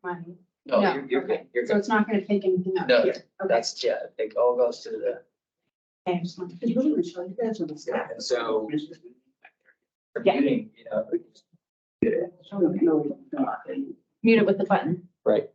money. No, No, you're good, okay. you're So good. it's not gonna take anything up No, here. Okay. That's, yeah, it all goes to the, Okay, I just wanted to- and so Yeah. commuting, you know. Mute it with the button. Right.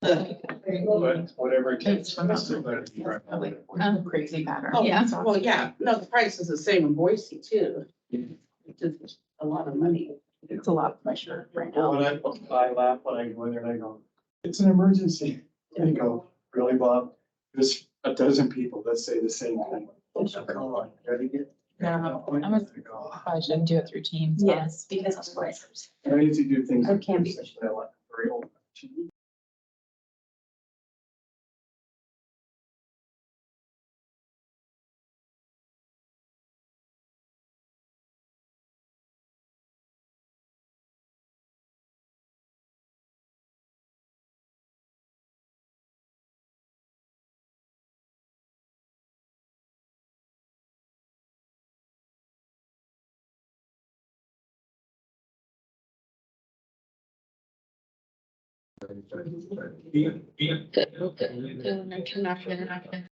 But whatever it takes. It's from crazy pattern. Oh, Yeah. well, yeah, no, the price is the same in Boise too. It's just a lot of money. It's a lot of pressure right Well, now. when I laugh when I go in there and I go, it's an emergency. And I go, really, Bob? There's a dozen people that say the same thing. Oh, come on, gotta get. Yeah, I'm a- Probably shouldn't do it through Teams. Yes, because of lasers. I need to do things. Or can be. Especially I like very old. Turn off your internet.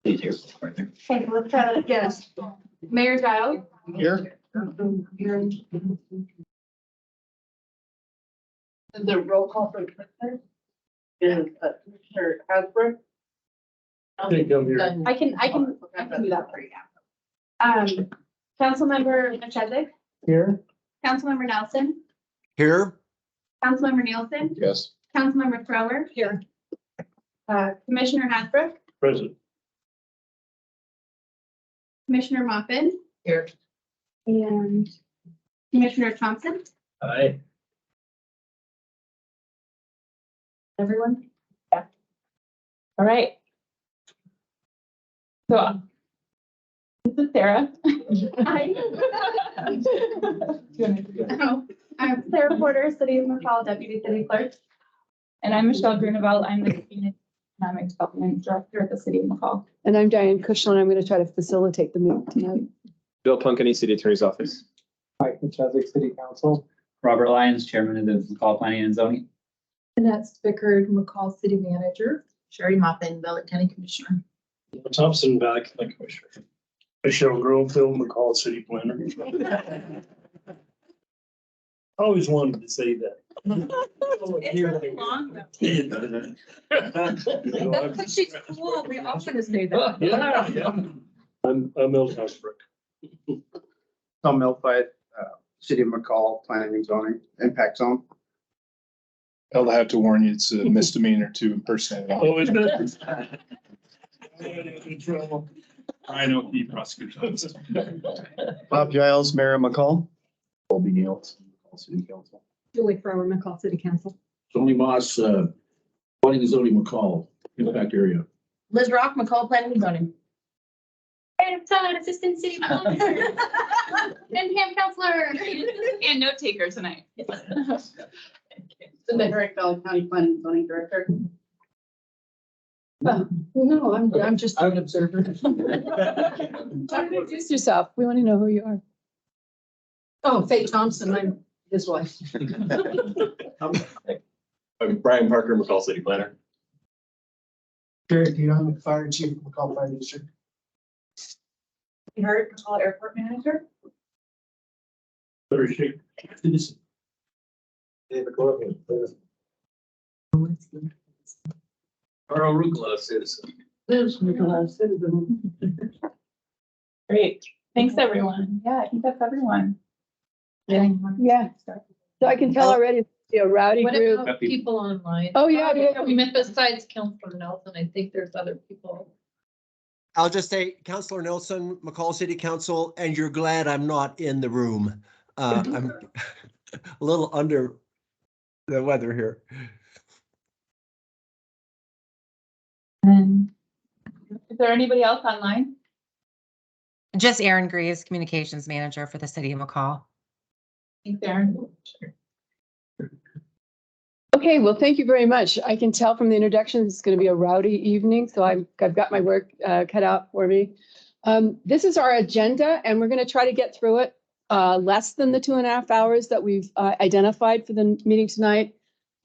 Okay, let's try that again. Mayor Giles, Here? The roll call for Commissioner is Commissioner Hasbro. Done. I can do that for you now. Councilmember Machesik, Here? Councilmember Nelson, Here? Councilmember Nielsen, Yes. Councilmember Thrower. Here. Commissioner Hasbrook, Present. Commissioner Mopin, Here. and Commissioner Thompson. Aye. Everyone? All right. So. This is Sarah. Hi. I'm Sarah Porter, City of McCall Deputy City Clerk. And I'm Michelle Grunewald. I'm the Community Economic Development Director at the City of McCall. And I'm Diane Kushel, and I'm going to try to facilitate the meeting tonight. Bill Punkany, City Attorney's Office. Mike Machesik, City Council. Robert Lyons, Chairman of the McCall Planning and Zoning. Annette Spickard, McCall City Manager. Sherry Moppin, Bellet County Commissioner. Thompson, Valley County Commissioner. Michelle Grove, McCall City Planner. I always wanted to say that. She's cool. We often say that. Yeah. I'm Milt Hasbrook. Tom Milfight, City of McCall, Planning and Zoning, Impact Zone. I'll have to warn you, it's a misdemeanor to impersonate. Oh, isn't it? In trouble. I know he prosecutors. Bob Giles, Mayor of McCall. Colby Niels, City Council. Julie Farmer, McCall City Council. Tony Moss, Planning and Zoning McCall, impact area. Liz Rock, McCall Planning and Zoning. And Todd, Assistant City Manager. And Pam Counselor. And note taker tonight. Cindy Herrick, Valley County Planning and Zoning Director. No, I'm just an observer. Introduce yourself. We want to know who you are. Oh, Faye Thompson, I'm his wife. I'm Brian Parker, McCall City Planner. Jared Young, Fire Chief, McCall Fire District. Hart, McCall Airport Manager. Better shake. David Corbin. Carl Rukla, citizen. Liz, McCall Citizen. Great. Thanks, everyone. Yeah, I think that's everyone. Yeah. So I can tell already it's a rowdy What group. about people online? Oh, yeah. We met besides Councilor Nelson. I think there's other people. I'll just say, Councilor Nelson, McCall City Council, and you're glad I'm not in the room. I'm a little under the weather here. And is there anybody else online? Just Erin Greaves, Communications Manager for the City of McCall. Thanks, Erin. Okay, well, thank you very much. I can tell from the introduction, it's going to be a rowdy evening, so I've got my work cut out for me. This is our agenda, and we're going to try to get through it less than the 2.5 hours that we've identified for the meeting tonight.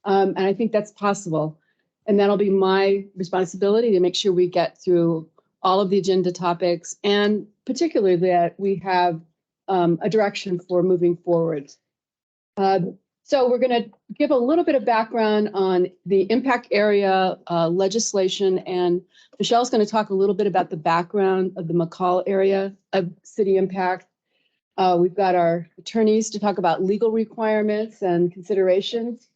And I think that's possible. And that'll be my responsibility to make sure we get through all of the agenda topics, and particularly that we have a direction for moving forward. So we're going to give a little bit of background on the impact area legislation, and Michelle's going to talk a little bit about the background of the McCall area of city impact. We've got our attorneys to talk about legal requirements and considerations.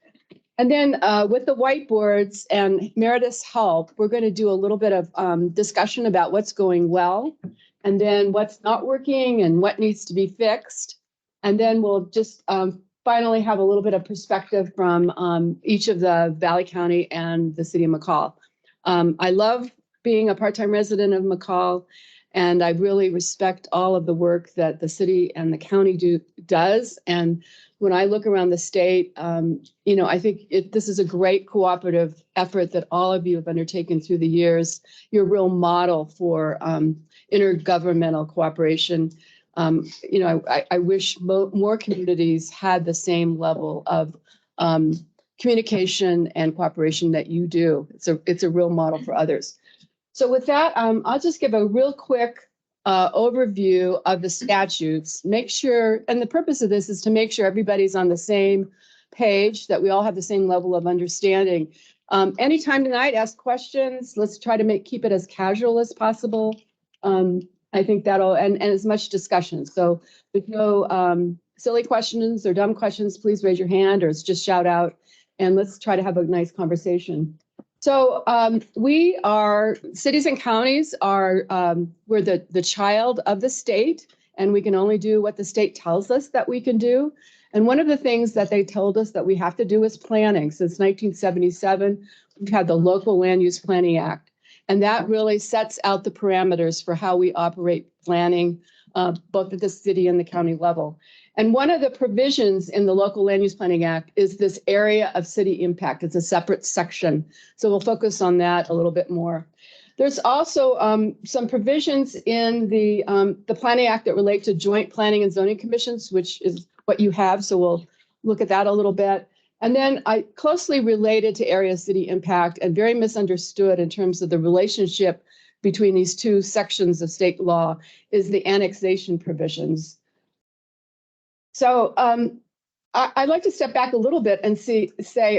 And then with the whiteboards and Meredith's help, we're going to do a little bit of discussion about what's going well, and then what's not working and what needs to be fixed. And then we'll just finally have a little bit of perspective from each of the Valley County and the City of McCall. I love being a part-time resident of McCall, and I really respect all of the work that the city and the county does. And when I look around the state, I think this is a great cooperative effort that all of you have undertaken through the years. You're a real model for intergovernmental cooperation. I wish more communities had the same level of communication and cooperation that you do. It's a real model for others. So with that, I'll just give a real quick overview of the statutes. Make sure, and the purpose of this is to make sure everybody's on the same page, that we all have the same level of understanding. Anytime tonight, ask questions. Let's try to keep it as casual as possible. I think that'll, and as much discussion. So if no silly questions or dumb questions, please raise your hand or just shout out, and let's try to have a nice conversation. So we are, cities and counties are, we're the child of the state, and we can only do what the state tells us that we can do. And one of the things that they told us that we have to do is planning. Since 1977, we've had the Local Land Use Planning Act, and that really sets out the parameters for how we operate planning, both at the city and the county level. And one of the provisions in the Local Land Use Planning Act is this area of city impact. It's a separate section. So we'll focus on that a little bit more. There's also some provisions in the Planning Act that relate to joint planning and zoning commissions, which is what you have. So we'll look at that a little bit. And then I closely related to area of city impact and very misunderstood in terms of the relationship between these two sections of state law is the annexation provisions. So I'd like to step back a little bit and say,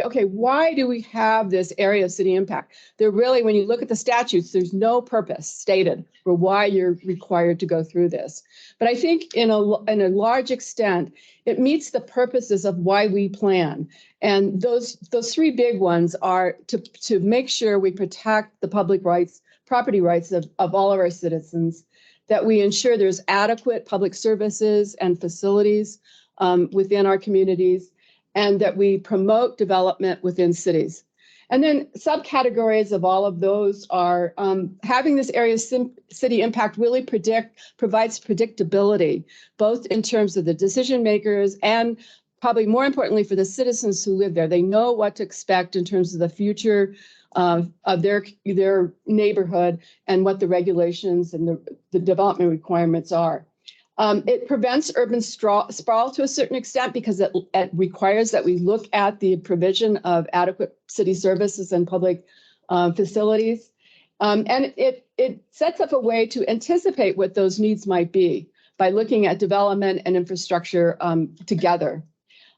okay, why do we have this area of city impact? There really, when you look at the statutes, there's no purpose stated for why you're required to go through this. But I think in a large extent, it meets the purposes of why we plan. And those three big ones are to make sure we protect the public rights, property rights of all of our citizens, that we ensure there's adequate public services and facilities within our communities, and that we promote development within cities. And then subcategories of all of those are having this area of city impact really provides predictability, both in terms of the decision makers and probably more importantly for the citizens who live there. They know what to expect in terms of the future of their neighborhood and what the regulations and the development requirements are. It prevents urban sprawl to a certain extent because it requires that we look at the provision of adequate city services and public facilities. And it sets up a way to anticipate what those needs might be by looking at development and infrastructure together.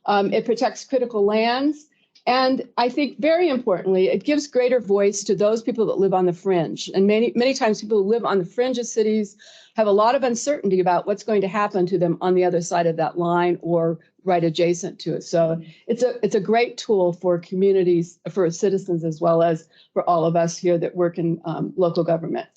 It protects critical lands. And I think very importantly, it gives greater voice to those people that live on the fringe. And many times people who live on the fringe of cities have a lot of uncertainty about what's going to happen to them on the other side of that line or right adjacent to it. So it's a great tool for communities, for citizens, as well as for all of us here that work in local government.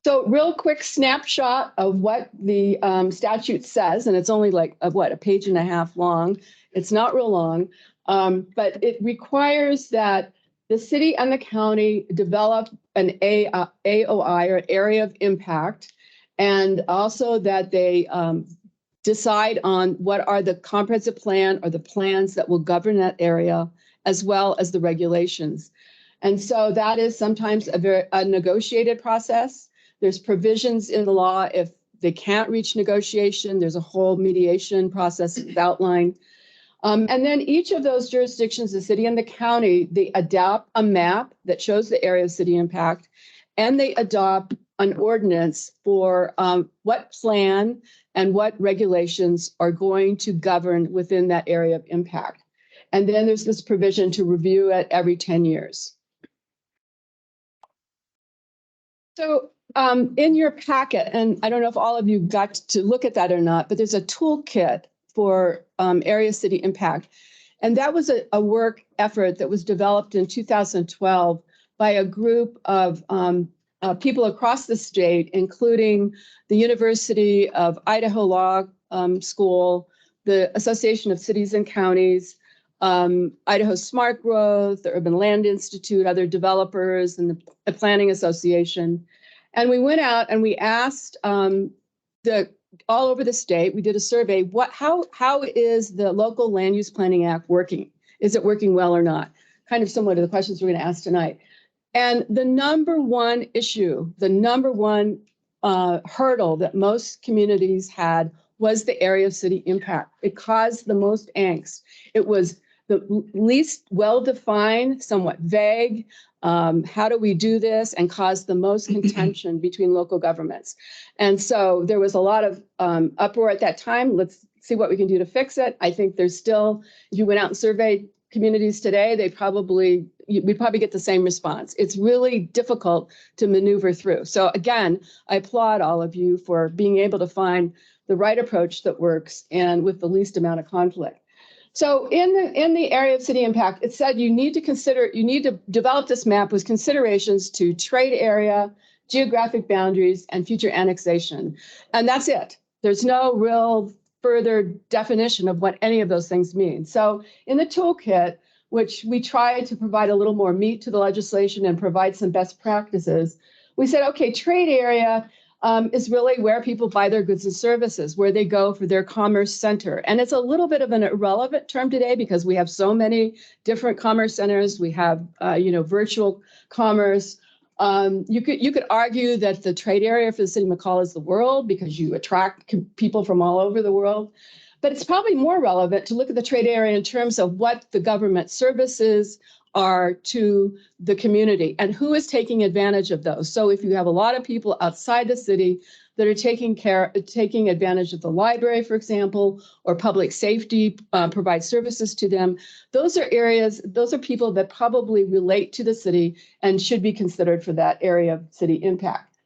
So real quick snapshot of what the statute says, and it's only like a page and a half long. It's not real long, but it requires that the city and the county develop an AOI, or area of impact, and also that they decide on what are the comprehensive plan or the plans that will govern that area, as well as the regulations. And so that is sometimes a negotiated process. There's provisions in the law if they can't reach negotiation. There's a whole mediation process outlined. And then each of those jurisdictions, the city and the county, they adopt a map that shows the area of city impact, and they adopt an ordinance for what plan and what regulations are going to govern within that area of impact. And then there's this provision to review it every 10 years. So in your packet, and I don't know if all of you got to look at that or not, but there's a toolkit for area city impact. And that was a work effort that was developed in 2012 by a group of people across the state, including the University of Idaho Law School, the Association of Cities and Counties, Idaho Smart Growth, the Urban Land Institute, other developers, and the Planning Association. And we went out and we asked all over the state, we did a survey, how is the Local Land Use Planning Act working? Is it working well or not? Kind of similar to the questions we're going to ask tonight. And the number one issue, the number one hurdle that most communities had was the area of city impact. It caused the most angst. It was the least well-defined, somewhat vague. How do we do this and cause the most contention between local governments? And so there was a lot of uproar at that time. Let's see what we can do to fix it. I think there's still, if you went out and surveyed communities today, we'd probably get the same response. It's really difficult to maneuver through. So again, I applaud all of you for being able to find the right approach that works and with the least amount of conflict. So in the area of city impact, it said you need to develop this map with considerations to trade area, geographic boundaries, and future annexation. And that's it. There's no real further definition of what any of those things mean. So in the toolkit, which we tried to provide a little more meat to the legislation and provide some best practices, we said, okay, trade area is really where people buy their goods and services, where they go for their commerce center. And it's a little bit of an irrelevant term today because we have so many different commerce centers. We have, virtual commerce. You could argue that the trade area for the city of McCall is the world because you attract people from all over the world. But it's probably more relevant to look at the trade area in terms of what the government services are to the community and who is taking advantage of those. So if you have a lot of people outside the city that are taking advantage of the library, for example, or public safety, provide services to them, those are people that probably relate to the city and should be considered for that area of city impact.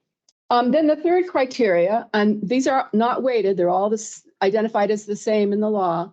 Then the third criteria, and these are not weighted, they're all identified as the same in the law.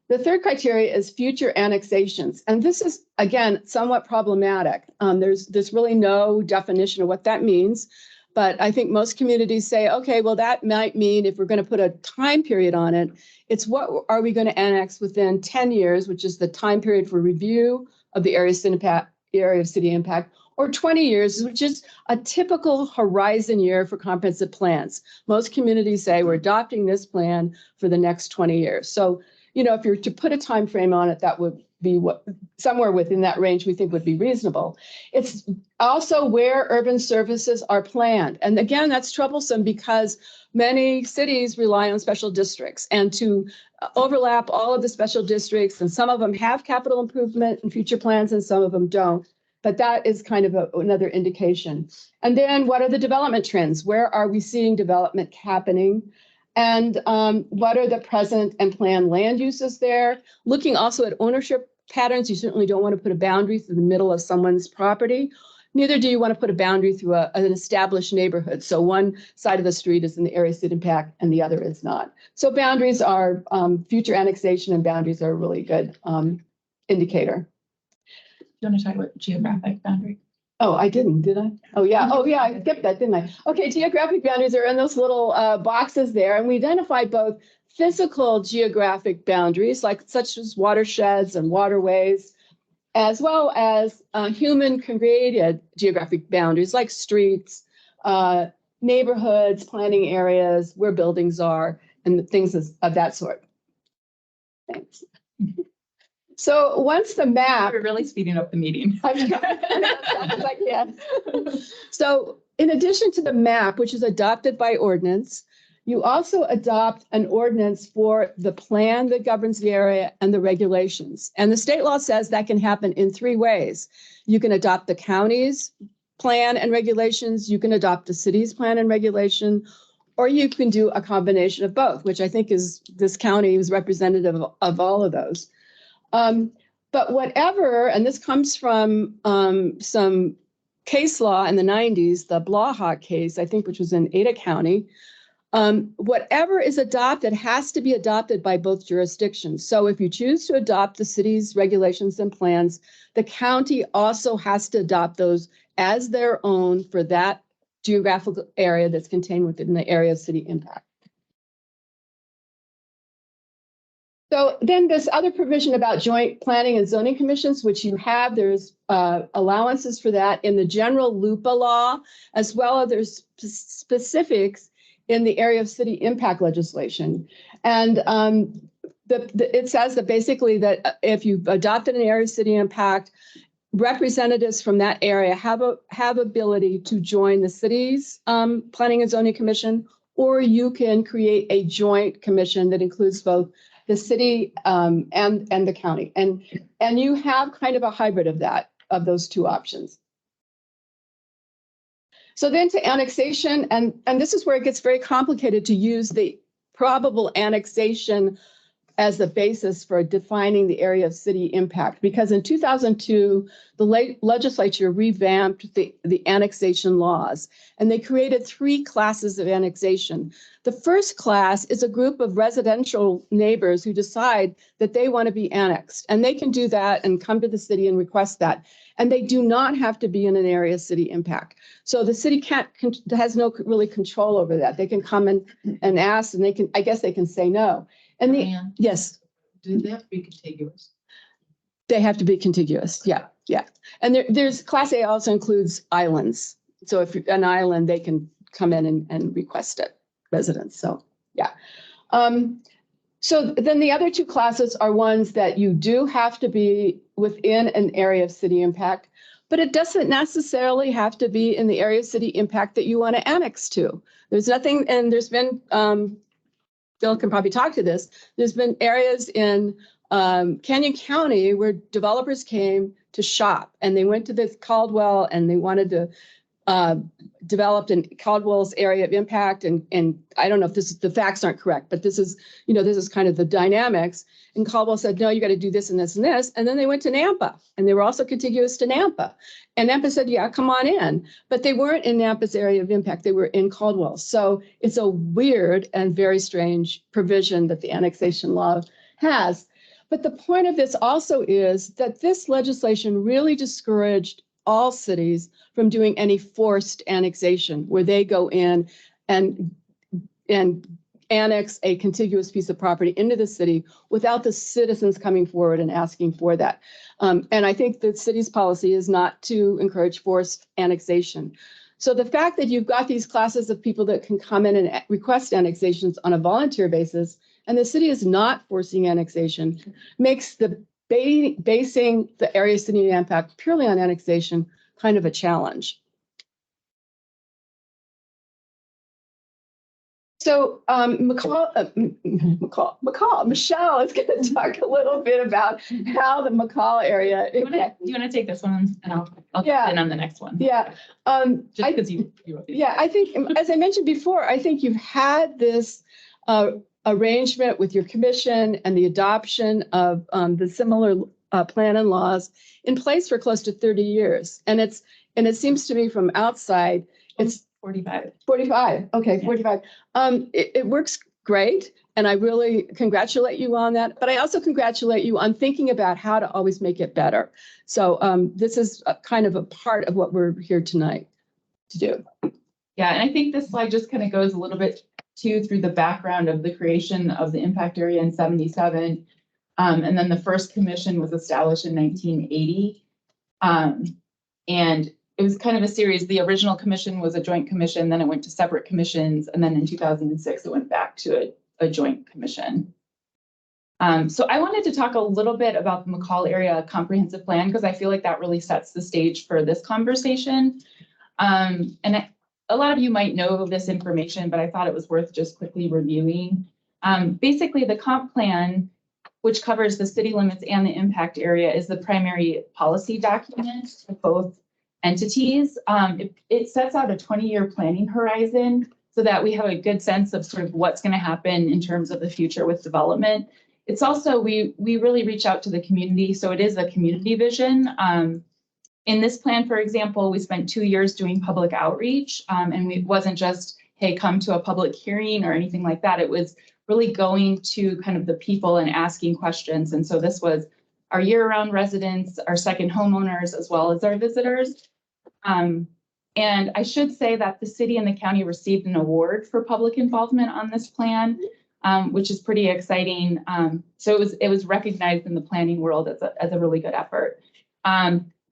The third criteria is future annexations. And this is, again, somewhat problematic. There's really no definition of what that means. But I think most communities say, okay, well, that might mean if we're going to put a time period on it, it's what are we going to annex within 10 years, which is the time period for review of the area of city impact, or 20 years, which is a typical horizon year for comprehensive plans. Most communities say we're adopting this plan for the next 20 years. So, if you're to put a time frame on it, that would be what somewhere within that range we think would be reasonable. It's also where urban services are planned. And again, that's troublesome because many cities rely on special districts, and to overlap all of the special districts, and some of them have capital improvement and future plans and some of them don't. But that is kind of another indication. And then what are the development trends? Where are we seeing development happening? And what are the present and planned land uses there? Looking also at ownership patterns. You certainly don't want to put a boundary through the middle of someone's property. Neither do you want to put a boundary through an established neighborhood. So one side of the street is in the area of city impact and the other is not. So boundaries are, future annexation and boundaries are a really good indicator. Do you want to talk about geographic boundary? Oh, I didn't, did I? Oh, yeah, I skipped that, didn't I? Okay, geographic boundaries are in those little boxes there, and we identified both physical geographic boundaries, such as watersheds and waterways, as well as human-created geographic boundaries, like streets, neighborhoods, planning areas, where buildings are, and things of that sort. Thanks. So once the map. We're really speeding up the meeting. I'm trying as fast as I can. So in addition to the map, which is adopted by ordinance, you also adopt an ordinance for the plan that governs the area and the regulations. And the state law says that can happen in three ways. You can adopt the county's plan and regulations, you can adopt the city's plan and regulation, or you can do a combination of both, which I think is this county is representative of all of those. But whatever, and this comes from some case law in the 90s, the Blaha case, I think, which was in Ada County, whatever is adopted has to be adopted by both jurisdictions. So if you choose to adopt the city's regulations and plans, the county also has to adopt those as their own for that geographical area that's contained within the area of city impact. So then this other provision about joint planning and zoning commissions, which you have, there's allowances for that in the general LUPA law, as well as there's specifics in the area of city impact legislation. And it says that basically that if you've adopted an area of city impact, representatives from that area have ability to join the city's planning and zoning commission, or you can create a joint commission that includes both the city and the county. And you have kind of a hybrid of that, of those two options. So then to annexation, and this is where it gets very complicated to use the probable annexation as the basis for defining the area of city impact, because in 2002, the legislature revamped the annexation laws, and they created 3 classes of annexation. The first class is a group of residential neighbors who decide that they want to be annexed, and they can do that and come to the city and request that. And they do not have to be in an area of city impact. So the city has no really control over that. They can come and ask, and I guess they can say no. And Diane, yes, do they have to be contiguous? they have to be contiguous. Yeah, yeah. And there's Class A also includes islands. So if you're an island, they can come in and request it, residents. So yeah. So then the other 2 classes are ones that you do have to be within an area of city impact, but it doesn't necessarily have to be in the area of city impact that you want to annex to. There's nothing, and there's been, Bill can probably talk to this. There's been areas in Canyon County where developers came to shop, and they went to this Caldwell and they wanted to develop in Caldwell's area of impact. And I don't know if the facts aren't correct, but this is kind of the dynamics. And Caldwell said, no, you got to do this and this and this. And then they went to Nampa, and they were also contiguous to Nampa. And Nampa said, yeah, come on in. But they weren't in Nampa's area of impact. They were in Caldwell. So it's a weird and very strange provision that the annexation law has. But the point of this also is that this legislation really discouraged all cities from doing any forced annexation where they go in and annex a contiguous piece of property into the city without the citizens coming forward and asking for that. And I think the city's policy is not to encourage forced annexation. So the fact that you've got these classes of people that can come in and request annexations on a volunteer basis, and the city is not forcing annexation, makes the basing the area of city impact purely on annexation kind of a challenge. So Michelle is going to talk a little bit about how the McCall area. Do you want to take this one and I'll Yeah. get in on the next one? Yeah. Just because you Yeah, I think, as I mentioned before, I think you've had this arrangement with your commission and the adoption of the similar plan and laws in place for close to 30 years. And it seems to me from outside, it's 45. 45. Okay, 45. It works great. And I really congratulate you on that. But I also congratulate you on thinking about how to always make it better. So this is kind of a part of what we're here tonight to do. Yeah, and I think this slide just kind of goes a little bit too through the background of the creation of the impact area in 77. And then the first commission was established in 1980. And it was kind of a series. The original commission was a joint commission, then it went to separate commissions. And then in 2006, it went back to a joint commission. So I wanted to talk a little bit about the McCall Area Comprehensive Plan, because I feel like that really sets the stage for this conversation. A lot of you might know this information, but I thought it was worth just quickly reviewing. Basically, the comp plan, which covers the city limits and the impact area, is the primary policy document for both entities. It sets out a 20-year planning horizon so that we have a good sense of sort of what's going to happen in terms of the future with development. It's also, we really reach out to the community, so it is a community vision. In this plan, for example, we spent 2 years doing public outreach, and it wasn't just, hey, come to a public hearing or anything like that. It was really going to kind of the people and asking questions. And so this was our year-round residents, our second homeowners, as well as our visitors. And I should say that the city and the county received an award for public involvement on this plan, which is pretty exciting. So it was recognized in the planning world as a really good effort.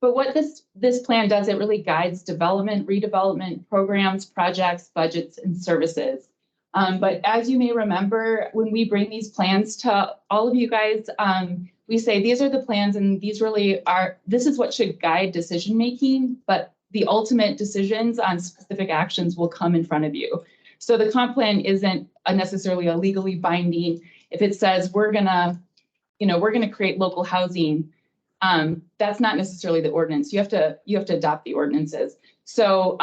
But what this plan does, it really guides development, redevelopment programs, projects, budgets, and services. But as you may remember, when we bring these plans to all of you guys, we say these are the plans and this is what should guide decision-making, but the ultimate decisions on specific actions will come in front of you. So the comp plan isn't necessarily a legally binding. if it says we're gonna create local housing, that's not necessarily the ordinance. You have to adopt the ordinances. So,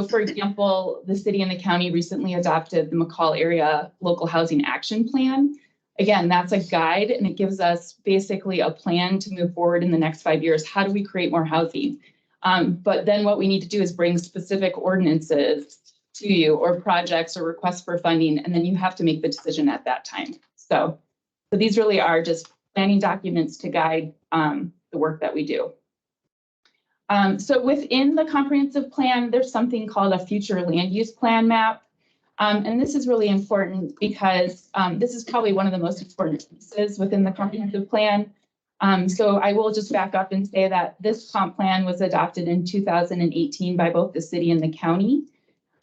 for example, the city and the county recently adopted the McCall Area Local Housing Action Plan. Again, that's a guide, and it gives us basically a plan to move forward in the next 5 years. How do we create more housing? But then what we need to do is bring specific ordinances to you, or projects or requests for funding, and then you have to make the decision at that time. So these really are just planning documents to guide the work that we do. So within the comprehensive plan, there's something called a future land use plan map. And this is really important because this is probably one of the most important pieces within the comprehensive plan. So I will just back up and say that this comp plan was adopted in 2018 by both the city and the county.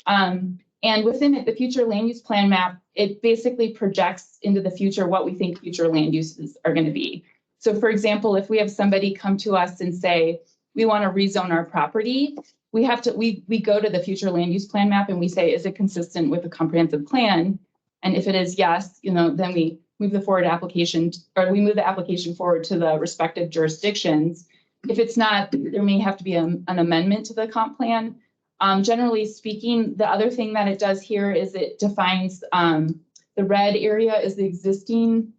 And within it, the future land use plan map, it basically projects into the future what we think future land uses are going to be. So for example, if we have somebody come to us and say, we want to rezone our property, we go to the future land use plan map and we say, is it consistent with the comprehensive plan? And if it is yes, then we move the application forward to the respective jurisdictions. If it's not, there may have to be an amendment to the comp plan. Generally speaking, the other thing that it does here is it defines the red area is the existing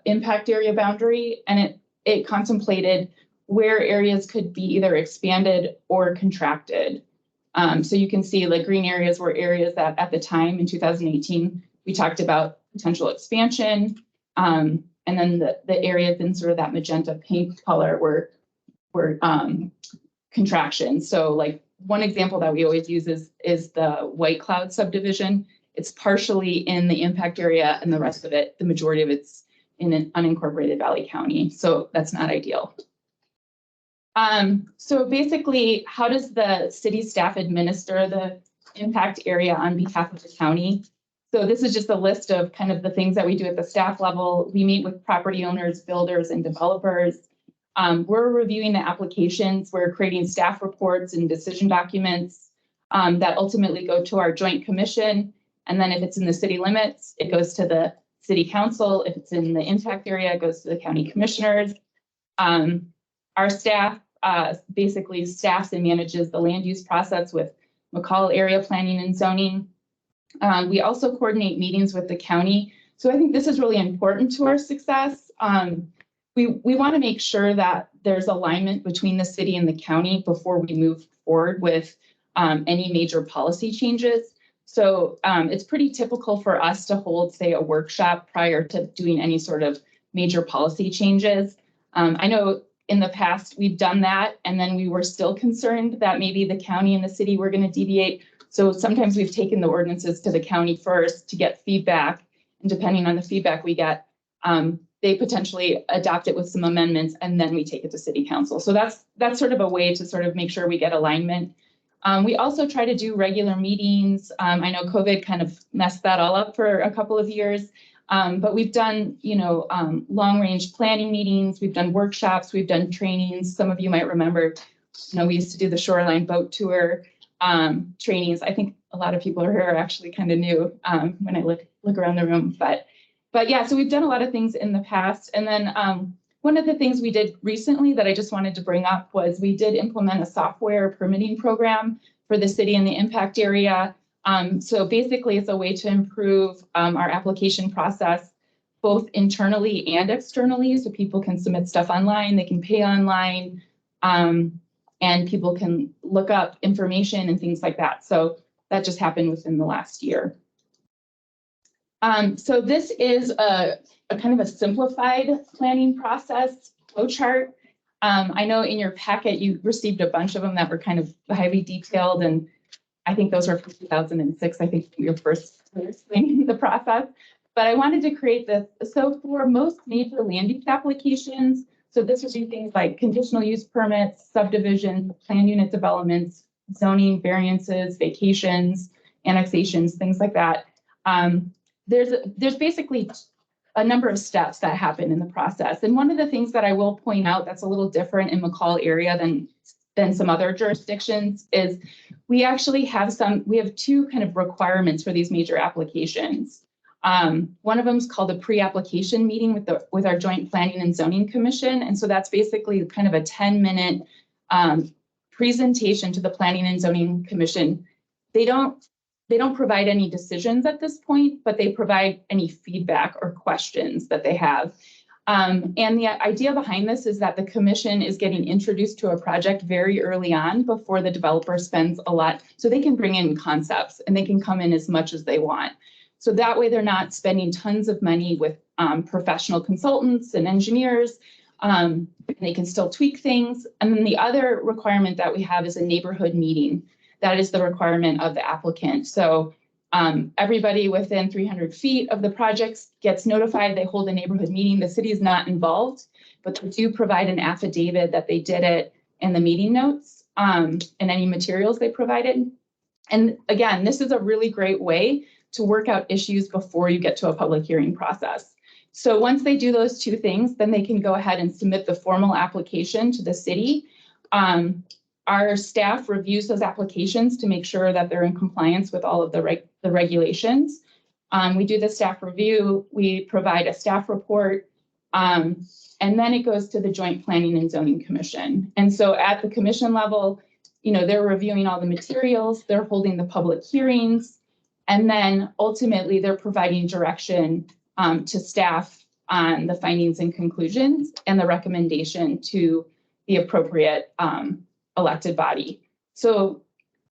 impact area boundary, and it contemplated where areas could be either expanded or contracted. So you can see the green areas were areas that at the time in 2018, we talked about potential expansion. And then the areas in sort of that magenta pink color were contraction. So like one example that we always use is the White Cloud subdivision. It's partially in the impact area, and the rest of it, the majority of it's in an unincorporated Valley County. So that's not ideal. So basically, how does the city staff administer the impact area on behalf of the county? So this is just a list of kind of the things that we do at the staff level. We meet with property owners, builders, and developers. We're reviewing the applications. We're creating staff reports and decision documents that ultimately go to our joint commission. And then if it's in the city limits, it goes to the city council. If it's in the impact area, it goes to the county commissioners. Our staff basically staffs and manages the land use process with McCall area planning and zoning. We also coordinate meetings with the county. So I think this is really important to our success. We want to make sure that there's alignment between the city and the county before we move forward with any major policy changes. So it's pretty typical for us to hold, say, a workshop prior to doing any sort of major policy changes. I know in the past we've done that, and then we were still concerned that maybe the county and the city were going to deviate. So sometimes we've taken the ordinances to the county first to get feedback, and depending on the feedback we get, they potentially adopt it with some amendments, and then we take it to city council. So that's sort of a way to sort of make sure we get alignment. We also try to do regular meetings. I know COVID kind of messed that all up for a couple of years, but we've done, long range planning meetings. We've done workshops. We've done trainings. Some of you might remember, we used to do the shoreline boat tour trainings. I think a lot of people here are actually kind of new when I look around the room, but yeah, so we've done a lot of things in the past. And then one of the things we did recently that I just wanted to bring up was we did implement a software permitting program for the city and the impact area. So basically it's a way to improve our application process, both internally and externally. So people can submit stuff online, they can pay online, and people can look up information and things like that. So that just happened within the last year. So this is a kind of a simplified planning process flowchart. I know in your packet, you received a bunch of them that were kind of highly detailed, and I think those were from 2006. I think your first explaining the process, but I wanted to create this. So for most major land use applications, so this would be things like conditional use permits, subdivisions, plan unit developments, zoning variances, vacations, annexations, things like that. There's basically a number of steps that happen in the process. And one of the things that I will point out that's a little different in McCall area than some other jurisdictions is we actually have we have two kind of requirements for these major applications. One of them is called a pre-application meeting with our Joint Planning and Zoning Commission. And so that's basically kind of a 10-minute presentation to the Planning and Zoning Commission. They don't provide any decisions at this point, but they provide any feedback or questions that they have. And the idea behind this is that the commission is getting introduced to a project very early on before the developer spends a lot, so they can bring in concepts and they can come in as much as they want. So that way they're not spending tons of money with professional consultants and engineers. And they can still tweak things. And then the other requirement that we have is a neighborhood meeting. That is the requirement of the applicant. So everybody within 300 feet of the projects gets notified. They hold a neighborhood meeting. The city is not involved, but they do provide an affidavit that they did it in the meeting notes and any materials they provided. And again, this is a really great way to work out issues before you get to a public hearing process. So once they do those two things, then they can go ahead and submit the formal application to the city. Our staff reviews those applications to make sure that they're in compliance with all of the regulations. We do the staff review, we provide a staff report, and then it goes to the Joint Planning and Zoning Commission. And so at the commission level, you know, they're reviewing all the materials, they're holding the public hearings, and then ultimately they're providing direction to staff on the findings and conclusions and the recommendation to the appropriate elected body. So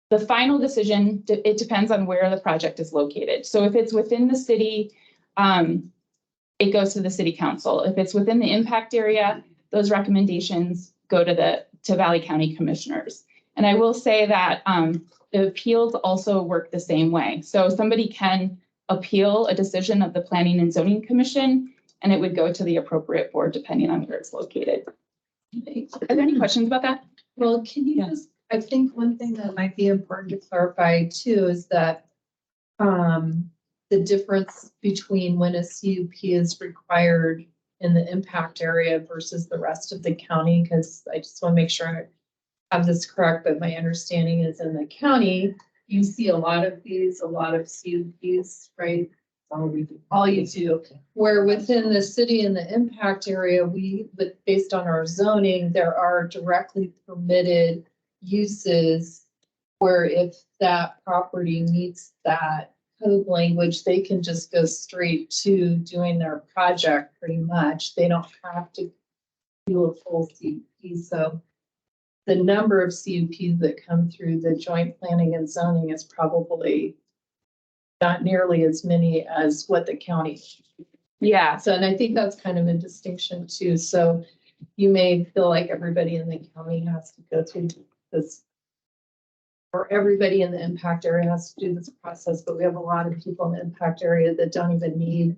the final decision, it depends on where the project is located. So if it's within the city, it goes to the city council. If it's within the impact area, those recommendations go to Valley County commissioners. And I will say that the appeals also work the same way. So somebody can appeal a decision of the Planning and Zoning Commission, and it would go to the appropriate board depending on where it's located. Are there any questions about that? Well, can you just, I think one thing that might be important to clarify too is that the difference between when a CUP is required in the impact area versus the rest of the county, because I just want to make sure I have this correct, but my understanding is in the county, you see a lot of CUPs, right? All you do. Where within the city and the impact area, but based on our zoning, there are directly permitted uses where if that property meets that code language, they can just go straight to doing their project pretty much. They don't have to do a full CUP. So the number of CUPs that come through the joint planning and zoning is probably not nearly as many as what the county. Yeah. So, and I think that's kind of a distinction too. So you may feel like everybody in the county has to go through this, or everybody in the impact area has to do this process, but we have a lot of people in the impact area that don't even need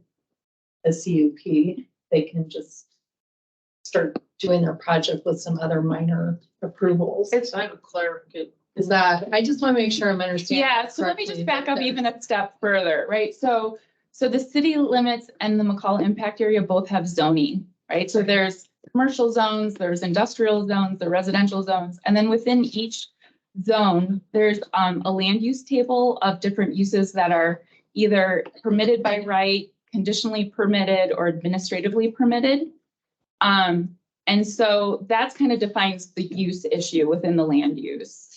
a CUP. They can just start doing their project with some other minor approvals. It's not a clarification. Is that, I just want to make sure I'm understanding. Yeah, so let me just back up even a step further, right? So the city limits and the McCall impact area both have zoning, right? So there's commercial zones, there's industrial zones, the residential zones, and then within each zone, there's a land use table of different uses that are either permitted by right, conditionally permitted, or administratively permitted. And so that's kind of defines the use issue within the land use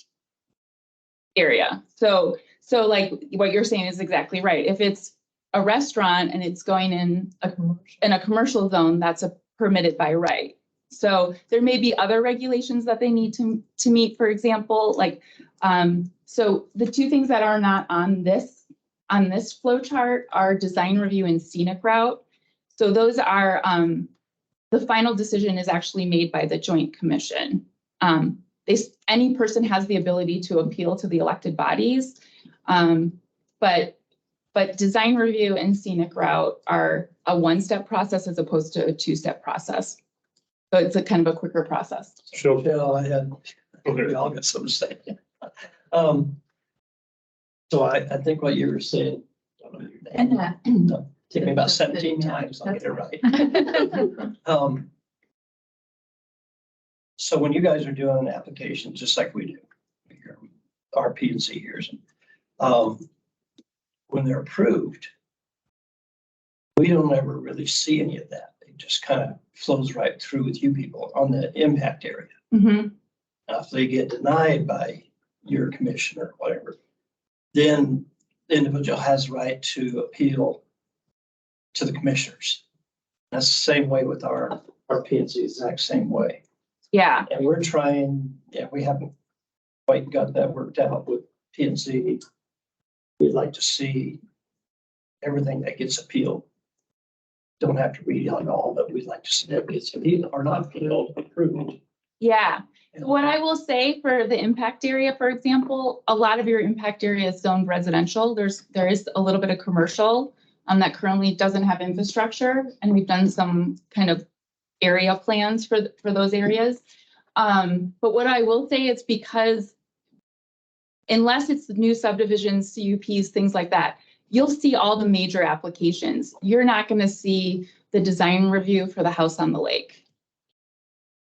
area. So like what you're saying is exactly right. If it's a restaurant and it's going in a commercial zone, that's permitted by right. So there may be other regulations that they need to meet, for example, like, so the two things that are not on this flow chart are design review and scenic route. So those are, the final decision is actually made by the Joint Commission. Any person has the ability to appeal to the elected bodies, but design review and scenic route are a one-step process as opposed to a two-step process. So it's a kind of a quicker process. Sure. We all got something to say. So I think what you were saying, I don't know your name. No, took me about 17 times, I'll get it right. So when you guys are doing an application, just like we do, our P&Z years, when they're approved, We don't ever really see any of that. It just kind of flows right through with you people on the impact area. Mhm. Now, if they get denied by your commission or whatever, then the individual has the right to appeal to the commissioners. That's the same way with our PNC, exact same way. Yeah, And we're trying, we haven't quite got that worked out with PNC. We'd like to see everything that gets appealed. Don't have to read it all, but we'd like to see that gets appealed or not appealed, approved. yeah. What I will say for the impact area, for example, a lot of your impact area is zoned residential. There is a little bit of commercial that currently doesn't have infrastructure, and we've done some kind of area plans for those areas. But what I will say is because unless it's the new subdivisions, CUPs, things like that, you'll see all the major applications. You're not going to see the design review for the house on the lake.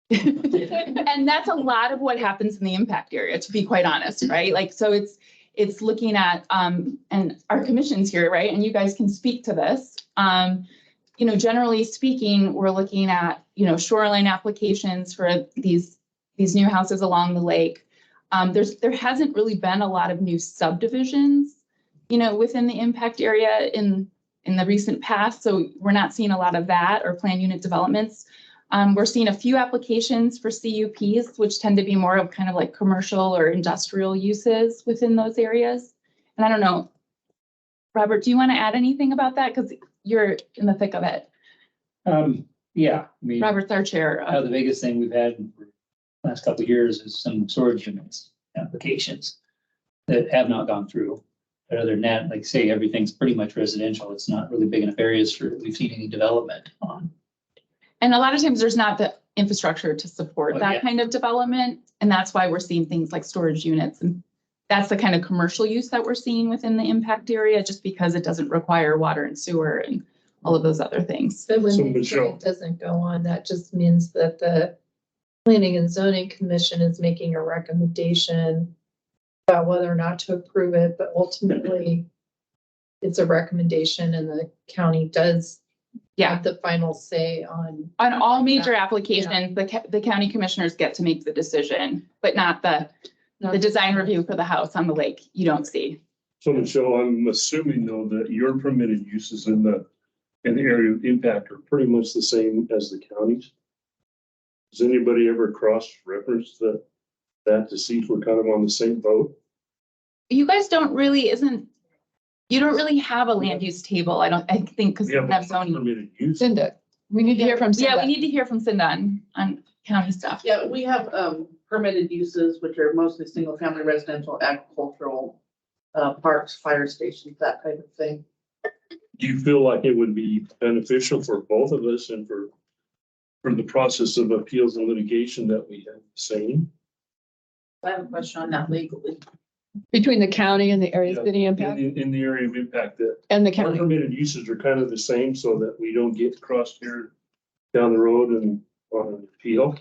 And that's a lot of what happens in the impact area, to be quite honest, right? Like, so it's looking at, and our commission's here, right? And you guys can speak to this. You know, generally speaking, we're looking at, you know, shoreline applications for these new houses along the lake. There hasn't really been a lot of new subdivisions, you know, within the impact area in the recent past. So we're not seeing a lot of that or planned unit developments. We're seeing a few applications for CUPs, which tend to be more of kind of like commercial or industrial uses within those areas. And I don't know, Robert, do you want to add anything about that? Because you're in the thick of it. Yeah, I mean, Robert's our chair. the biggest thing we've had for the last couple of years is some storage units applications that have not gone through. But other than that, like say, everything's pretty much residential. It's not really big enough areas for we've seen any development on. And a lot of times there's not the infrastructure to support that kind of development. And that's why we're seeing things like storage units. And that's the kind of commercial use that we're seeing within the impact area, just because it doesn't require water and sewer and all of those other things. But So, when Michelle- it doesn't go on, that just means that the Planning and Zoning Commission is making a recommendation about whether or not to approve it, but ultimately it's a recommendation and the county does have the final say on. On all major applications, the county commissioners get to make the decision, but not the design review for the house on the lake. You don't see. So Michelle, I'm assuming though that your permitted uses in the area of impact are pretty much the same as the county's. Does anybody ever cross-reference that to see if we're kind of on the same boat? You guys don't really, you don't really have a land use table. I think, because you have zoning. Permitted use. Cinda, we need to hear from Cinda. Yeah, we need to hear from Cinda on county stuff. Yeah, we have permitted uses, which are mostly single family residential, agricultural, parks, fire stations, that type of thing. Do you feel like it would be beneficial for both of us and for the process of appeals and litigation that we have seen? I have a question on that legally. Between the county and the area Yeah, city impact In the area of impact that and the our county. permitted uses are kind of the same so that we don't get crossed here down the road and on an appeal.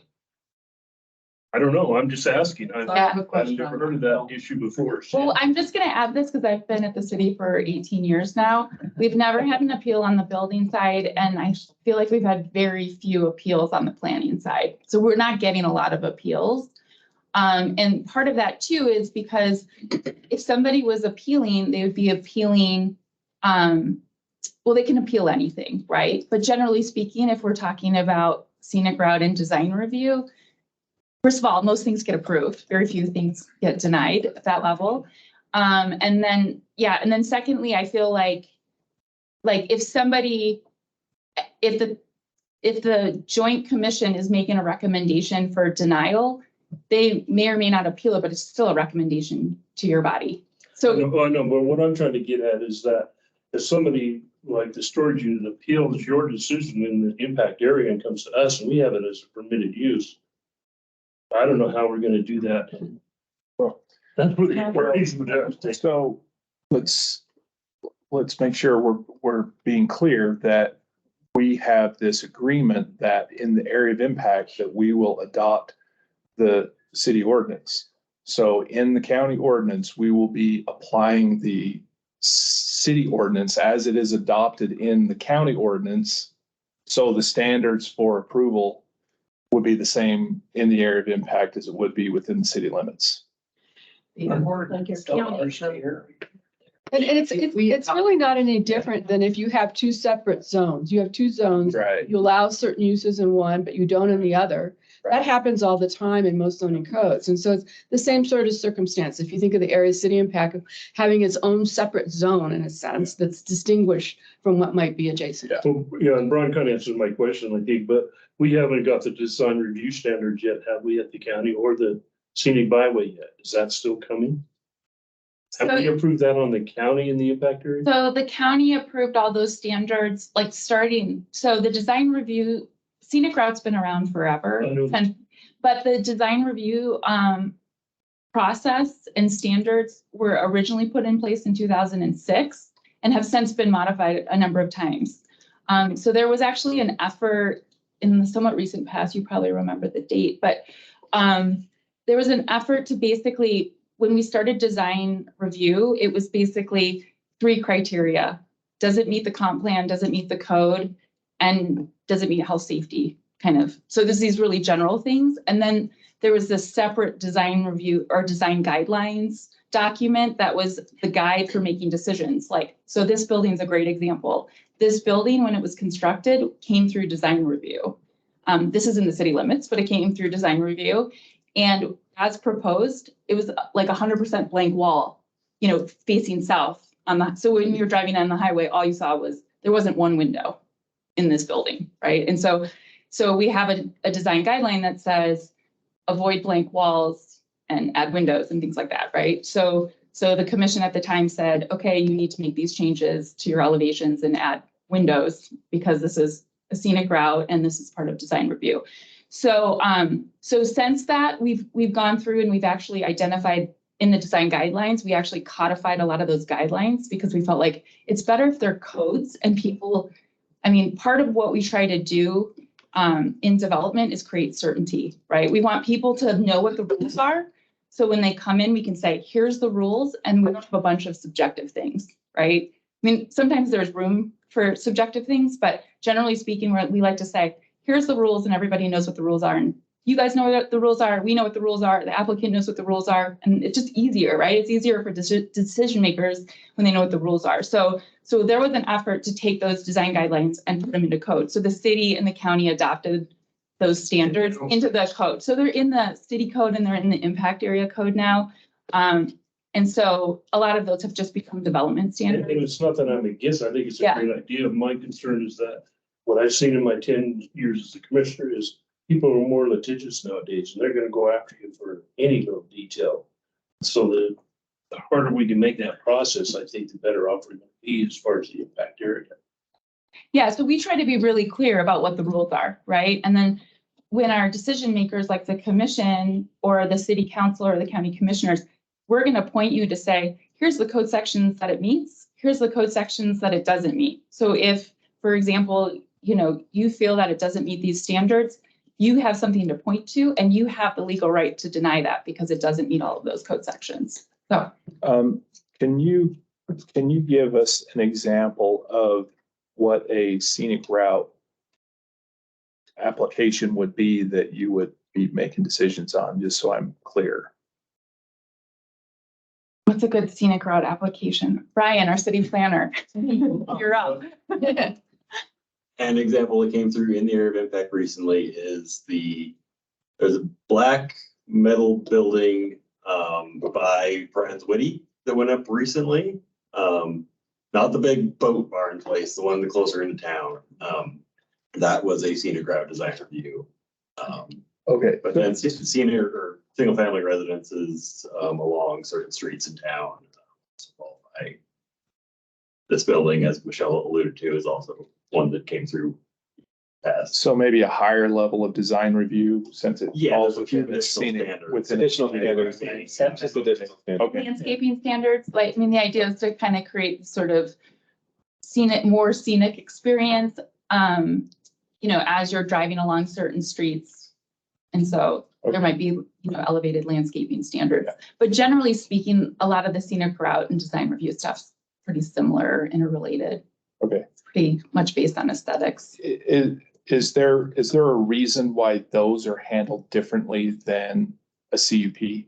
I don't know. I'm just asking. I have a I've question never on heard of that issue before. so- Well, I'm just going to add this because I've been at the city for 18 years now. We've never had an appeal on the building side, and I feel like we've had very few appeals on the planning side. So we're not getting a lot of appeals. And part of that too is because if somebody was appealing, they would be appealing, well, they can appeal anything, right? But generally speaking, if we're talking about scenic route and design review, first of all, most things get approved. Very few things get denied at that level. And then secondly, I feel like if the Joint Commission is making a recommendation for denial, they may or may not appeal it, but it's still a recommendation to your body. So I know, but what I'm trying to get at is that if somebody like the storage unit appeals your decision in the impact area and comes to us and we have it as a permitted use, I don't know how we're gonna do that. Well, That's what the worries would have to take. So let's make sure we're being clear that we have this agreement that in the area of impact that we will adopt the city ordinance. So in the county ordinance, we will be applying the city ordinance as it is adopted in the county ordinance. So the standards for approval would be the same in the area of impact as it would be within the city limits. And it's really not any different than if you have two separate zones. You have two zones. Right. You allow certain uses in one, but you don't in the other. That happens all the time in most zoning codes. And so it's the same sort of circumstance. If you think of the area city impact of having its own separate zone in a sense that's distinguished from what might be adjacent. Well, yeah, and Brian kind of answered my question, I think, but we haven't got the design review standards yet, have we, at the county or the scenic byway yet? Is that still coming? Have we approved that on the county in the impact area? So the county approved all those standards, like starting, so the design review, scenic route's been around forever. I know. But the design review process and standards were originally put in place in 2006 and have since been modified a number of times. So there was actually an effort in the somewhat recent past, you probably remember the date, but there was an effort to basically, when we started design review, it was basically 3 criteria. Does it meet the comp plan? Does it meet the code? And does it meet health safety kind of? So this is these really general things. And then there was this separate design review or design guidelines document that was the guide for making decisions. Like, so this building's a great example. This building, when it was constructed, came through design review. This is in the city limits, but it came through design review. And as proposed, it was like 100% blank wall, you know, facing south on that. So when you're driving on the highway, all you saw was, there wasn't one window in this building, right? And so we have a design guideline that says avoid blank walls and add windows and things like that, right? So the commission at the time said, okay, you need to make these changes to your elevations and add windows because this is a scenic route and this is part of design review. So since that, we've gone through and we've actually identified in the design guidelines, we actually codified a lot of those guidelines because we felt like it's better if they're codes and people, I mean, part of what we try to do in development is create certainty, right? We want people to know what the rules are. So when they come in, we can say, here's the rules, and we don't have a bunch of subjective things, right? I mean, sometimes there's room for subjective things, but generally speaking, we like to say, here's the rules and everybody knows what the rules are. And you guys know what the rules are. We know what the rules are. The applicant knows what the rules are. And it's just easier, right? It's easier for decision makers when they know what the rules are. So there was an effort to take those design guidelines and put them into code. So the city and the county adopted those standards into the code. So they're in the city code and they're in the impact area code now. And so a lot of those have just become development standards. And it's not that I'm against, I think it's a great idea. My concern is that what I've seen in my 10 years as a commissioner is people are more litigious nowadays and they're going to go after you for any little detail. So the harder we can make that process, I think the better off we're going to be as far as the impact area. Yeah, so we try to be really clear about what the rules are, right? And then when our decision makers like the commission or the city council or the county commissioners, we're going to point you to say, here's the code sections that it meets. Here's the code sections that it doesn't meet. So if, for example, you know, you feel that it doesn't meet these standards, you have something to point to and you have the legal right to deny that because it doesn't meet all of those code sections. So can you give us an example of what a scenic route application would be that you would be making decisions on, just so I'm clear? what's a good scenic route application? Brian, our city planner, you're up. An example that came through in the area of impact recently is there's a black metal building by Brian's Witty that went up recently. Not the big boat barn place, the one closer into town. That was a scenic route design review. Okay. But then scenic or single family residences along certain streets in town. This building, as Michelle alluded to, is also one that came through past. So maybe a higher level of design review since it falls there's a few within the scenic, standards. within Additional additional standards. Okay. Landscaping standards, like, I mean, the idea is to kind of create sort of more scenic experience, you know, as you're driving along certain streets. And so there might be, you know, elevated landscaping standards, but generally speaking, a lot of the scenic route and design review stuff's pretty similar, interrelated. Okay. It's pretty much based on aesthetics. Is there a reason why those are handled differently than a CUP?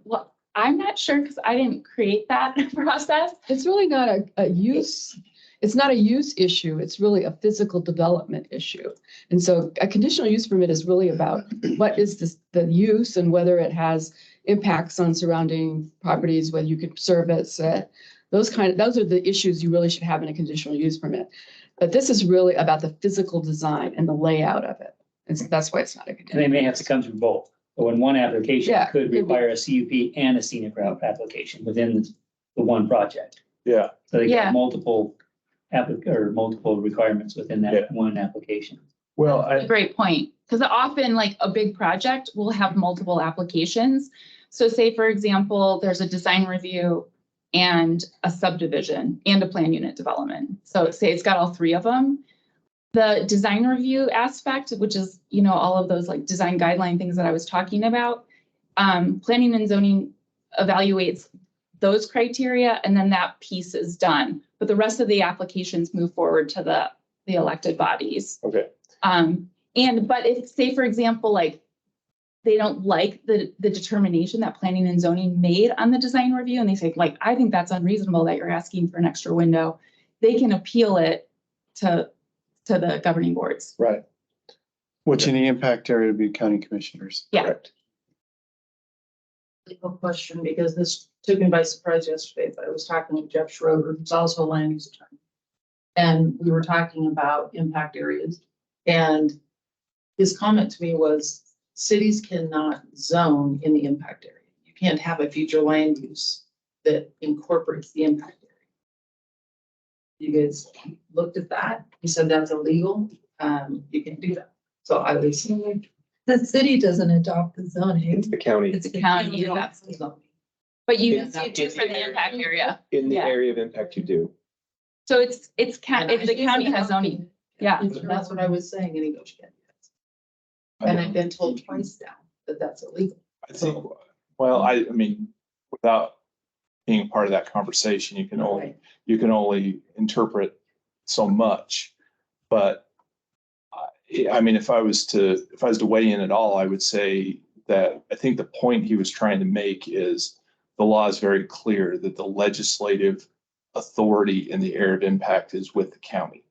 Well, I'm not sure because I didn't create that process. It's really not a use, it's not a use issue. It's really a physical development issue. And so a conditional use permit is really about what is this, the use and whether it has impacts on surrounding properties, whether you could service it. Those are the issues you really should have in a conditional use permit. But this is really about the physical design and the layout of it. That's why it's not a And they conditional. may have to come through both. But when one application Yeah, could could be. require a CUP and a scenic route application within the one project. Yeah. So they Yeah. got multiple multiple requirements within Yeah. that one application. Well, A great point, because often like a big project will have multiple applications. So say, for example, there's a design review and a subdivision and a plan unit development. So say it's got all three of them. The design review aspect, which is, all of those like design guideline things that I was talking about, planning and zoning evaluates those criteria and then that piece is done. But the rest of the applications move forward to the elected bodies. okay. But if, say, for example, like they don't like the determination that planning and zoning made on the design review, and they say, like, I think that's unreasonable that you're asking for an extra window, they can appeal it to the governing boards. Right. Which in the impact area would be county commissioners. Yeah. Correct. Legal question, because this took me by surprise yesterday, but I was talking with Jeff Schroeder, who's also a land use attorney. And we were talking about impact areas. And his comment to me was, cities cannot zone in the impact area. You can't have a future land use that incorporates the impact area. You guys looked at that? He said that's illegal. You can't do that. So I was. The city doesn't adopt the zoning. It's the county. It's a county, that's the zoning. But you do for the impact area. In the Yeah. area of impact, you do. So it's the county has zoning. Yeah. And that's what I was saying, and he goes, yeah. And I've been told twice now that that's illegal. I think, well, I mean, without being a part of that conversation, you can only interpret so much. But I mean, if I was to weigh in at all, I would say that I think the point he was trying to make is the law is very clear that the legislative authority in the area of impact is with the county.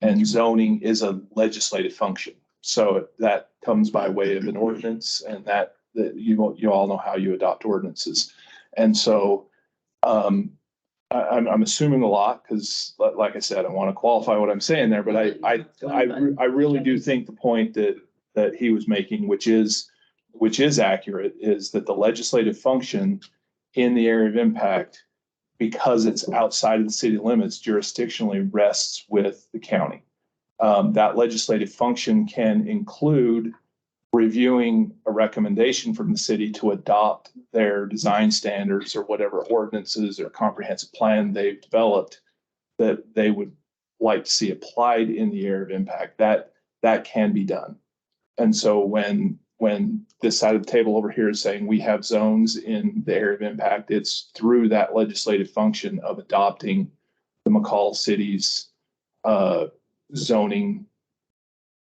And zoning is a legislative function. So that comes by way of an ordinance, and that you all know how you adopt ordinances. And so I'm assuming a lot because, like I said, I want to qualify what I'm saying there, but I really do think the point that he was making, which is accurate, is that the legislative function in the area of impact, because it's outside of the city limits, jurisdictionally rests with the county. That legislative function can include reviewing a recommendation from the city to adopt their design standards or whatever ordinances or comprehensive plan they've developed that they would like to see applied in the area of impact. That can be done. And so when this side of the table over here is saying we have zones in the area of impact, it's through that legislative function of adopting the McCall City's zoning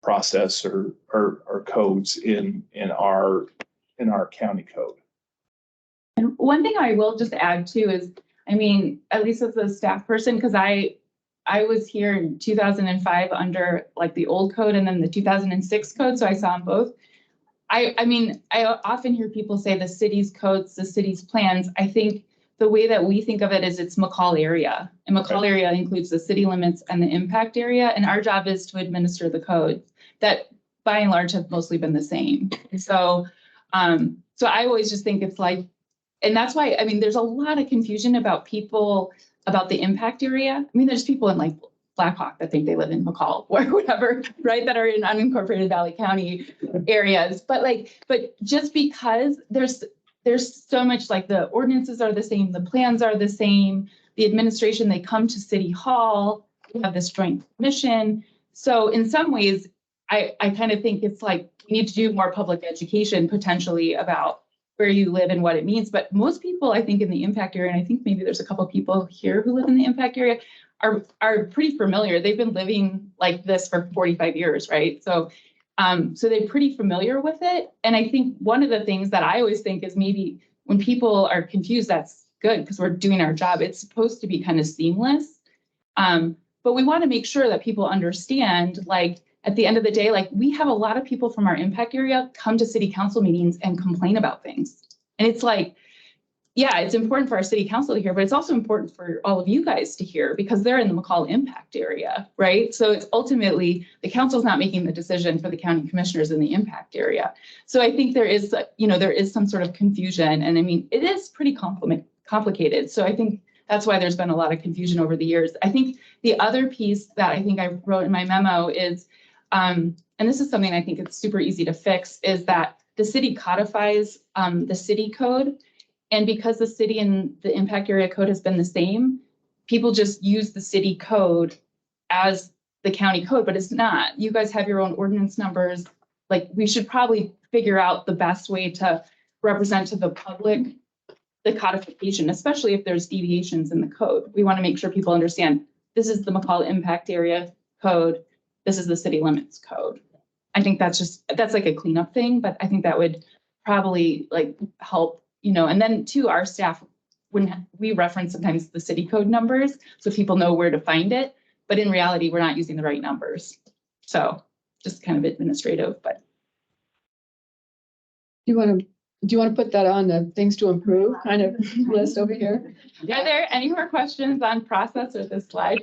process or codes in our county code. And one thing I will just add too is, I mean, at least as a staff person, because I was here in 2005 under like the old code and then the 2006 code, so I saw them both. I mean, I often hear people say the city's codes, the city's plans. I think the way that we think of it is it's McCall area. And McCall area includes the city limits and the impact area. And our job is to administer the code that by and large have mostly been the same. So, so I always just think it's like, and that's why, I mean, there's a lot of confusion about people, about the impact area. I mean, there's people in like Blackhawk that think they live in McCall or whatever, right? That are in unincorporated Valley County areas. But just because there's so much, like the ordinances are the same, the plans are the same, the administration, they come to City Hall, we have this joint commission. So in some ways, I kind of think it's like we need to do more public education potentially about where you live and what it means. But most people, I think, in the impact area, and I think maybe there's a couple people here who live in the impact area, are pretty familiar. They've been living like this for 45 years, right? So they're pretty familiar with it. And I think one of the things that I always think is maybe when people are confused, that's good because we're doing our job. It's supposed to be kind of seamless. But we want to make sure that people understand, like, at the end of the day, like, we have a lot of people from our impact area come to city council meetings and complain about things. And it's like, yeah, it's important for our city council to hear, but it's also important for all of you guys to hear because they're in the McCall impact area, right? So it's ultimately, the council's not making the decision for the county commissioners in the impact area. So I think there is, there is some sort of confusion. And I mean, it is pretty complicated. So I think that's why there's been a lot of confusion over the years. I think the other piece that I think I wrote in my memo is, and this is something I think it's super easy to fix, is that the city codifies the city code. And because the city and the impact area code has been the same, people just use the city code as the county code, but it's not. You guys have your own ordinance numbers. Like, we should probably figure out the best way to represent to the public the codification, especially if there's deviations in the code. We want to make sure people understand this is the McCall impact area code. This is the city limits code. I think that's like a cleanup thing, but I think that would probably like help, and then too, our staff, when we reference sometimes the city code numbers, so people know where to find it, but in reality, we're not using the right numbers. So just kind of administrative, but. Do you want to put that on the things to improve kind of list over here? Are there any more questions on process or this slide?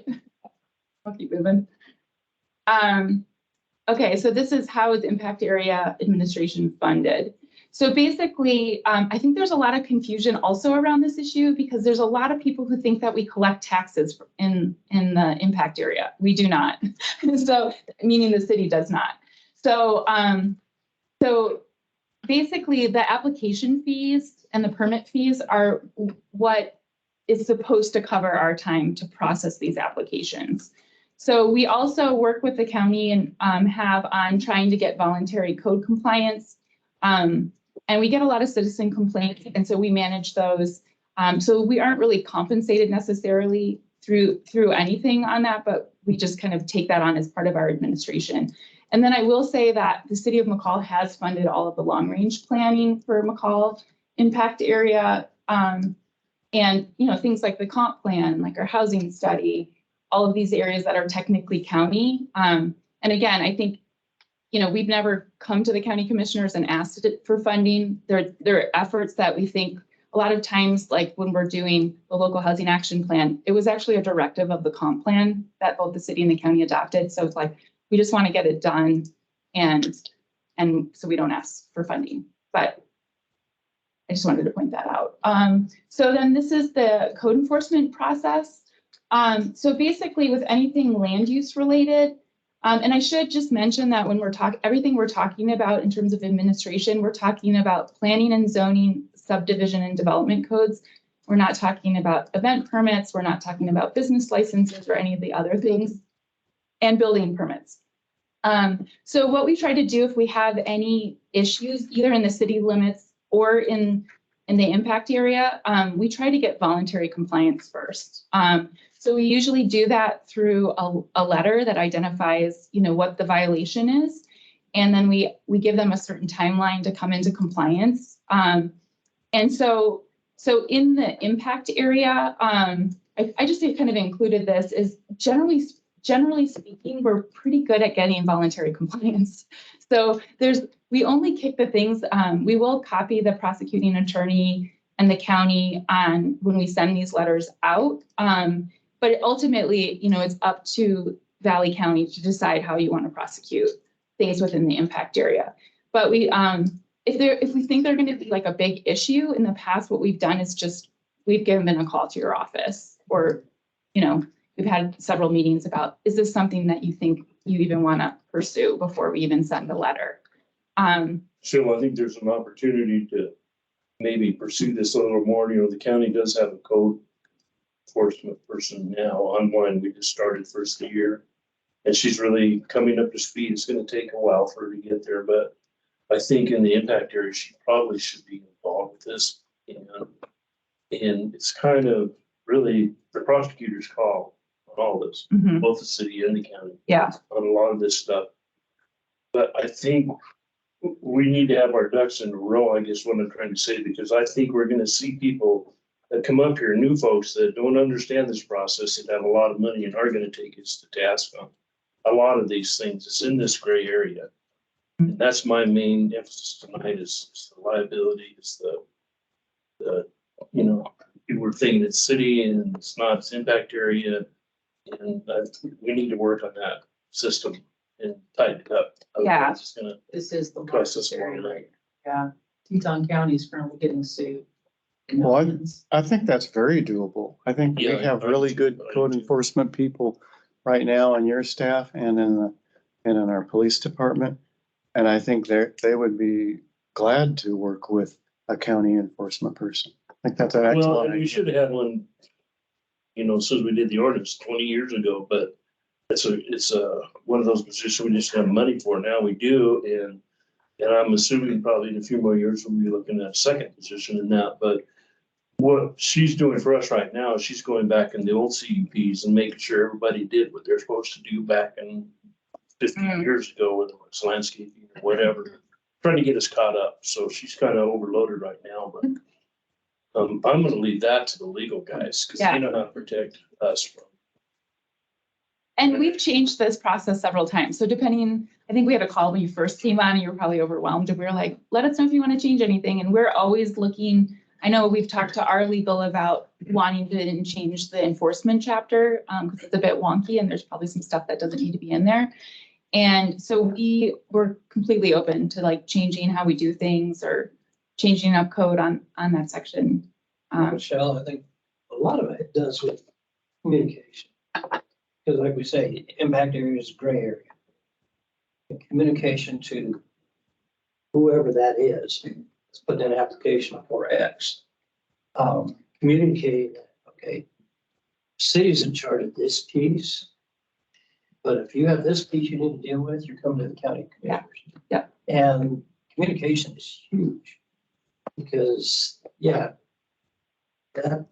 I'll keep moving. Okay, so this is how is impact area administration funded. So basically, I think there's a lot of confusion also around this issue because there's a lot of people who think that we collect taxes in the impact area. We do not. So meaning the city does not. So basically the application fees and the permit fees are what is supposed to cover our time to process these applications. So we also work with the county and have on trying to get voluntary code compliance. And we get a lot of citizen complaints, and so we manage those. So we aren't really compensated necessarily through anything on that, but we just kind of take that on as part of our administration. And then I will say that the city of McCall has funded all of the long range planning for McCall impact area. And things like the comp plan, like our housing study, all of these areas that are technically county. And again, I think, we've never come to the county commissioners and asked it for funding. There are efforts that we think a lot of times, like when we're doing the local housing action plan, it was actually a directive of the comp plan that both the city and the county adopted. So it's like, we just want to get it done. And so we don't ask for funding, but I just wanted to point that out. So then this is the code enforcement process. So basically with anything land use related, and I should just mention that when everything we're talking about in terms of administration, we're talking about planning and zoning, subdivision and development codes. We're not talking about event permits. We're not talking about business licenses or any of the other things, and building permits. So what we try to do if we have any issues, either in the city limits or in the impact area, we try to get voluntary compliance first. So we usually do that through a letter that identifies, what the violation is. And then we give them a certain timeline to come into compliance. And so in the impact area, I just kind of included this is generally speaking, we're pretty good at getting voluntary compliance. So we only kick the things, we will copy the prosecuting attorney and the county on when we send these letters out. But ultimately, it's up to Valley County to decide how you want to prosecute things within the impact area. But if we think they're going to be like a big issue in the past, what we've done is we've given them a call to your office, or, we've had several meetings about, is this something that you think you even want to pursue before we even send the letter? So I think there's an opportunity to maybe pursue this a little more. The county does have a code enforcement person now online. We just started first of the year, and she's really coming up to speed. It's going to take a while for her to get there, but I think in the impact area, she probably should be involved with this. And it's kind of really the prosecutor's call on all this, Mhm. both the city and the county. Yeah. On a lot of this stuff. But I think we need to have our ducks in a row, I guess what I'm trying to say, because I think we're gonna see people that come up here, new folks that don't understand this process, that have a lot of money and are gonna take us to task on a lot of these things. It's in this gray area. And that's my main emphasis tonight is the liability, is the, you know, people are thinking it's city and it's not, it's impact area. And we need to work on that system and tighten it up. Yeah. Otherwise it's gonna This is the cost us largest more area, money. right? Yeah. Teton County is currently getting sued. Well, I think that's very doable. I think we Yeah, have I really do good too. code enforcement people right now on your staff and in our police department. And I think they would be glad to work with a county enforcement person. I think that's an Well, excellent and we idea. should have had one, you know, since we did the ordinance 20 years ago, but it's one of those positions we just have money for. Now we do, and I'm assuming probably in a few more years, we'll be looking at a second position in that, but what she's doing for us right now, she's going back in the old CUPs and making sure everybody did what they're supposed to do back in 50 years ago, whether it's landscaping or whatever, trying to get us caught up. So she's kind of overloaded right now, but I'm gonna leave that to the legal guys, because Yeah. they know how to protect us from. And we've changed this process several times. So depending, I think we had a call when you first came on and you were probably overwhelmed and we were like, let us know if you want to change anything. And we're always looking, I know we've talked to our legal about wanting to change the enforcement chapter because it's a bit wonky and there's probably some stuff that doesn't need to be in there. And so we were completely open to like changing how we do things or changing up code on that section. Michelle, I think a lot of it does with communication. Because like we say, impact area is a gray area. The communication to whoever that is, let's put that application for X. Communicate, okay, city's in charge of this piece. But if you have this piece you need to deal with, you're coming to the county commissioners. Yeah. And communication is huge. Because, yeah, that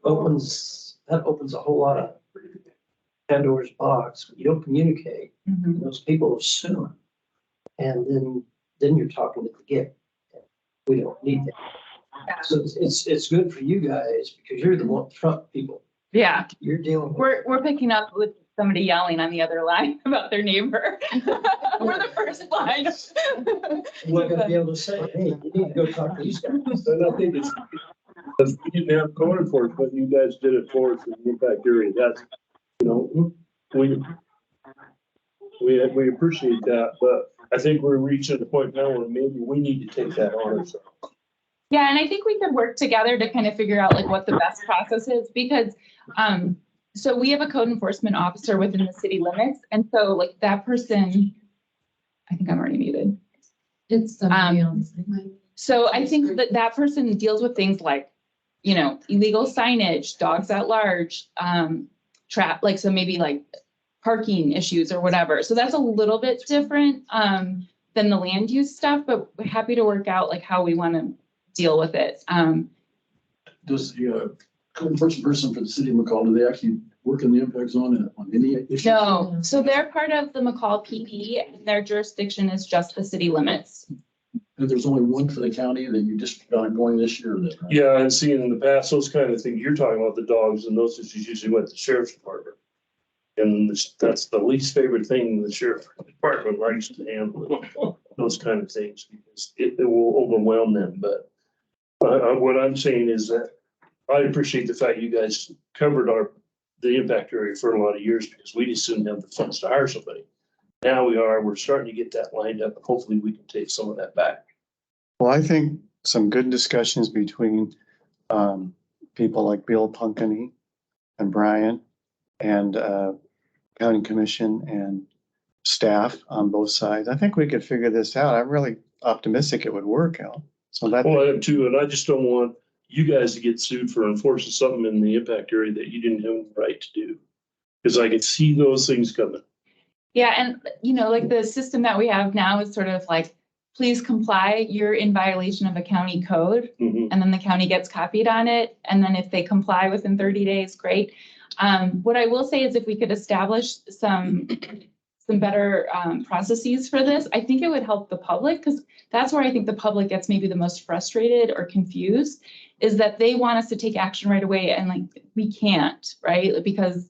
opens a whole lot of Pandora's box. You don't communicate, those people assume. And then you're talking to the gig. We don't need that. So it's good for you guys because you're the one front people. Yeah. You're dealing with. We're picking up with somebody yelling on the other line about their neighbor. We're the first line. We're gonna be able to say, hey, you need to go talk to these guys. And I think it's, because we didn't have code enforcement, you guys did it for us in the impact area. That's, you know, we appreciate that, but I think we're reaching the point now where maybe we need to take that on ourselves. Yeah, and I think we could work together to kind of figure out like what the best process is because so we have a code enforcement officer within the city limits. And so like that person, I think I'm already muted. It's somebody else. So I think that person deals with things like, you know, illegal signage, dogs at large, trap, like, so maybe like parking issues or whatever. So that's a little bit different than the land use stuff, but we're happy to work out like how we want to deal with it. Does the code enforcement person for the city of McCall, do they actually work in the impact zone on any issue? No, so they're part of the McCall PD and their jurisdiction is just the city limits. And there's only one for the county that you just got going this year then, right? Yeah, and seeing in the past, those kind of things, you're talking about the dogs and those issues usually went to the sheriff's department. And that's the least favorite thing the sheriff's department likes to handle, those kind of things, because it will overwhelm them. But what I'm saying is that I appreciate the fact you guys covered the impact area for a lot of years because we just didn't have the funds to hire somebody. Now we're starting to get that lined up and hopefully we can take some of that back. Well, I think some good discussions between people like Bill Punkany and Brian and County Commission and staff on both sides. I think we could figure this out. I'm really optimistic it would work out. So that. Well, I am too, and I just don't want you guys to get sued for enforcing something in the impact area that you didn't have the right to do. Because I can see those things coming. Yeah, and you know, like the system that we have now is sort of like please comply, you're in violation of a county code. Mhm. And then the county gets copied on it. And then if they comply within 30 days, great. What I will say is if we could establish some better processes for this, I think it would help the public, because that's where I think the public gets maybe the most frustrated or confused, is that they want us to take action right away and like, we can't, right? Because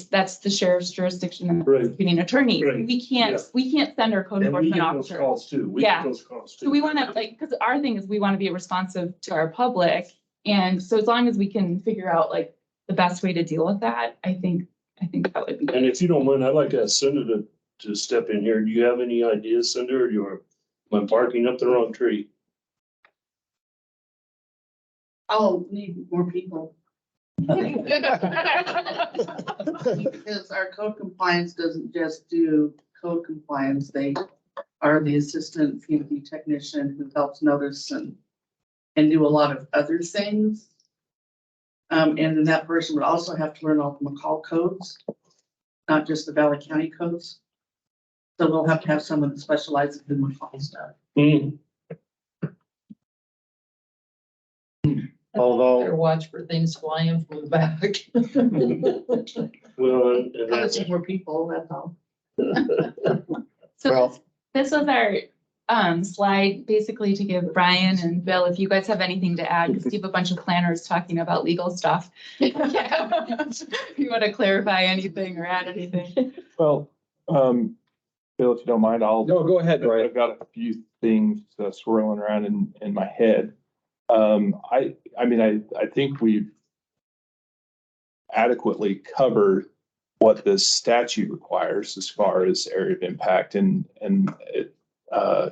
that's the sheriff's jurisdiction and the Right. prosecuting attorney. Right. We can't send our code And we enforcement get those officer. calls too. We Yeah. get those calls too. So we want to like, because our thing is we want to be responsive to our public. And so as long as we can figure out like the best way to deal with that, I think that would be. And if you don't mind, I'd like to ask Cindy to step in here. Do you have any ideas, Cindy, or am I barking up the wrong tree? I'll need more people. Because our code compliance doesn't just do code compliance, they are the assistant PMP technician who helps notice and do a lot of other things. And then that person would also have to learn all the McCall codes, not just the Valley County codes. So we'll have to have someone that specializes in McCall stuff. Although, Better watch for things flying from the back. Well, and I'll that's, need more people, that's all. So well, this was our slide basically to give Brian and Bill, if you guys have anything to add, because you have a bunch of planners talking about legal stuff. If you want to clarify anything or add anything. Well, Bill, if you don't mind, No, go ahead, Brian. I've got a few things swirling around in my head. I mean, I think we've adequately covered what the statute requires as far as area of impact, and it, I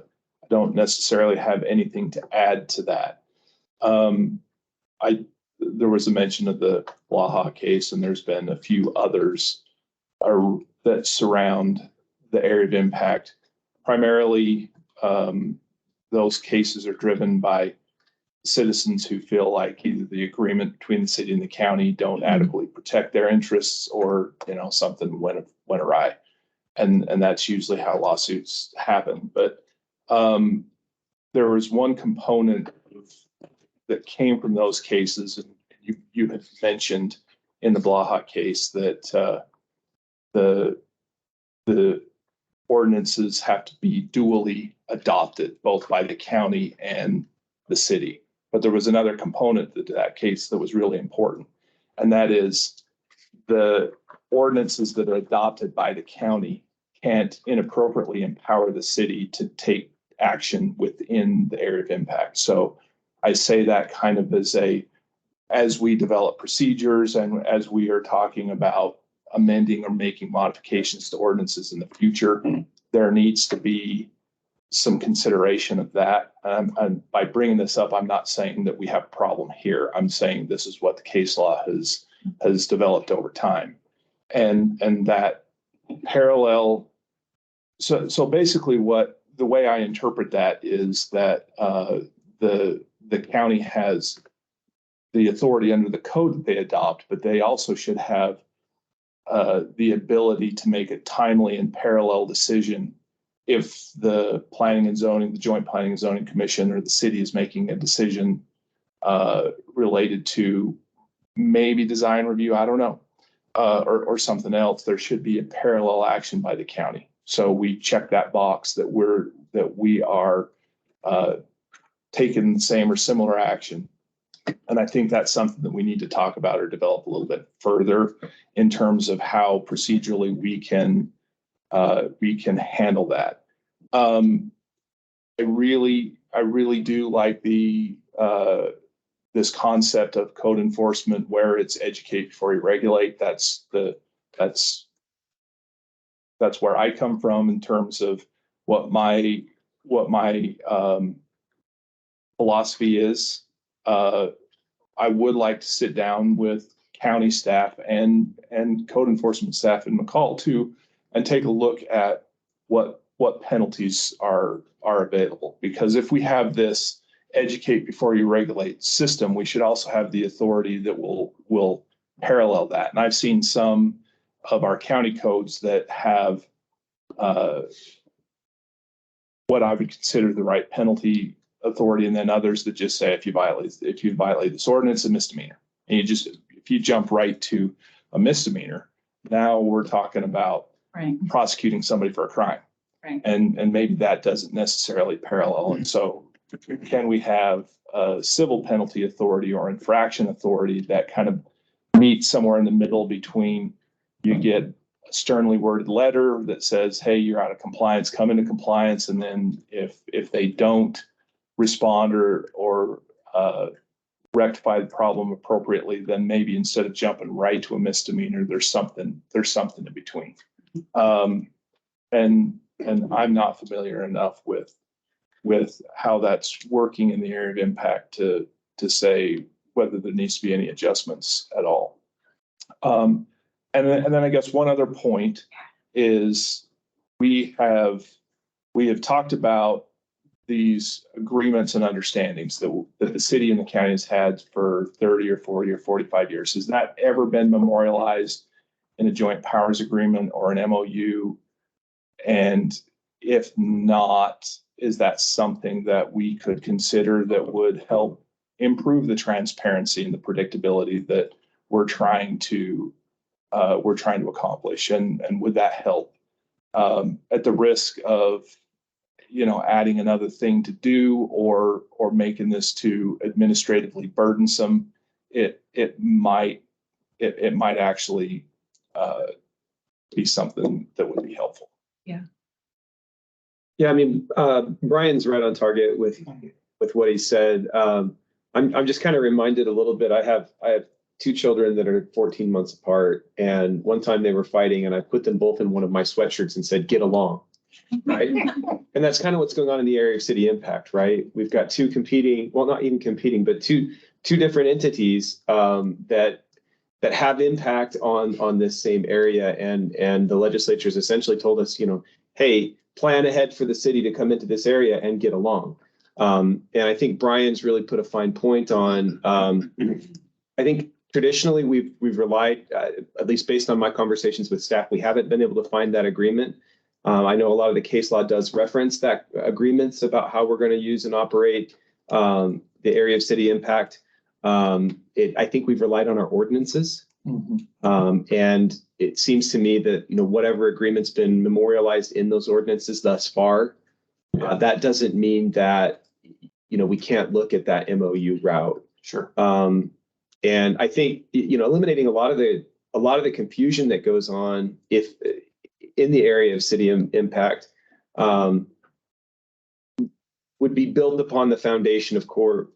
don't necessarily have anything to add to that. There was a mention of the Blaha case, and there's been a few others that surround the area of impact. Primarily, those cases are driven by citizens who feel like either the agreement between the city and the county don't adequately protect their interests, or, something went awry. And that's usually how lawsuits happen. But there was one component that came from those cases, and you had mentioned in the Blaha case that the ordinances have to be duly adopted, both by the county and the city. But there was another component to that case that was really important, and that is the ordinances that are adopted by the county can't inappropriately empower the city to take action within the area of impact. So I say that kind of as we develop procedures and as we are talking about amending or making modifications to ordinances in the future, there needs to be some consideration of that. And by bringing this up, I'm not saying that we have a problem here. I'm saying this is what the case law has developed over time. And that parallel. So basically the way I interpret that is that the county has the authority under the code that they adopt, but they also should have the ability to make a timely and parallel decision if the Joint Planning and Zoning Commission or the city is making a decision related to maybe design review, I don't know, or something else. There should be a parallel action by the county. So we check that box that we are taking the same or similar action. And I think that's something that we need to talk about or develop a little bit further in terms of how procedurally we can handle that. I really do like this concept of code enforcement where it's educate before you regulate. That's where I come from in terms of what my philosophy is. I would like to sit down with county staff and code enforcement staff in McCall too, and take a look at what penalties are available. Because if we have this educate before you regulate system, we should also have the authority that will parallel that. And I've seen some of our county codes that have what I would consider the right penalty authority, and then others that just say if you violate this ordinance, a misdemeanor. And if you jump right to a misdemeanor, now we're talking about Right. prosecuting somebody for a crime. Right. And maybe that doesn't necessarily parallel. And so can we have a civil penalty authority or infraction authority that kind of meets somewhere in the middle between you get a sternly worded letter that says, hey, you're out of compliance, come into compliance. And then if they don't respond or rectify the problem appropriately, then maybe instead of jumping right to a misdemeanor, there's something in between. And I'm not familiar enough with how that's working in the area of impact to say whether there needs to be any adjustments at all. And then I guess one other point is we have talked about these agreements and understandings that the city and the county has had for 30 or 40 or 45 years. Has that ever been memorialized in a joint powers agreement or an MOU? And if not, is that something that we could consider that would help improve the transparency and the predictability that we're trying to accomplish? And would that help at the risk of, adding another thing to do or making this too administratively burdensome? It might actually be something that would be helpful. Yeah, I mean, Brian's right on target with what he said. I'm just kind of reminded a little bit. I have two children that are 14 months apart, and one time they were fighting, and I put them both in one of my sweatshirts and said, "Get along." Right. And that's kind of what's going on in the area of city impact, right? We've got two competing, well, not even competing, but two different entities that have impact on this same area. And the legislature's essentially told us, hey, plan ahead for the city to come into this area and get along. And I think Brian's really put a fine point on, I think traditionally we've relied, at least based on my conversations with staff, we haven't been able to find that agreement. I know a lot of the case law does reference that agreements about how we're going to use and operate the area of city impact. I think we've relied on our ordinances. And it seems to me that, whatever agreement's been memorialized in those ordinances thus far, that doesn't mean that, we can't look at that MOU route. Sure. And I think, eliminating a lot of the confusion that goes on in the area of city impact would be built upon the foundation of core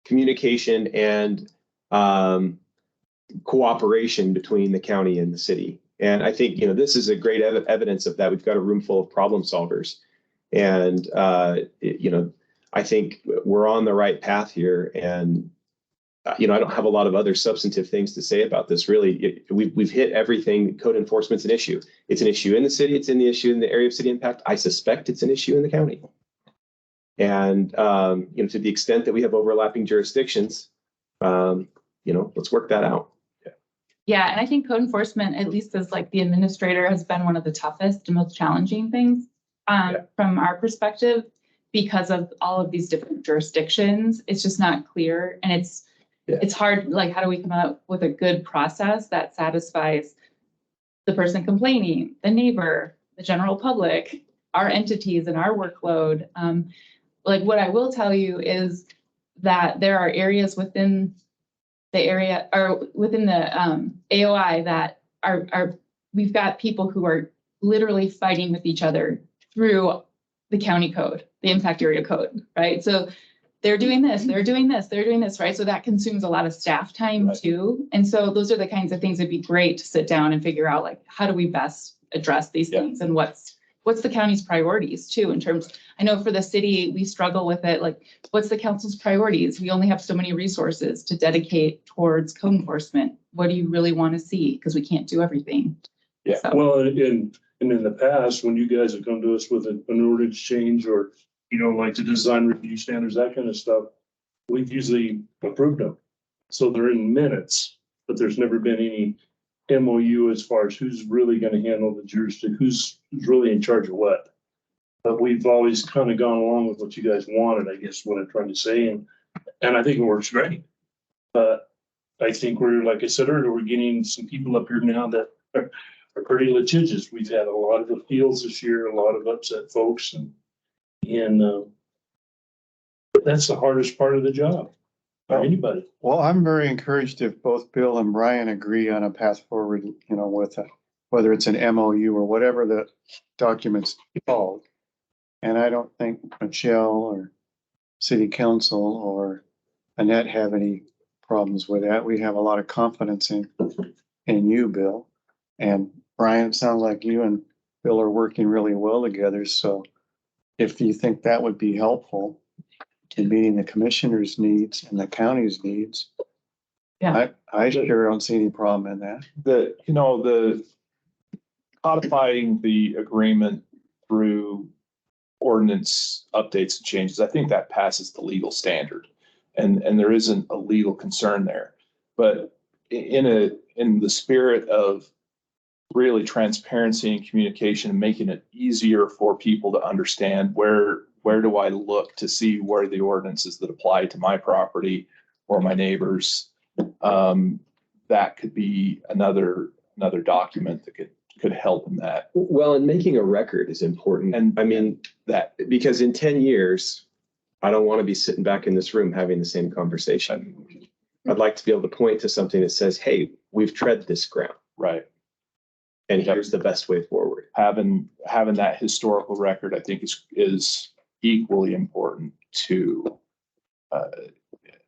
communication and cooperation between the county and the city. And I think, this is a great evidence of that. We've got a room full of problem solvers. And, I think we're on the right path here. And, I don't have a lot of other substantive things to say about this. Really, we've hit everything. Code enforcement's an issue. It's an issue in the city. It's an issue in the area of city impact. I suspect it's an issue in the county. And, to the extent that we have overlapping jurisdictions, let's work that out. Yeah, and I think code enforcement, at least as like the administrator, has been one of the toughest and most challenging things from our perspective because of all of these different jurisdictions. It's just not clear, and it's hard. Like, how do we come up with a good process that satisfies the person complaining, the neighbor, the general public, our entities, and our workload? Like, what I will tell you is that there are areas within the area or within the AOI that we've got people who are literally fighting with each other through the county code, the impact area code, right? So they're doing this, they're doing this, they're doing this, right? So that consumes a lot of staff time too. And so those are the kinds of things that'd be great to sit down and figure out, like, how do we best address these things, and what's the county's priorities too, in terms, I know for the city, we struggle with it. Like, what's the council's priorities? We only have so many resources to dedicate towards code enforcement. What do you really want to see? Because we can't do everything. Yeah. So. Well, and in the past, when you guys have come to us with an ordinance change or, like the design review standards, that kind of stuff, we've usually approved them. So they're in minutes, but there's never been any MOU as far as who's really going to handle the jurisdiction, who's really in charge of what. But we've always kind of gone along with what you guys wanted, I guess, what I'm trying to say, and I think it works great. But I think we're, like I said earlier, we're getting some people up here now that are pretty litigious. We've had a lot of appeals this year, a lot of upset folks, and that's the hardest part of the job for anybody. Well, I'm very encouraged if both Bill and Brian agree on a path forward, you know, with whether it's an MOU or whatever the document's called. And I don't think Michelle or city council or Annette have any problems with that. We have a lot of confidence in you, Bill. And Brian, it sounds like you and Bill are working really well together. So if you think that would be helpful in meeting the commissioner's needs and the county's needs, Yeah. I sure don't see any problem in that. The codifying the agreement through ordinance updates and changes, I think that passes the legal standard. And there isn't a legal concern there. But in the spirit of really transparency and communication and making it easier for people to understand where do I look to see where the ordinances that apply to my property or my neighbors, that could be another document that could help in that. Well, and making a record is important. And I mean, that because in 10 years, I don't want to be sitting back in this room having the same conversation. I'd like to be able to point to something that says, hey, we've tread this ground. Right. And here's the best way forward. Having that historical record, I think is equally important to,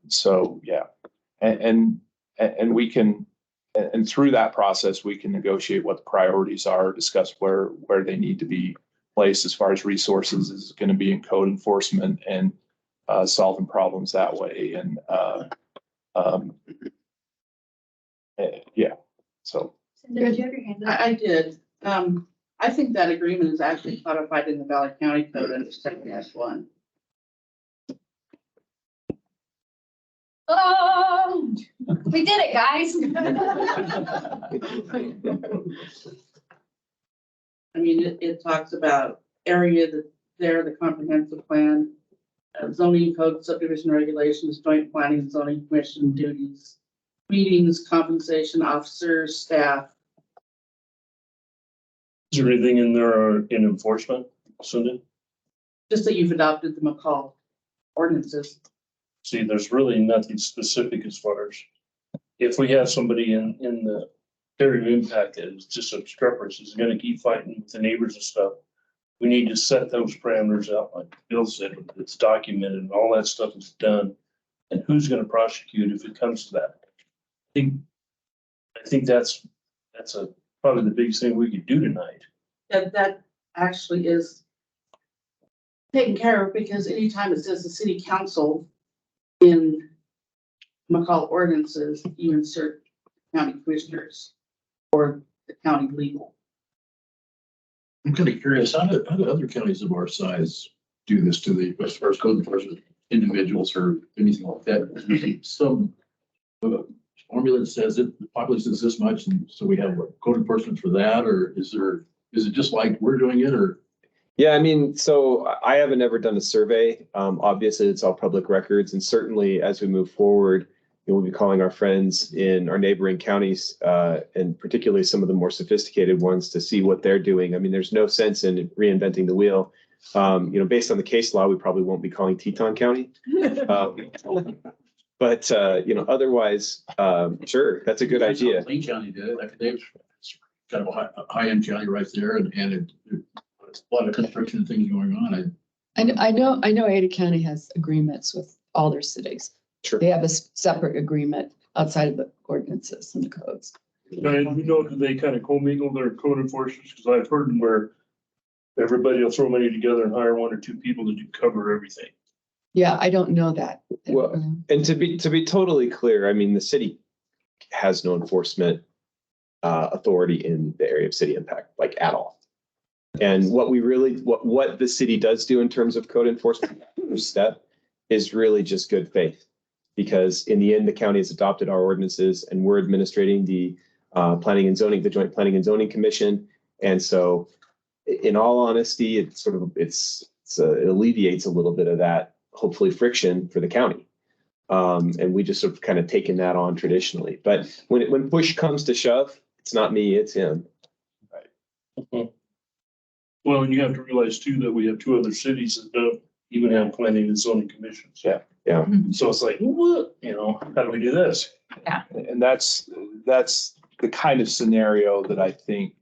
so yeah. And we can, and through that process, we can negotiate what the priorities are, discuss where they need to be placed as far as resources is going to be in code enforcement and solving problems that way. And yeah, so. Did you have your hand up? I did. I think that agreement is actually codified in the Valley County Code under section S1. Oh, we did it, guys. I mean, it talks about area that the comprehensive plan, zoning code, subdivision regulations, joint planning and zoning commission duties, meetings, compensation, officers, staff. Is there anything in there in enforcement, Cindy? Just that you've adopted the McCall ordinances. See, there's really nothing specific as far as if we have somebody in the area of impact that is just obstreperous, is gonna keep fighting with the neighbors and stuff. We need to set those parameters out, like Bill said, it's documented and all that stuff is done. And who's gonna prosecute if it comes to that? I think that's probably the biggest thing we could do tonight. That actually is taken care of because anytime it says the city council in McCall ordinances, you insert county commissioners or the county legal. I'm kind of curious, how do other counties of our size do this to the, as far as code enforcement individuals or anything like that? Is there some formula that says it, the population is this much, and so we have code enforcement for that, or is it just like we're doing it, or? Yeah, I mean, so I haven't ever done a survey. Obviously, it's all public records, and certainly as we move forward, we'll be calling our friends in our neighboring counties, and particularly some of the more sophisticated ones to see what they're doing. I mean, there's no sense in reinventing the wheel. Based on the case law, we probably won't be calling Teton County. But otherwise, sure, that's a good idea. Lee County did it. They've kind of a high-end county right there, and a lot of construction and things going on. I know Ada County has agreements with all their cities. Sure. They have a separate agreement outside of the ordinances and the codes. And do they kind of commingle their code enforcement? Because I've heard where everybody will throw money together and hire one or two people to cover everything. Yeah, I don't know that. Well, and to be totally clear, I mean, the city has no enforcement authority in the area of city impact, like at all. And what the city does do in terms of code enforcement step is really just good faith. Because in the end, the county has adopted our ordinances and we're administrating the planning and zoning, the Joint Planning and Zoning Commission. And so in all honesty, it sort of, it alleviates a little bit of that, hopefully, friction for the county. And we just sort of kind of taken that on traditionally. But when push comes to shove, it's not me, it's him. Well, and you have to realize too, that we have two other cities that don't even have planning and zoning commissions. Yeah. Yeah. So it's like, what, how do we do this? And that's the kind of scenario that I think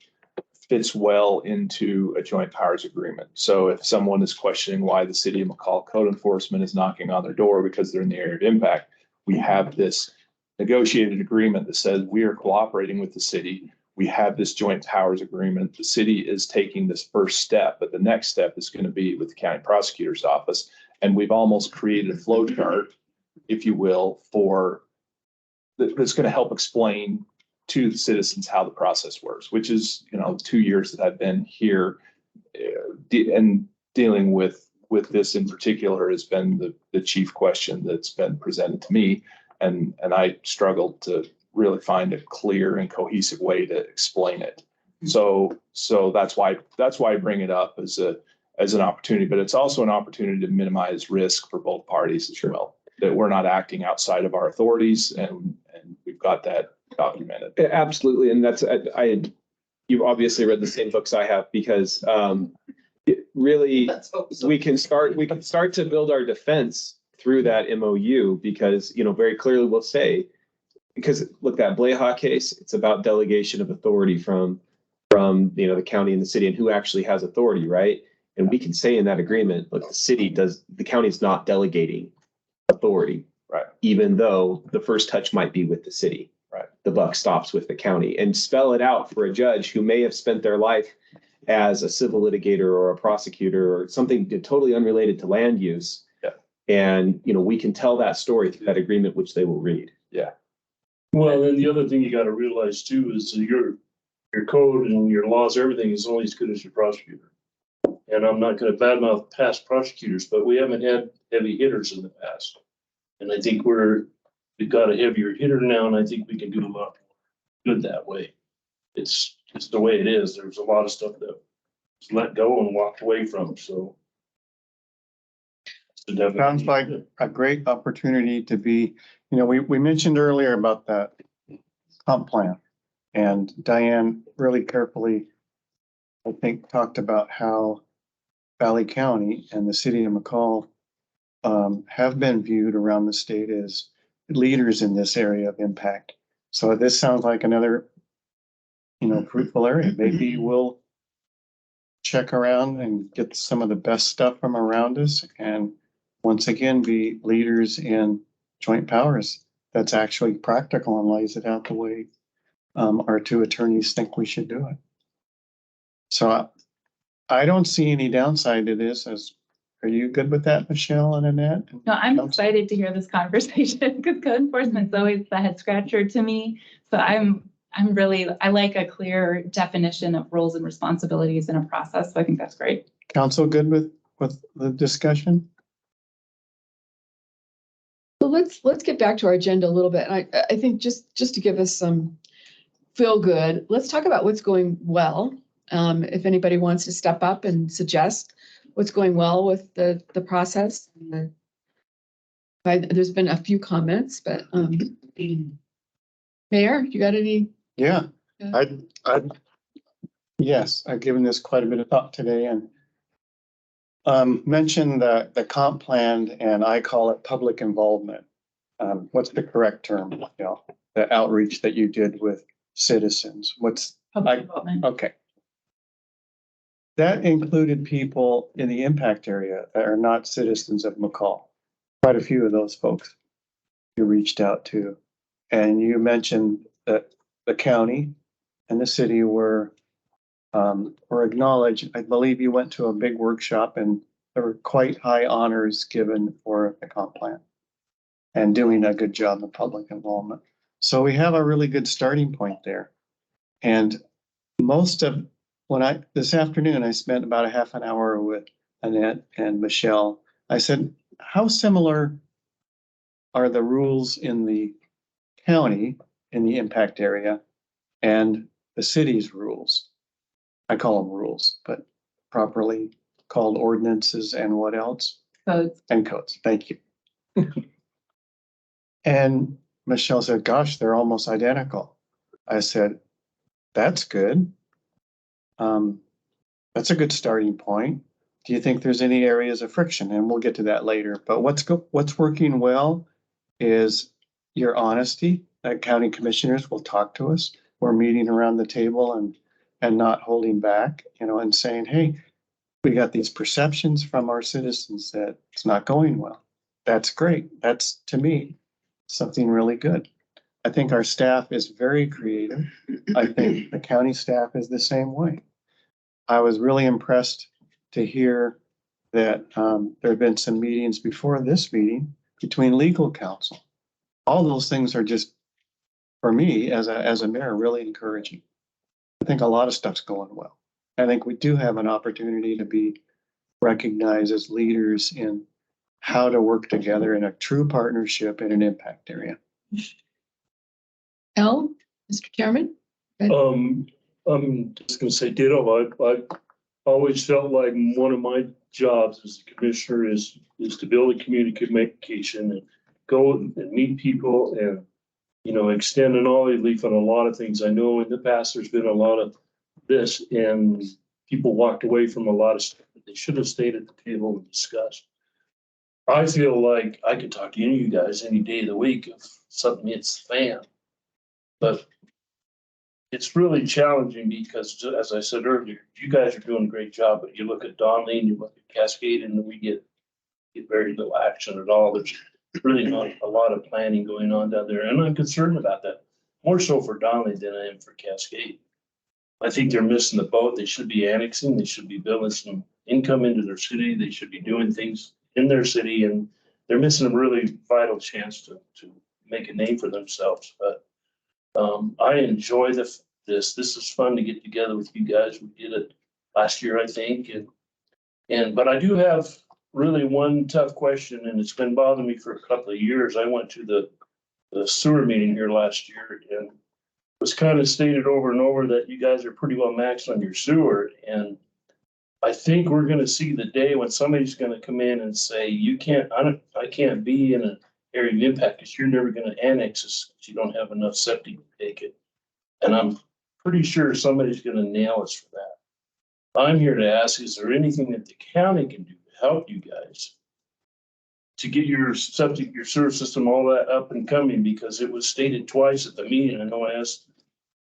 fits well into a joint powers agreement. So if someone is questioning why the city of McCall code enforcement is knocking on their door because they're in the area of impact, we have this negotiated agreement that says we are cooperating with the city. We have this joint powers agreement. The city is taking this first step, but the next step is going to be with the county prosecutor's office. And we've almost created a flow chart, if you will, that's going to help explain to the citizens how the process works, which is, 2 years that I've been here and dealing with this in particular has been the chief question that's been presented to me. And I struggled to really find a clear and cohesive way to explain it. So that's why I bring it up as an opportunity, but it's also an opportunity to minimize risk for both parties as well, that we're not acting outside of our authorities, and we've got that documented. Absolutely. And you've obviously read the same books I have, because really we can start to build our defense through that MOU, because, very clearly we'll say, because look, that Bleha case, it's about delegation of authority from the county and the city, and who actually has authority, right? And we can say in that agreement, look, the county's not delegating authority, right? Even though the first touch might be with the city, right? The buck stops with the county, and spell it out for a judge who may have spent their life as a civil litigator or a prosecutor or something totally unrelated to land use. Yeah. And, we can tell that story through that agreement, which they will read. Yeah. Well, then the other thing you got to realize too is your code and your laws, everything is only as good as your prosecutor. And I'm not going to badmouth past prosecutors, but we haven't had heavy hitters in the past. And I think we've got a heavier hitter now, and I think we can do a lot good that way. It's the way it is. There's a lot of stuff that was let go and walked away from, so. Sounds like a great opportunity to be, we mentioned earlier about that comp plan, and Diane really carefully, I think, talked about how Valley County and the city of McCall have been viewed around the state as leaders in this area of impact. So this sounds like another, fruitful area. Maybe we'll check around and get some of the best stuff from around us, and once again, be leaders in joint powers that's actually practical and lays it out the way our two attorneys think we should do it. So I don't see any downside to this. Are you good with that, Michelle and Annette? No, I'm excited to hear this conversation, because code enforcement's always the head scratcher to me. So I like a clear definition of roles and responsibilities in a process. So I think that's great. Council good with the discussion? So let's get back to our agenda a little bit. I think just to give us some feel good, let's talk about what's going well. If anybody wants to step up and suggest what's going well with the process. There's been a few comments, but Mayor, you got any? Yeah, yes, I've given this quite a bit of thought today, and mentioned the comp plan, and I call it public involvement. What's the correct term? The outreach that you did with citizens. Public involvement. Okay. That included people in the impact area that are not citizens of McCall. Quite a few of those folks you reached out to. And you mentioned that the county and the city were acknowledged. I believe you went to a big workshop, and there were quite high honors given for the comp plan and doing a good job of public involvement. So we have a really good starting point there. And this afternoon, I spent about a half an hour with Annette and Michelle. I said, how similar are the rules in the county, in the impact area, and the city's rules? I call them rules, but properly called ordinances and what else? Codes. And codes. Thank you. And Michelle said, gosh, they're almost identical. I said, that's good. That's a good starting point. Do you think there's any areas of friction? And we'll get to that later. But what's working well is your honesty. That county commissioners will talk to us. We're meeting around the table and not holding back, and saying, hey, we got these perceptions from our citizens that it's not going well. That's great. That's, to me, something really good. I think our staff is very creative. I think the county staff is the same way. I was really impressed to hear that there have been some meetings before this meeting between legal counsel. All those things are just, for me, as a mayor, really encouraging. I think a lot of stuff's going well. I think we do have an opportunity to be recognized as leaders in how to work together in a true partnership in an impact area. Al, Mr. Chairman? I'm just gonna say ditto. I always felt like one of my jobs as a commissioner is to build a communication and go and meet people and, extend an olive leaf on a lot of things. I know in the past, there's been a lot of this and people walked away from a lot of stuff that they should have stayed at the table and discussed. I feel like I could talk to any of you guys any day of the week if something hits the fan. But it's really challenging because, as I said earlier, you guys are doing a great job, but you look at Donley and you look at Cascade and we get very little action at all. There's really not a lot of planning going on down there. And I'm concerned about that, more so for Donley than I am for Cascade. I think they're missing the boat. They should be annexing. They should be building some income into their city. They should be doing things in their city, and they're missing a really vital chance to make a name for themselves. But I enjoy this. This is fun to get together with you guys. We did it last year, I think. But I do have really one tough question, and it's been bothering me for a couple of years. I went to the sewer meeting here last year and was kind of stated over and over that you guys are pretty well maxed on your sewer. And I think we're going to see the day when somebody's going to come in and say, I can't be in an area of impact because you're never going to annex us because you don't have enough septic to take it. And I'm pretty sure somebody's going to nail us for that. I'm here to ask, is there anything that the county can do to help you guys to get your septic, your sewer system, all that up and coming? Because it was stated twice at the meeting. I know I asked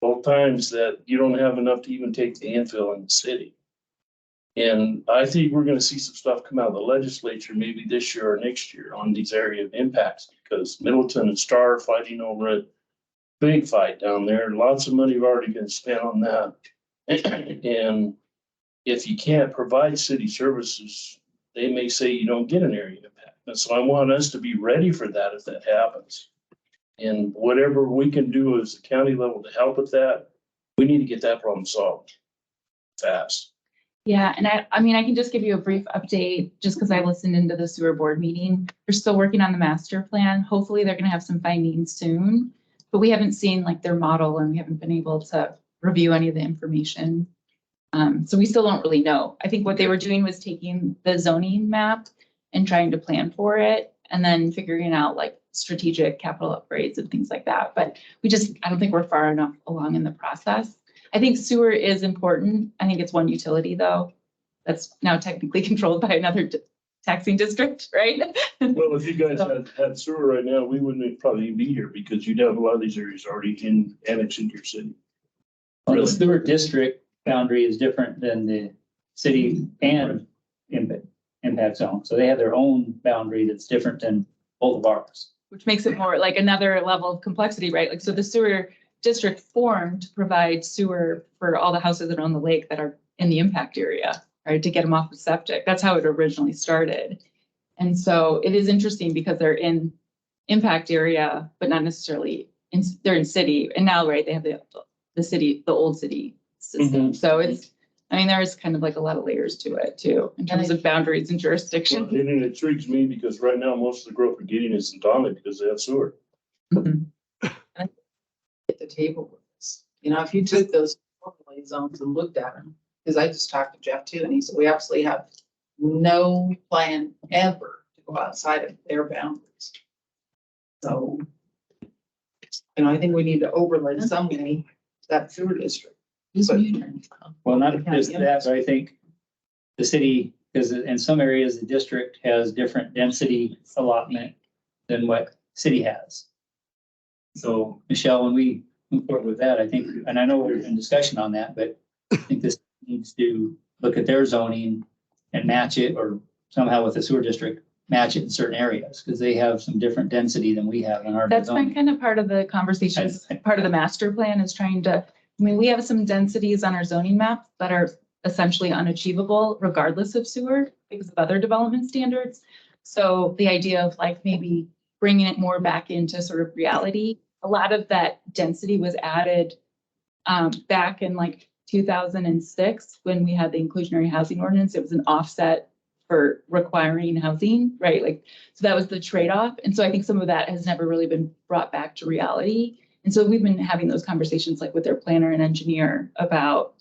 both times that you don't have enough to even take the infill in the city. And I think we're going to see some stuff come out of the legislature maybe this year or next year on these area of impacts, because Middleton and Star are fighting over it. Big fight down there. Lots of money have already been spent on that. And if you can't provide city services, they may say you don't get an area impact. And so I want us to be ready for that if that happens. And whatever we can do as a county level to help with that, we need to get that problem solved fast. Yeah, and I mean, I can just give you a brief update just because I listened into the sewer board meeting. They're still working on the master plan. Hopefully they're going to have some findings soon, but we haven't seen like their model and we haven't been able to review any of the information. So we still don't really know. I think what they were doing was taking the zoning map and trying to plan for it and then figuring out like strategic capital upgrades and things like that. But I don't think we're far enough along in the process. I think sewer is important. I think it's one utility though. That's now technically controlled by another taxing district, right? Well, if you guys had sewer right now, we wouldn't probably even be here because you'd have a lot of these areas already annexed into your city. Well, the sewer district boundary is different than the city and impact zone. So they have their own boundary that's different than both of ours. Which makes it more like another level of complexity, right? Like, so the sewer district formed to provide sewer for all the houses that are on the lake that are in the impact area, right? To get them off of septic. That's how it originally started. And so it is interesting because they're in impact area, but not necessarily they're in city. And now, right, they have the city, the old city system. So it's, I mean, there's kind of like a lot of layers to it too, in terms of boundaries and jurisdiction. And it intrigues me because right now, most of the growth we're getting is in Donley because they have sewer. At the table with this. If you took those overlay zones and looked at them, because I just talked to Jeff too, and he said, we absolutely have no plan ever to go outside of their boundaries. So, I think we need to overlay some way that sewer district. Well, not just that, but I think the city, because in some areas, the district has different density allotment than what city has. So Michelle, when we move forward with that, I think, and I know we're in discussion on that, but I think this needs to look at their zoning and match it, or somehow with the sewer district, match it in certain areas, because they have some different density than we have in our That's been zoning. kind of part of the conversations, part of the master plan is trying to, I mean, we have some densities on our zoning map that are essentially unachievable regardless of sewer because of other development standards. So the idea of like maybe bringing it more back into sort of reality, a lot of that density was added back in like 2006 when we had the inclusionary housing ordinance. It was an offset for requiring housing, right? Like, so that was the trade-off. And so I think some of that has never really been brought back to reality. And so we've been having those conversations like with their planner and engineer about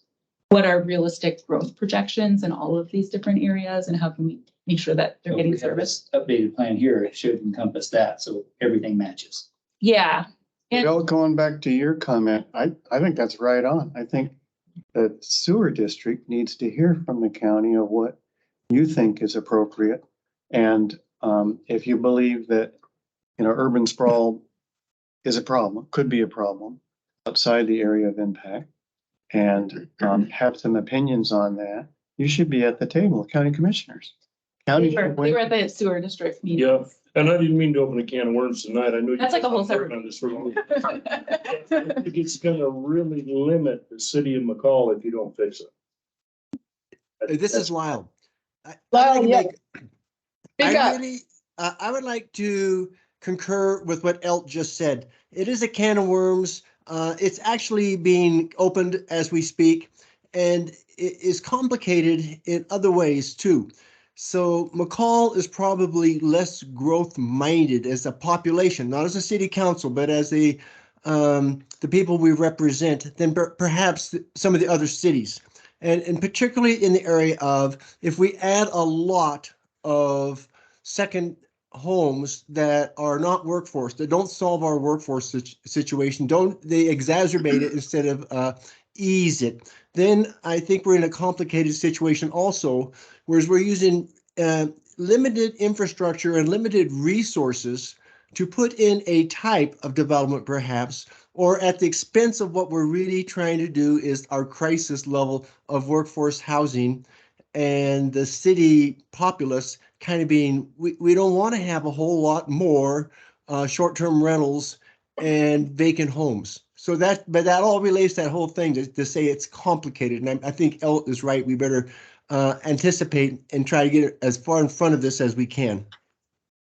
what are realistic growth projections in all of these different areas and how can we make sure that they're getting service. Updated plan here, it should encompass that, so everything matches. Yeah. And Bill, going back to your comment, I think that's right on. I think the sewer district needs to hear from the county of what you think is appropriate. And if you believe that, urban sprawl is a problem, could be a problem outside the area of impact, and have some opinions on that, you should be at the table, county commissioners. they were at the sewer district meeting. Yeah, and I didn't mean to open a can of worms tonight. I know. That's like a whole separate. On this for long. I think it's gonna really limit the city of McCall if you don't fix it. This is Lyle. Lyle, yeah. Big up. I would like to concur with what Elt just said. It is a can of worms. It's actually being opened as we speak, and it is complicated in other ways too. So McCall is probably less growth minded as a population, not as a city council, but as the people we represent than perhaps some of the other cities. And particularly in the area of, if we add a lot of second homes that are not workforce, that don't solve our workforce situation, they exacerbate it instead of ease it, then I think we're in a complicated situation also, whereas we're using limited infrastructure and limited resources to put in a type of development perhaps, or at the expense of what we're really trying to do is our crisis level of workforce housing and the city populace kind of being, we don't want to have a whole lot more short-term rentals and vacant homes. So but that all relates to that whole thing to say it's complicated. And I think El is right. We better anticipate and try to get as far in front of this as we can.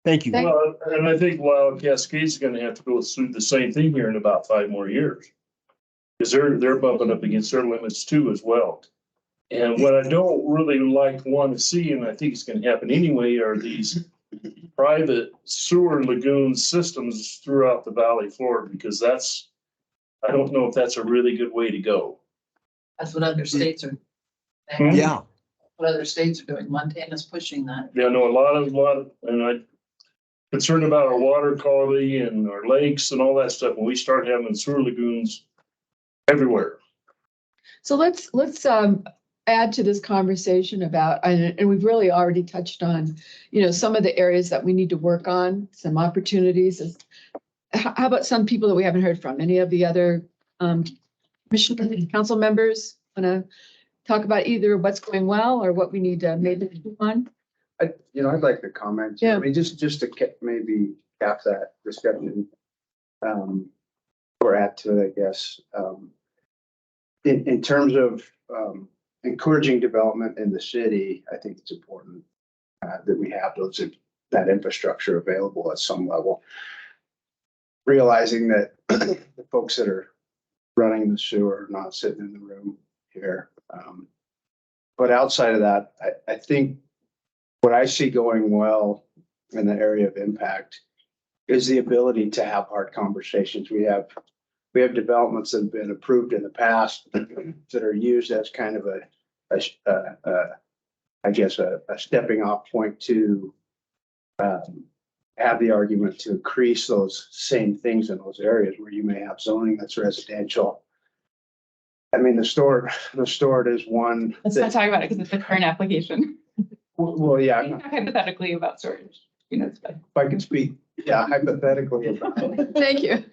Thank you. Well, and I think Wild Cascade's gonna have to go through the same thing here in about 5 more years. Because they're bumping up against their limits too as well. And what I don't really want to see, and I think it's gonna happen anyway, are these private sewer lagoon systems throughout the valley floor, because I don't know if that's a really good way to go. That's what other states are. Yeah. What other states are doing. Montana's pushing that. Yeah, I know a lot of, and I'm concerned about our water quality and our lakes and all that stuff when we start having sewer lagoons everywhere. So let's add to this conversation about, and we've really already touched on, some of the areas that we need to work on, some opportunities. How about some people that we haven't heard from? Any of the other council members want to talk about either what's going well or what we need to maybe do on? I'd like to comment. Yeah. I mean, just to maybe cap that discussion, or add to it, I guess. In terms of encouraging development in the city, I think it's important that we have that infrastructure available at some level. Realizing that the folks that are running the sewer are not sitting in the room here. But outside of that, I think what I see going well in the area of impact is the ability to have hard conversations. We have developments that have been approved in the past that are used as kind of I guess, a stepping off point to have the argument to increase those same things in those areas where you may have zoning that's residential. I mean, the stored is one. Let's not talk about it because it's the current application. Well, yeah, We can talk hypothetically about storage. You know, it's fine. if I could speak, yeah, hypothetically about Thank you.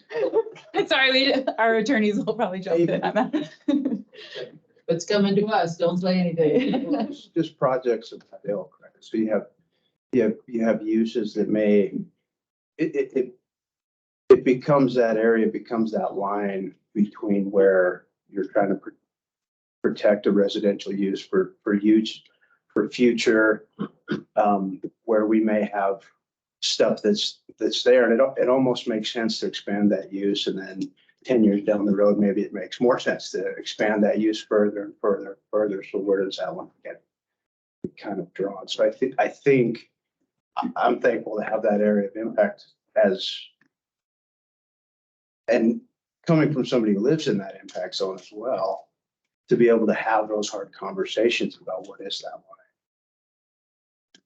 Sorry, our attorneys will probably jump in on that. It's coming to us, don't say anything. just projects of that ilk, right? So you have uses that may, it becomes that area, becomes that line between where you're trying to protect a residential use for use, for future, where we may have stuff that's there, and it almost makes sense to expand that use, and then 10 years down the road, maybe it makes more sense to expand that use further and further and further. So where does that one get kind of drawn? So I think I'm thankful to have that area of impact and coming from somebody who lives in that impact zone as well, to be able to have those hard conversations about what is that line.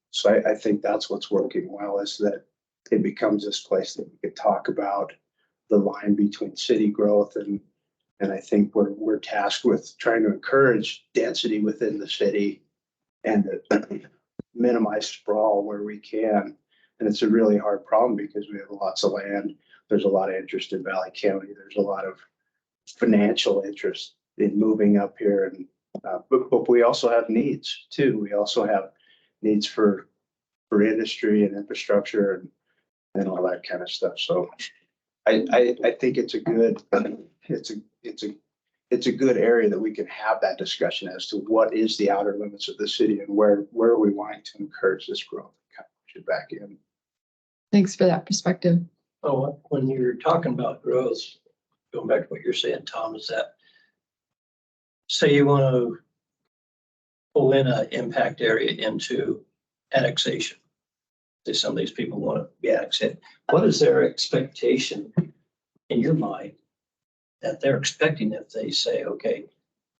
So I think that's what's working well, is that it becomes this place that we could talk about the line between city growth and I think we're tasked with trying to encourage density within the city and to minimize sprawl where we can. And it's a really hard problem because we have lots of land. There's a lot of interest in Valley County. There's a lot of financial interest in moving up here, and but we also have needs too. We also have needs for industry and infrastructure and all that kind of stuff. So I think it's a good it's a good area that we can have that discussion as to what is the outer limits of the city and where are we wanting to encourage this growth and kind of push it back in. Thanks for that perspective. Oh, when you're talking about growth, going back to what you're saying, Tom, is that say you want to pull in an impact area into annexation. Say some of these people want to be annexed. What is their expectation in your mind that they're expecting if they say, okay,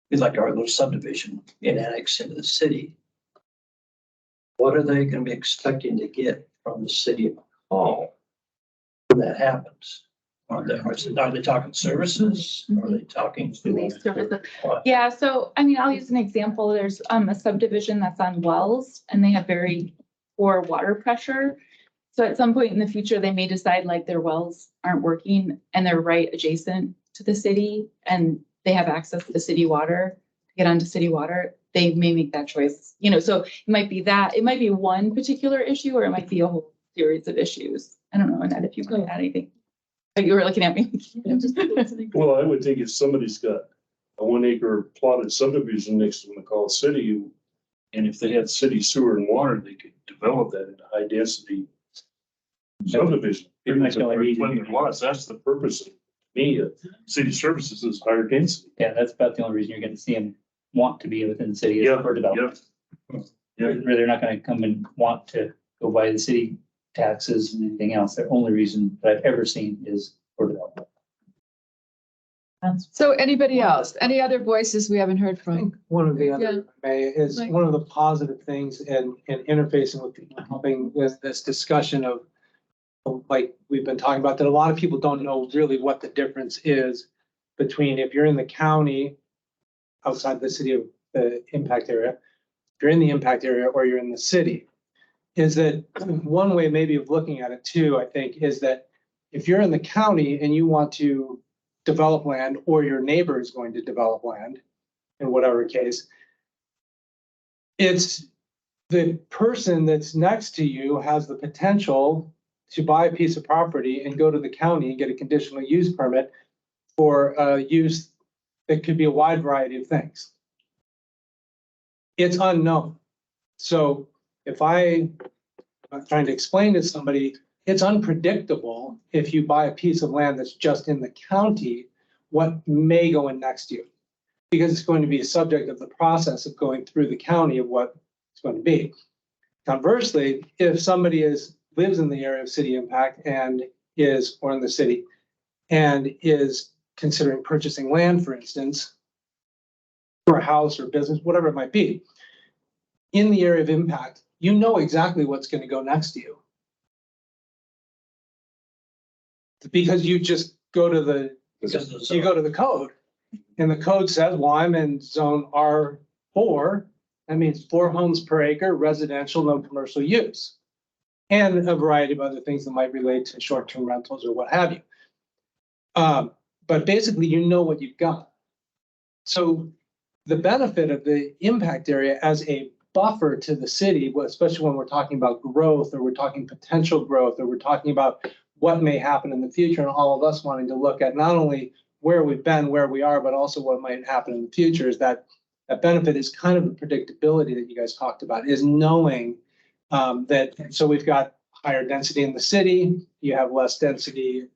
we'd like our little subdivision and annex into the city? What are they going to be expecting to get from the city of McCall when that happens? Are they talking services? Are they talking? Services. Yeah, so I mean, I'll use an example. There's a subdivision that's on Wells and they have very poor water pressure. So at some point in the future, they may decide like their wells aren't working and they're right adjacent to the city and they have access to the city water, to get onto city water. They may make that choice, you know, so it might be that, it might be one particular issue or it might be a whole series of issues. I don't know, Annette, if you can add anything. You were looking at me. Well, I would think if somebody's got a 1 acre plotted subdivision next to McCall City, and if they had city sewer and water, they could develop that into high density subdivision. Pretty much the only reason. When there was, that's the purpose of me, city services is higher density. Yeah, that's about the only reason you're gonna see them want to be within the city is for development. They're not gonna come and want to go by the city taxes and anything else. The only reason that I've ever seen is for development. So anybody else, any other voices we haven't heard from? One of the Yeah. other, May, is Mike. one of the positive things in interfacing with people, helping with this discussion of like we've been talking about, that a lot of people don't know really what the difference is between if you're in the county outside the city of the impact area, if you're in the impact area or you're in the city. Is that one way maybe of looking at it too, I think, is that if you're in the county and you want to develop land or your neighbor is going to develop land, in whatever case, it's the person that's next to you has the potential to buy a piece of property and go to the county and get a conditional use permit for a use that could be a wide variety of things. It's unknown. So if I'm trying to explain to somebody, it's unpredictable if you buy a piece of land that's just in the county, what may go in next year. Because it's going to be a subject of the process of going through the county of what it's going to be. Conversely, if somebody lives in the area of city impact and or in the city and is considering purchasing land, for instance, for a house or business, whatever it might be, in the area of impact, you know exactly what's going to go next to you. Because you just go to the, you go to the code, and the code says, well, I'm in zone R4. That means 4 homes per acre, residential, no commercial use. And a variety of other things that might relate to short-term rentals or what have you. But basically, you know what you've got. So the benefit of the impact area as a buffer to the city, especially when we're talking about growth, or we're talking potential growth, or we're talking about what may happen in the future, and all of us wanting to look at not only where we've been, where we are, but also what might happen in the future, is that benefit is kind of the predictability that you guys talked about, is knowing that, so we've got higher density in the city, you have less density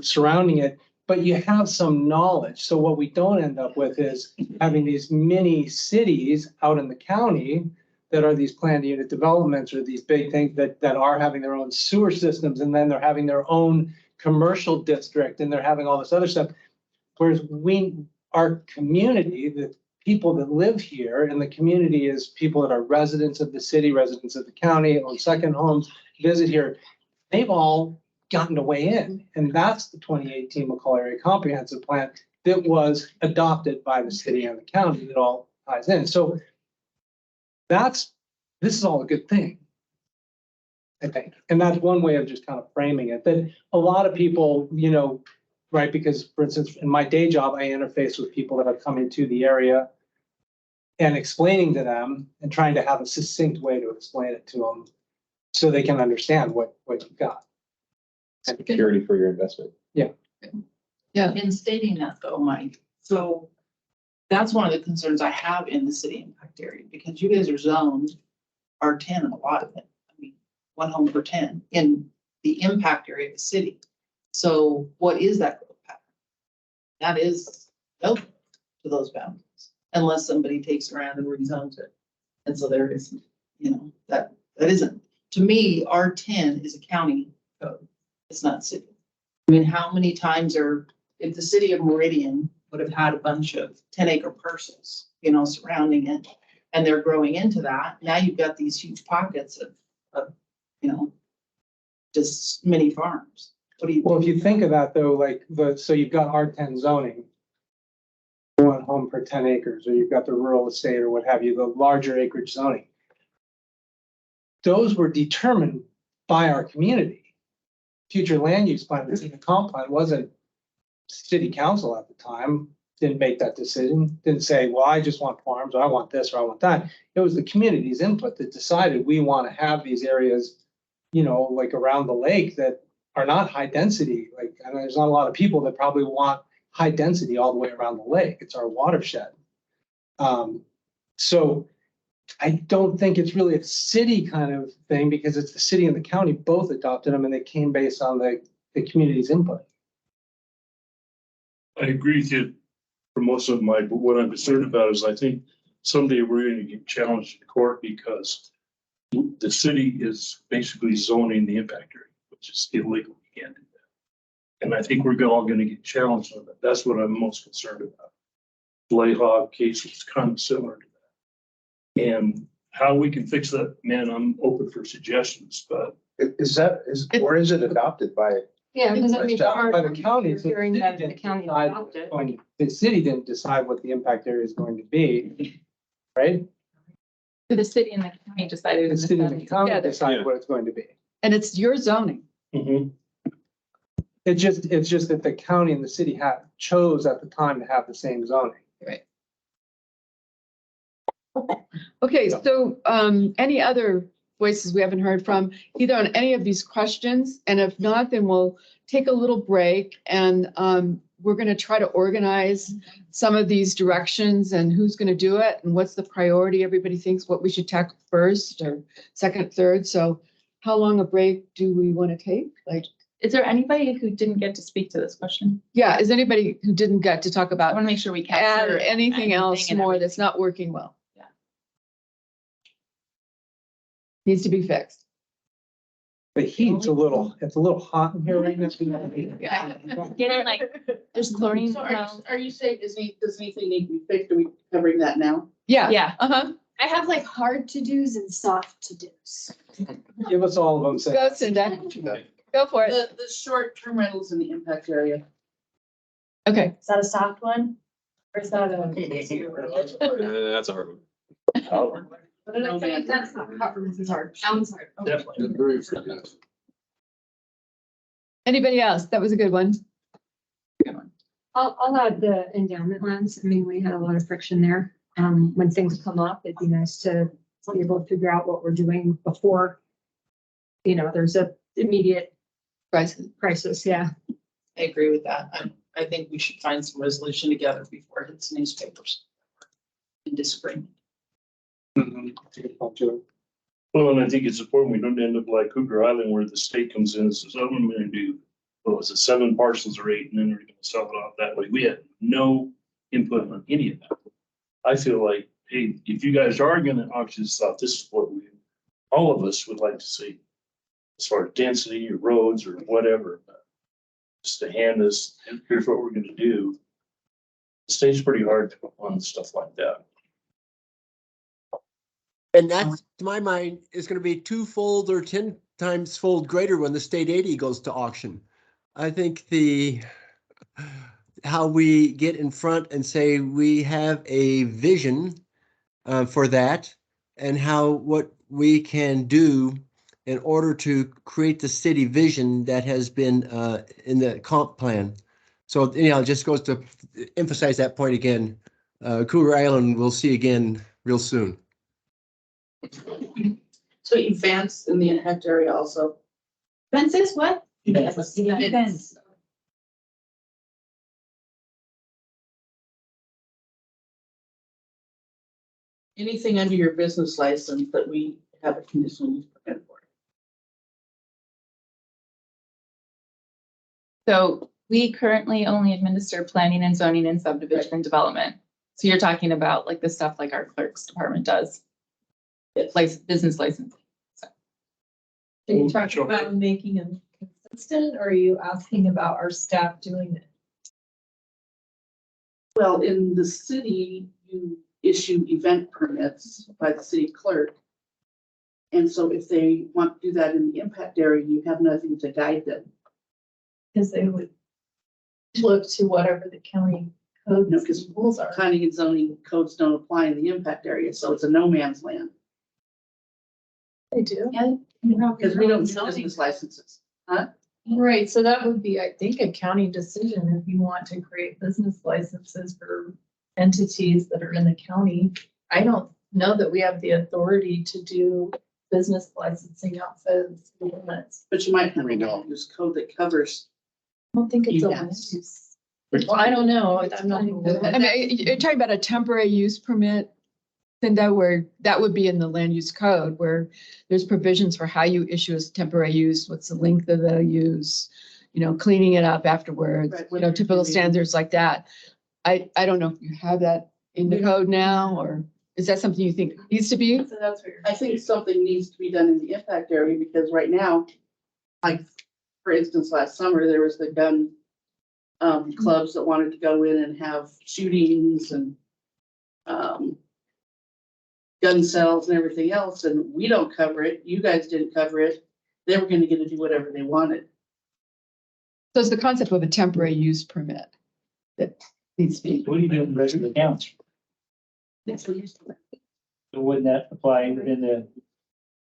surrounding it, but you have some knowledge. So what we don't end up with is having these mini cities out in the county that are these planned unit developments, or these big things that are having their own sewer systems, and then they're having their own commercial district, and they're having all this other stuff. Whereas our community, the people that live here, and the community is people that are residents of the city, residents of the county, own second homes, visit here, they've all gotten to weigh in. And that's the 2018 McCall Area Comprehensive Plan that was adopted by the city and the county that all ties in. So this is all a good thing, I think. And that's one way of just kind of framing it, that a lot of people, you know, right, because for instance, in my day job, I interface with people that are coming to the area and explaining to them and trying to have a succinct way to explain it to them so they can understand what you've got. Security for your investment. Yeah. Yeah. In stating that though, Mike, so that's one of the concerns I have in the city impact area, because you guys are zoned R10 in a lot of it. I mean, 1 home per 10 in the impact area of the city. So what is that growth pattern? That is built to those boundaries, unless somebody takes around and rezones it. And so there is, you know, that isn't, to me, R10 is a county code. It's not city. I mean, how many times if the city of Meridian would have had a bunch of 10-acre parcels, you know, surrounding it, and they're growing into that, now you've got these huge pockets of you know, just mini farms. Well, if you think of that though, like so you've got R10 zoning, 1 home per 10 acres, or you've got the rural estate or what have you, the larger acreage zoning. Those were determined by our community. Future land use plan, the comp plan wasn't city council at the time, didn't make that decision, didn't say, well, I just want farms, or I want this, or I want that. It was the community's input that decided we want to have these areas, you know, like around the lake that are not high density. Like, I mean, there's not a lot of people that probably want high density all the way around the lake. It's our watershed. So I don't think it's really a city kind of thing, because it's the city and the county both adopted them, and they came based on the community's input. I agree with you for most of but what I'm concerned about is I think someday we're going to get challenged in court because the city is basically zoning the impact area, which is illegal. You can't do that. And I think we're all going to get challenged on that. That's what I'm most concerned about. Layhawk case was kind of similar to that. And how we can fix that, man, I'm open for suggestions, but. Or is it adopted by? Yeah, because I mean, By the county, so hearing that the county adopted. the city didn't decide what the impact area is going to be, right? The city and the county decided. The city and the county together. decided what it's going to be. And it's your zoning. It's just that the county and the city chose at the time to have the same zoning. Right. Okay, so any other voices we haven't heard from, either on any of these questions? And if not, then we'll take a little break, and we're going to try to organize some of these directions and who's going to do it and what's the priority. Everybody thinks what we should tackle first or second, third. So how long a break do we want to take? Like, is there anybody who didn't get to speak to this question? Yeah, is anybody who didn't get to talk about I want to make sure we capture anything else more that's not working well? Yeah. Needs to be fixed. The heat's it's a little hot in here right now. Get it like, there's chlorine. So are you saying, does anything need to be fixed? Are we covering that now? Yeah. Yeah. Uh-huh. I have like hard to dos and soft to dos. Give us all of them. Cindy. Go, Cinda. Go for it. The short-term rentals in the impact area. Okay. Is that a soft one? Or is that a? That's a hard one. What did I say? That's not hard. It's hard. Sounds hard. Okay. Definitely. Very fragmented. Anybody else? That was a good one. I'll add the endowment lands. I mean, we had a lot of friction there. When things come up, it'd be nice to be able to figure out what we're doing before, there's a immediate crisis. Yeah. I agree with that. I think we should find some resolution together before it hits newspapers. In disagreement. Well, and I think it's important we don't end up like Cougar Island where the state comes in and says, oh, I'm gonna do, what was it, 7 parcels or 8, and then we're gonna sell it off that way. We had no input on any of that. I feel like, hey, if you guys are gonna auction this off, this is what all of us would like to see. As far as density or roads or whatever, but just to hand us, here's what we're gonna do. The state's pretty hard to put on stuff like that. And that's, to my mind, is gonna be twofold or 10 times fold greater when the state 80 goes to auction. I think how we get in front and say we have a vision for that and what we can do in order to create the city vision that has been in the comp plan. So, it just goes to emphasize that point again. Cougar Island we'll see again real soon. So events in the impact area also. Fences, what? Events. Anything under your business license that we have a conditional use permit for. So we currently only administer planning and zoning and subdivision and development. So you're talking about like the stuff like our clerk's department does. It's business license. Are you talking about making them consistent, or are you asking about our staff doing it? Well, in the city, you issue event permits by the city clerk. And so if they want to do that in the impact area, you have nothing to guide them. Because they would look to whatever the county code Because rules are. planning and zoning codes don't apply in the impact area, so it's a no man's land. They do. Yeah. Because we don't do business licenses. Right, so that would be, I think, a county decision if you want to create business licenses for entities that are in the county. I don't know that we have the authority to do business licensing outside of the city limits. But you might have a land use code that covers. I don't think it's a land events. use. Well, I don't know. I'm not. I mean, you're talking about a temporary use permit, Cinda, where that would be in the land use code, where there's provisions for how you issue a temporary use, what's the length of the use, cleaning it up afterwards, Right, typical standards like that. I don't know if you have that in the code now, or is that something you think needs to be? So that's what you're. I think something needs to be done in the impact area because right now, like, for instance, last summer, there was the gun clubs that wanted to go in and have shootings and gun sales and everything else, and we don't cover it. You guys didn't cover it. They were gonna get to do whatever they wanted. So it's the concept of a temporary use permit that needs to be. What do you do in the rest of the towns? So wouldn't that apply within the?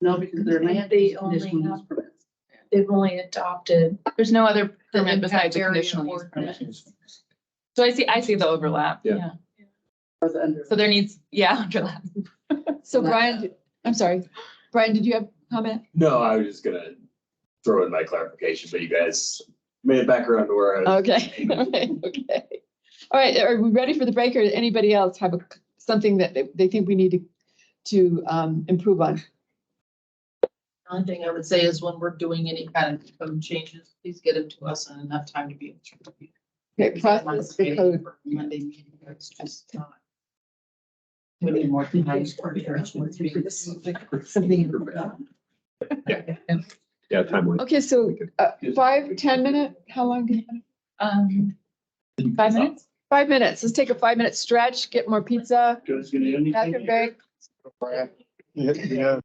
No, because they're land They use only conditional use have- permits. They've only adopted. There's no other the permit besides a impact area conditional use permit. ordinance. So I see the overlap. Yeah. Or the under. So there needs, overlap. So Brian, I'm sorry, Brian, did you have a comment? No, I was just gonna throw in my clarification, but you guys made it back around to where I was. Okay, okay. All right, are we ready for the break, or anybody else have something that they think we need to improve on? The only thing I would say is when we're doing any kind of code changes, please get them to us in enough time to be able to review. Okay, process the code. Monday meeting, it's just not. We need more time for Something. Yeah, timeline. Okay, so 5-10 minute, how long? do you have? 5 minutes? 5 minutes. Let's take a 5-minute stretch, get more pizza, Guys, get anything? back and break. Yeah,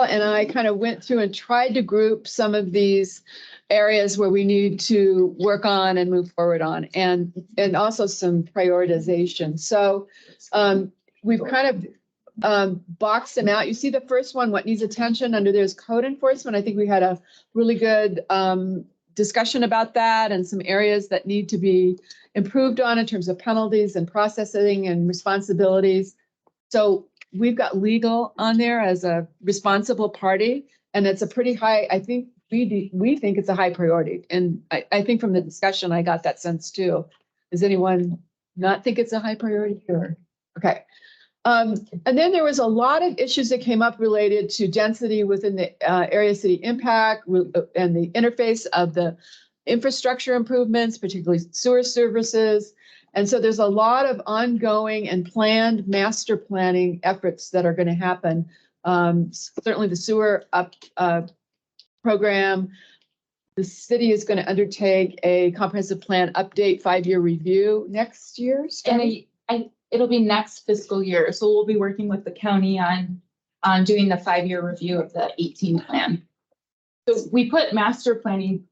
and I kind of went through and tried to group some of these areas where we need to work on and move forward on, and also some prioritization. So we've kind of boxed them out. You see the first one, what needs attention under there's code enforcement. I think we had a really good discussion about that and some areas that need to be improved on in terms of penalties and processing and responsibilities. So we've got legal on there as a responsible party, and it's a pretty high, I think we think it's a high priority. And I think from the discussion, I got that sense too. Does anyone not think it's a high priority here? Okay. And then there was a lot of issues that came up related to density within the area city impact and the interface of the infrastructure improvements, particularly sewer services. And so there's a lot of ongoing and planned master planning efforts that are going to happen. Certainly the sewer program, the city is going to undertake a comprehensive plan update 5-year review next year. And it'll be next fiscal year. So we'll be working with the county on doing the 5-year review of the 18 plan. So we put master planning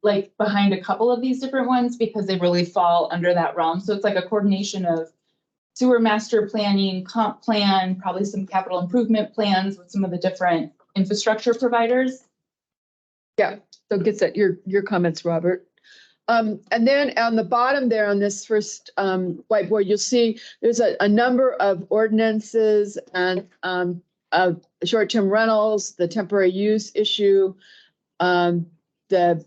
like behind a couple of these different ones because they really fall under that realm. So it's like a coordination of sewer master planning, comp plan, probably some capital improvement plans with some of the different infrastructure providers. Yeah, so gets at your comments, Robert. And then on the bottom there on this first whiteboard, you'll see there's a number of ordinances and short-term rentals, the temporary use issue. The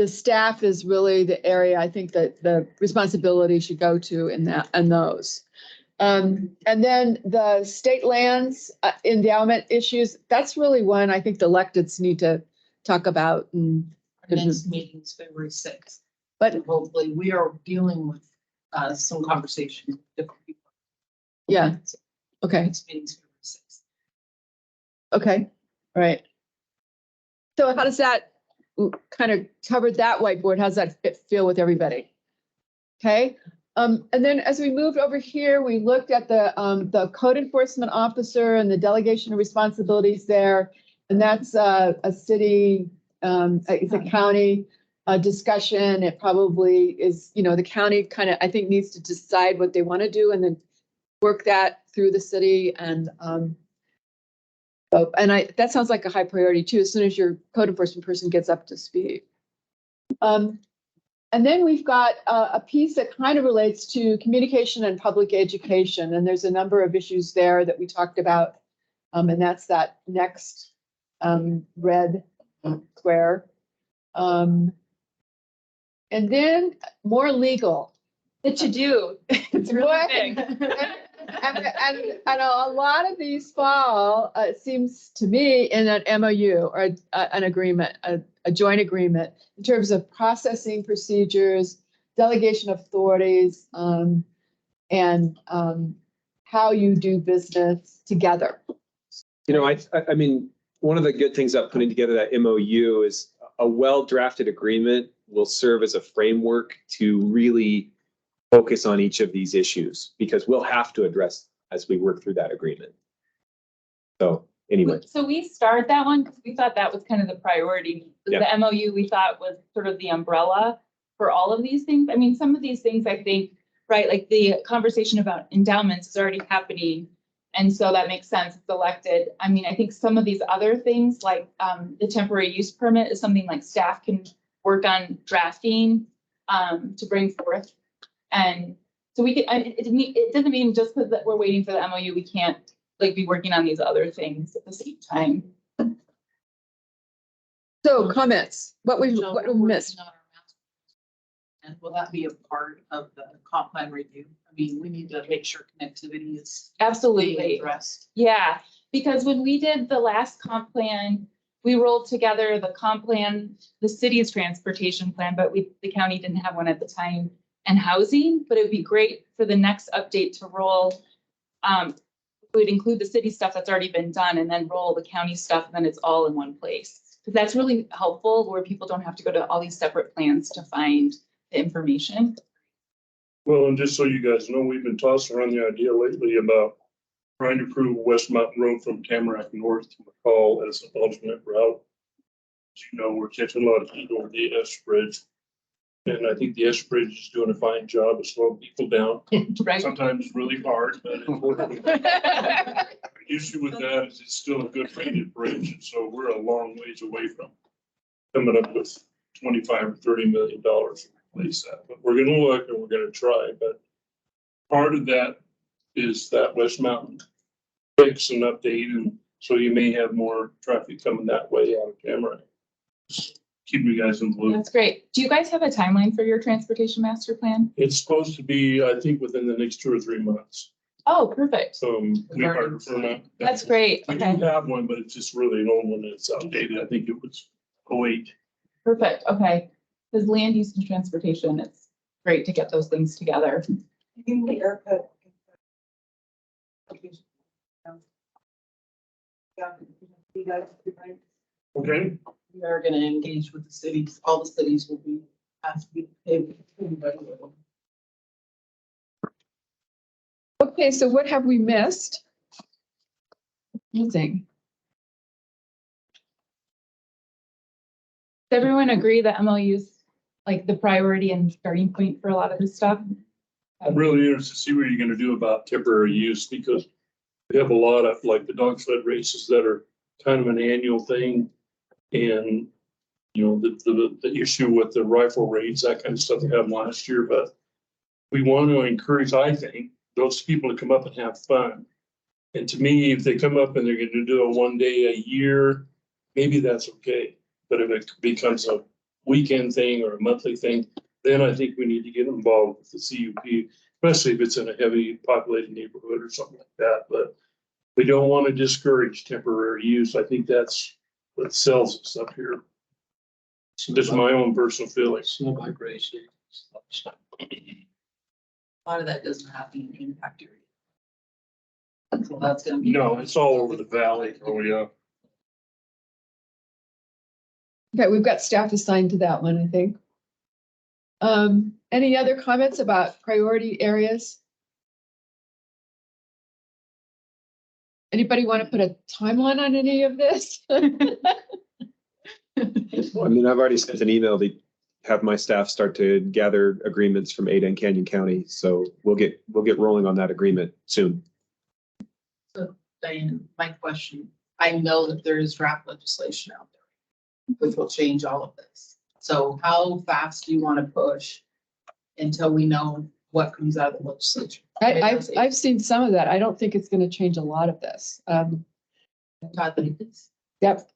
staff is really the area I think that the responsibility should go to in that and those. And then the state lands endowment issues, that's really one I think the electeds need to talk about. And Our next meeting is February 6th. But hopefully we are dealing with some conversation with different people. Yeah. Okay. Next meeting's February 6th. Okay. All right. So how does that kind of cover that whiteboard? How's that feel with everybody? Okay. And then as we moved over here, we looked at the code enforcement officer and the delegation of responsibilities there. And that's a city, it's a county discussion. It probably is, the county kind of, I think, needs to decide what they want to do and then work that through the city. And that sounds like a high priority too, as soon as your code enforcement person gets up to speed. And then we've got a piece that kind of relates to communication and public education. And there's a number of issues there that we talked about. And that's that next red square. And then more legal. The to-do. It's really big. And a lot of these fall, it seems to me, in an MOU or an agreement, a joint agreement in terms of processing procedures, delegation of authorities, and how you do business together. I mean, one of the good things about putting together that MOU is a well-drafted agreement will serve as a framework to really focus on each of these issues because we'll have to address as we work through that agreement. So anyway. So we started that one because we thought that was kind of the priority. Yeah. The MOU we thought was sort of the umbrella for all of these things. I mean, some of these things I think, right, like the conversation about endowments is already happening. And so that makes sense. It's elected. I mean, I think some of these other things like the temporary use permit is something like staff can work on drafting to bring forth. And so we can, it doesn't mean just because we're waiting for the MOU, we can't be working on these other things at the same time. So comments, what we missed. And will that be a part of the comp plan review? I mean, we need to make sure connectivity is absolutely addressed. Yeah, because when we did the last comp plan, we rolled together the comp plan, the city's transportation plan, but the county didn't have one at the time, and housing. But it would be great for the next update to roll. Would include the city stuff that's already been done, and then roll the county stuff, and then it's all in one place. Because that's really helpful, where people don't have to go to all these separate plans to find the information. Well, and just so you guys know, we've been tossing around the idea lately about trying to approve West Mountain Road from Tamarack North to McCall as an alternate route. As you know, we're catching a lot of heat over the S Bridge. And I think the S Bridge is doing a fine job of slowing people down. Right. Sometimes it's really hard, but the issue with that is it's still a good rated bridge. And so we're a long ways away from coming up with $25 or $30 million to replace that. But we're gonna look and we're gonna try, but part of that is that West Mountain fix and update, and so you may have more traffic coming that way out of Tamarack. Just keep you guys in the loop. That's great. Do you guys have a timeline for your transportation master plan? It's supposed to be, I think, within the next 2 or 3 months. Oh, perfect. We are for now. That's great. We do Okay, have one, but it's just really an old one. It's outdated. I think it was 08. perfect. Okay. Because land use and transportation, it's great to get those things together. Okay. We are gonna engage with the cities. All the cities will be asked to be paid. Okay, so what have we missed? Amazing. Does everyone agree that MLU is like the priority and starting point for a lot of this stuff? I'm really interested to see what you're gonna do about temporary use, because we have a lot of, like, the dog sled races that are kind of an annual thing. And, you know, the issue with the rifle raids, that kind of stuff we had last year, but we want to encourage, I think, those people to come up and have fun. And to me, if they come up and they're gonna do a 1 day a year, maybe that's okay. But if it becomes a weekend thing or a monthly thing, then I think we need to get involved with the CUP, especially if it's in a heavy populated neighborhood or something like that. But we don't want to discourage temporary use. I think that's what sells us up here. Just my own personal feelings. Snow bike racing. A lot of that doesn't happen in the impact area. So that's gonna be. No, it's all over the valley. Oh, yeah. Okay, we've got staff assigned to that one, I think. Any other comments about priority areas? Anybody want to put a timeline on any of this? I mean, I've already sent an email to have my staff start to gather agreements from Ada and Canyon County. So we'll get rolling on that agreement soon. So Diane, my question, I know that there is draft legislation out there, which will change all of this. So how fast do you want to push until we know what comes out of the legislature? I've seen some of that. I don't think it's going to change a lot of this. Yep.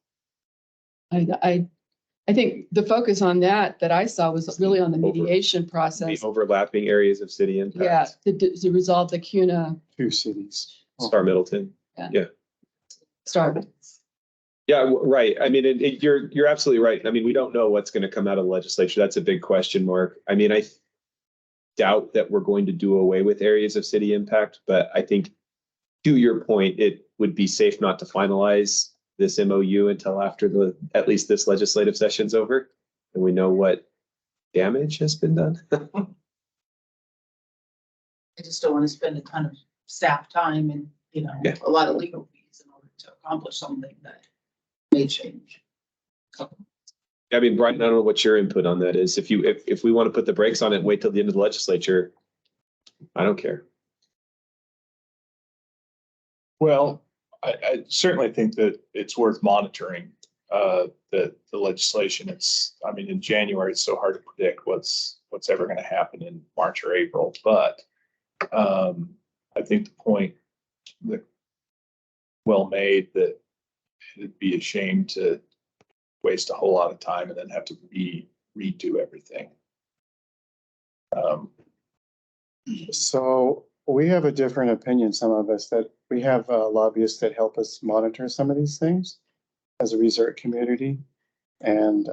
I think the focus on that I saw was really on the mediation The process. overlapping areas of city impact. Yeah, to resolve the CUNA 2 cities. Star Middleton. Yeah. start. Yeah, right. I mean, you're absolutely right. I mean, we don't know what's going to come out of the legislature. That's a big question mark. I mean, I doubt that we're going to do away with areas of city impact, but I think to your point, it would be safe not to finalize this MOU until after at least this legislative session's over and we know what damage has been done. I just don't want to spend a ton of staff time and, a lot of legal fees in order to accomplish something that may change. I mean, Brian, I don't know what your input on that is. If we want to put the brakes on it and wait till the end of the legislature, I don't care. Well, I certainly think that it's worth monitoring the legislation. I mean, in January, it's so hard to predict what's ever going to happen in March or April. But I think the point that well made that it'd be a shame to waste a whole lot of time and then have to redo everything. So we have a different opinion, some of us, that we have lobbyists that help us monitor some of these things as a resort community. And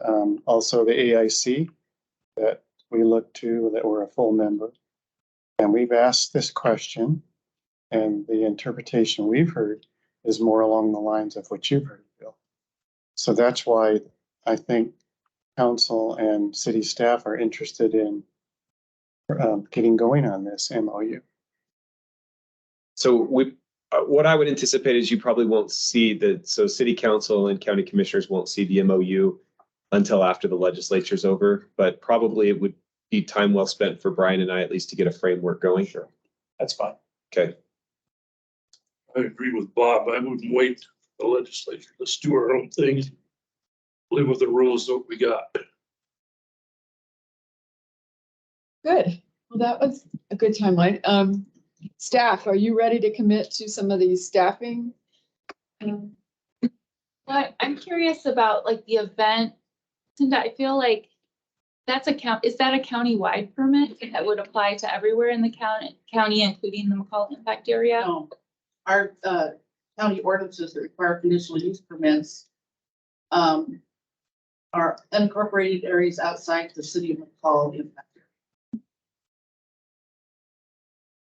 also the AIC that we look to, that we're a full member. And we've asked this question, and the interpretation we've heard is more along the lines of what you've heard, Bill. So that's why I think council and city staff are interested in getting going on this MOU. So What I would anticipate is you probably won't see so city council and county commissioners won't see the MOU until after the legislature's over, but probably it would be time well spent for Brian and I at least to get a framework going. Sure. That's fine. Okay. I agree with Bob. I wouldn't wait for the legislature. Let's do our own thing. Live with the rules that we got. Good. Well, that was a good timeline. Staff, are you ready to commit to some of these staffing? But I'm curious about like the event. Cinda, I feel like is that a county-wide permit that would apply to everywhere in the county, including the McCall impact area? No, our county ordinances that require conditional use permits are unincorporated areas outside the city of McCall impact.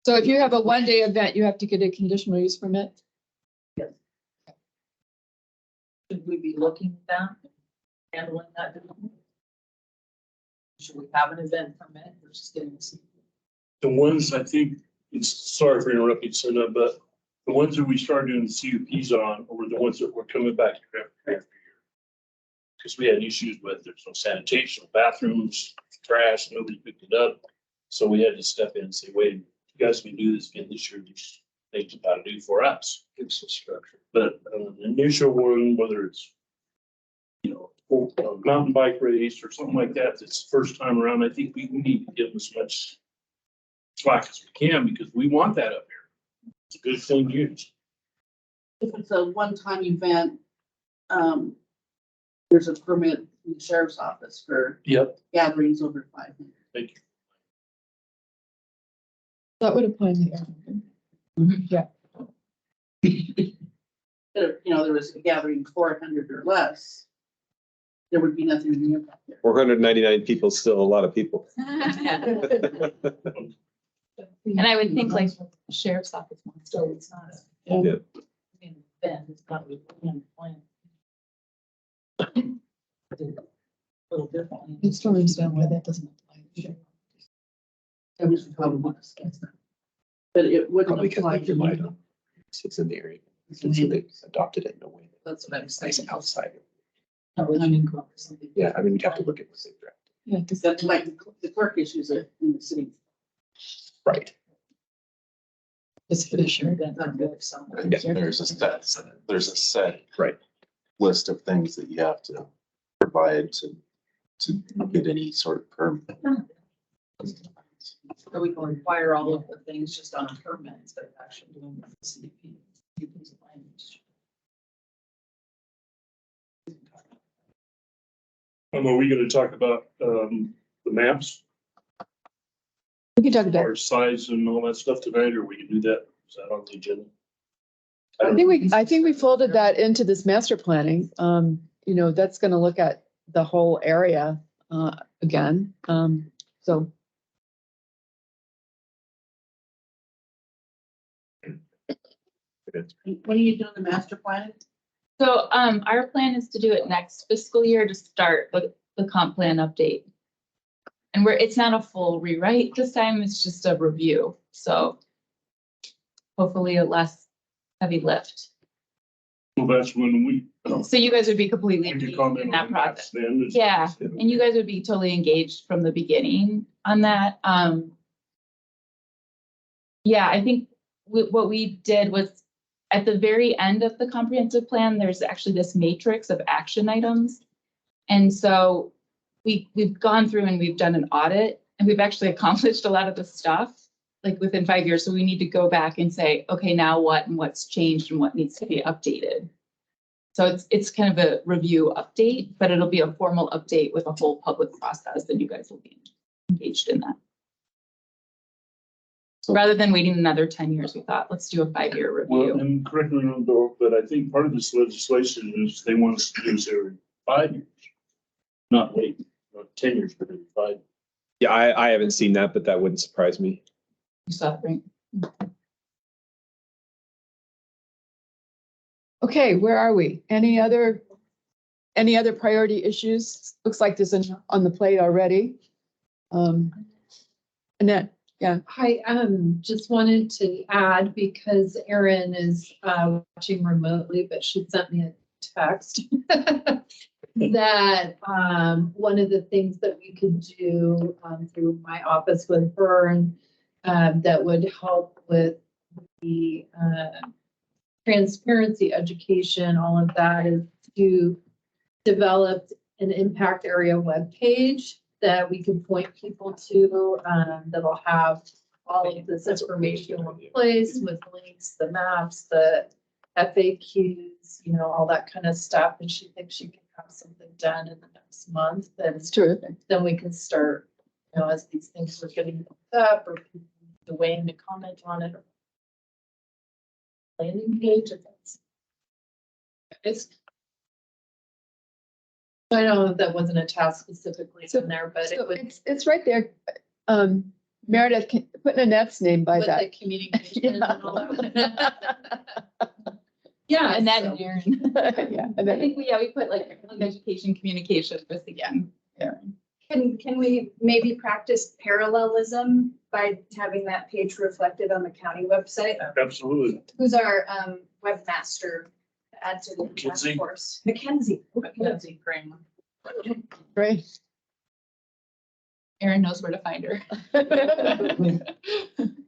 So if you have a one-day event, you have to get a conditional use permit? Yes. Should we be looking at that, handling that? Should we have an event permit versus getting a? The ones I think, sorry for interrupting, Cinda, but the ones that we started doing the CUPs on were the ones that were coming back every year. Because we had issues with, there's no sanitation, bathrooms, trash, nobody picked it up. So we had to step in and say, wait, you guys can do this again this year, these things about to do for us. Give some structure. But the initial one, whether it's, a mountain bike race or something like that, that's the first time around, I think we need to give them as much slack as we can because we want that up here. It's a good thing to use. If it's a one-time event, there's a permit from the sheriff's office for gatherings over 500. Thank you. That would apply to the area. Yeah. If, there was a gathering 400 or less, there would be nothing in the impact there. 499 people, is still a lot of people. And I would think like sheriff's office, So it's not Yeah. an event, it's not really plan. A little different. It's still understand why that doesn't apply. I wish we probably want to discuss that. But it wouldn't Probably because apply like to your me. mind sits in the area. So they adopted it in a way That's what I'm that's saying. nice outside. Not really unincorporated something. Yeah, I mean, we'd have to look at what they draft. Yeah, Because that's like the clerk issues it in the city. Right. it's for the sure. Event on good somewhere. Yeah, there's a set Right. list of things that you have to provide to get any sort of permit. So we can require all of the things just on a permit instead of actually doing the CDP. Are we gonna talk about the maps, We can talk about, our size and all that stuff tonight, or we can do that? Is that on the agenda? I think we folded that into this master planning. That's gonna look at the whole area, again. So When are you doing the master plan? So our plan is to do it next fiscal year to start the comp plan update. And it's not a full rewrite this time, it's just a review. So hopefully a less heavy lift. Well, that's when we. So you guys would be completely We can engaged comment in on that the maps process. then. Yeah, and you guys would be totally engaged from the beginning on that. Yeah, I think what we did was at the very end of the comprehensive plan, there's actually this matrix of action items. And so we've gone through and we've done an audit and we've actually accomplished a lot of the stuff like within 5 years. So we need to go back and say, okay, now what and what's changed and what needs to be updated. So it's kind of a review update, but it'll be a formal update with a whole public process and you guys will be engaged in that. Rather than waiting another 10 years, we thought, let's do a 5-year Well, review. and correct me if I'm wrong, but I think part of this legislation is they want us to do this every 5 years. Not wait, not 10 years, but every 5. Yeah, I haven't seen that, but that wouldn't surprise me. You saw it, right? okay, where are we? Any other priority issues? Looks like there's enough on the plate already. Annette, Hi, just wanted to add because Erin is watching remotely, but she sent me a text that one of the things that we could do through my office with Vern that would help with the transparency education, all of that, is to develop an impact area webpage that we can point people to, that'll have all of this information in place with links, the maps, the FAQs, you know, all that kind of stuff. And she thinks she can have something done in the next month. Then It's terrific. Then we can start, you know, as these things are getting built up or people need to weigh in to comment on it. Or landing page if it's. I know that wasn't a task specifically in there, but it would. It's right there. Meredith, put Annette's name by With that. the communication and all that. Yeah, and then so- Erin. Yeah, and I then, think we put like education communication just again, Erin. Can we maybe practice parallelism by having that page reflected on the county website? Absolutely. Who's our webmaster to add to the task Mackenzie. force? Mackenzie. Mackenzie Kramer. great. Erin knows where to find her.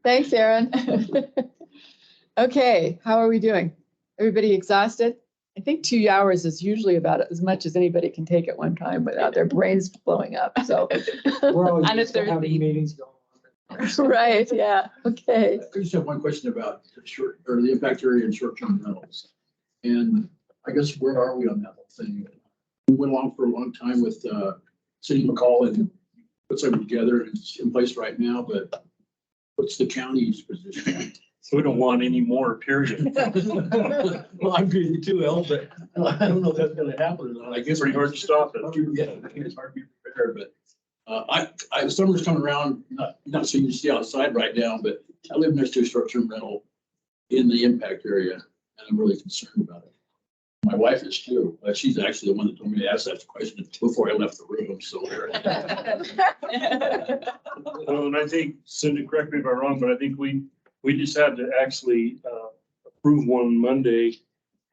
Thanks, Erin. Okay, how are we doing? Everybody exhausted? I think 2 hours is usually about as much as anybody can take at one time without their brains blowing up, so. We're always On a used to having Thursday. meetings going on. Right, yeah, okay. I just have one question about the short, or the impact area and short-term rentals. And I guess where are we on that whole thing? We went along for a long time with City of McCall and put something together. It's in place right now, but what's the county's position? So we don't want any more, period. Well, I'm agree with you too, El, but I don't know if that's gonna happen or not. I guess. Pretty hard to stop it. Yeah, I think it's hard to be prepared, but summer's coming around, not so you can see outside right now, but I live next to a short-term rental in the impact area, and I'm really concerned about it. My wife is too. She's actually the one that told me to ask that question before I left the room, so. And I think, Cindy, correct me if I'm wrong, but I think we just had to actually approve one Monday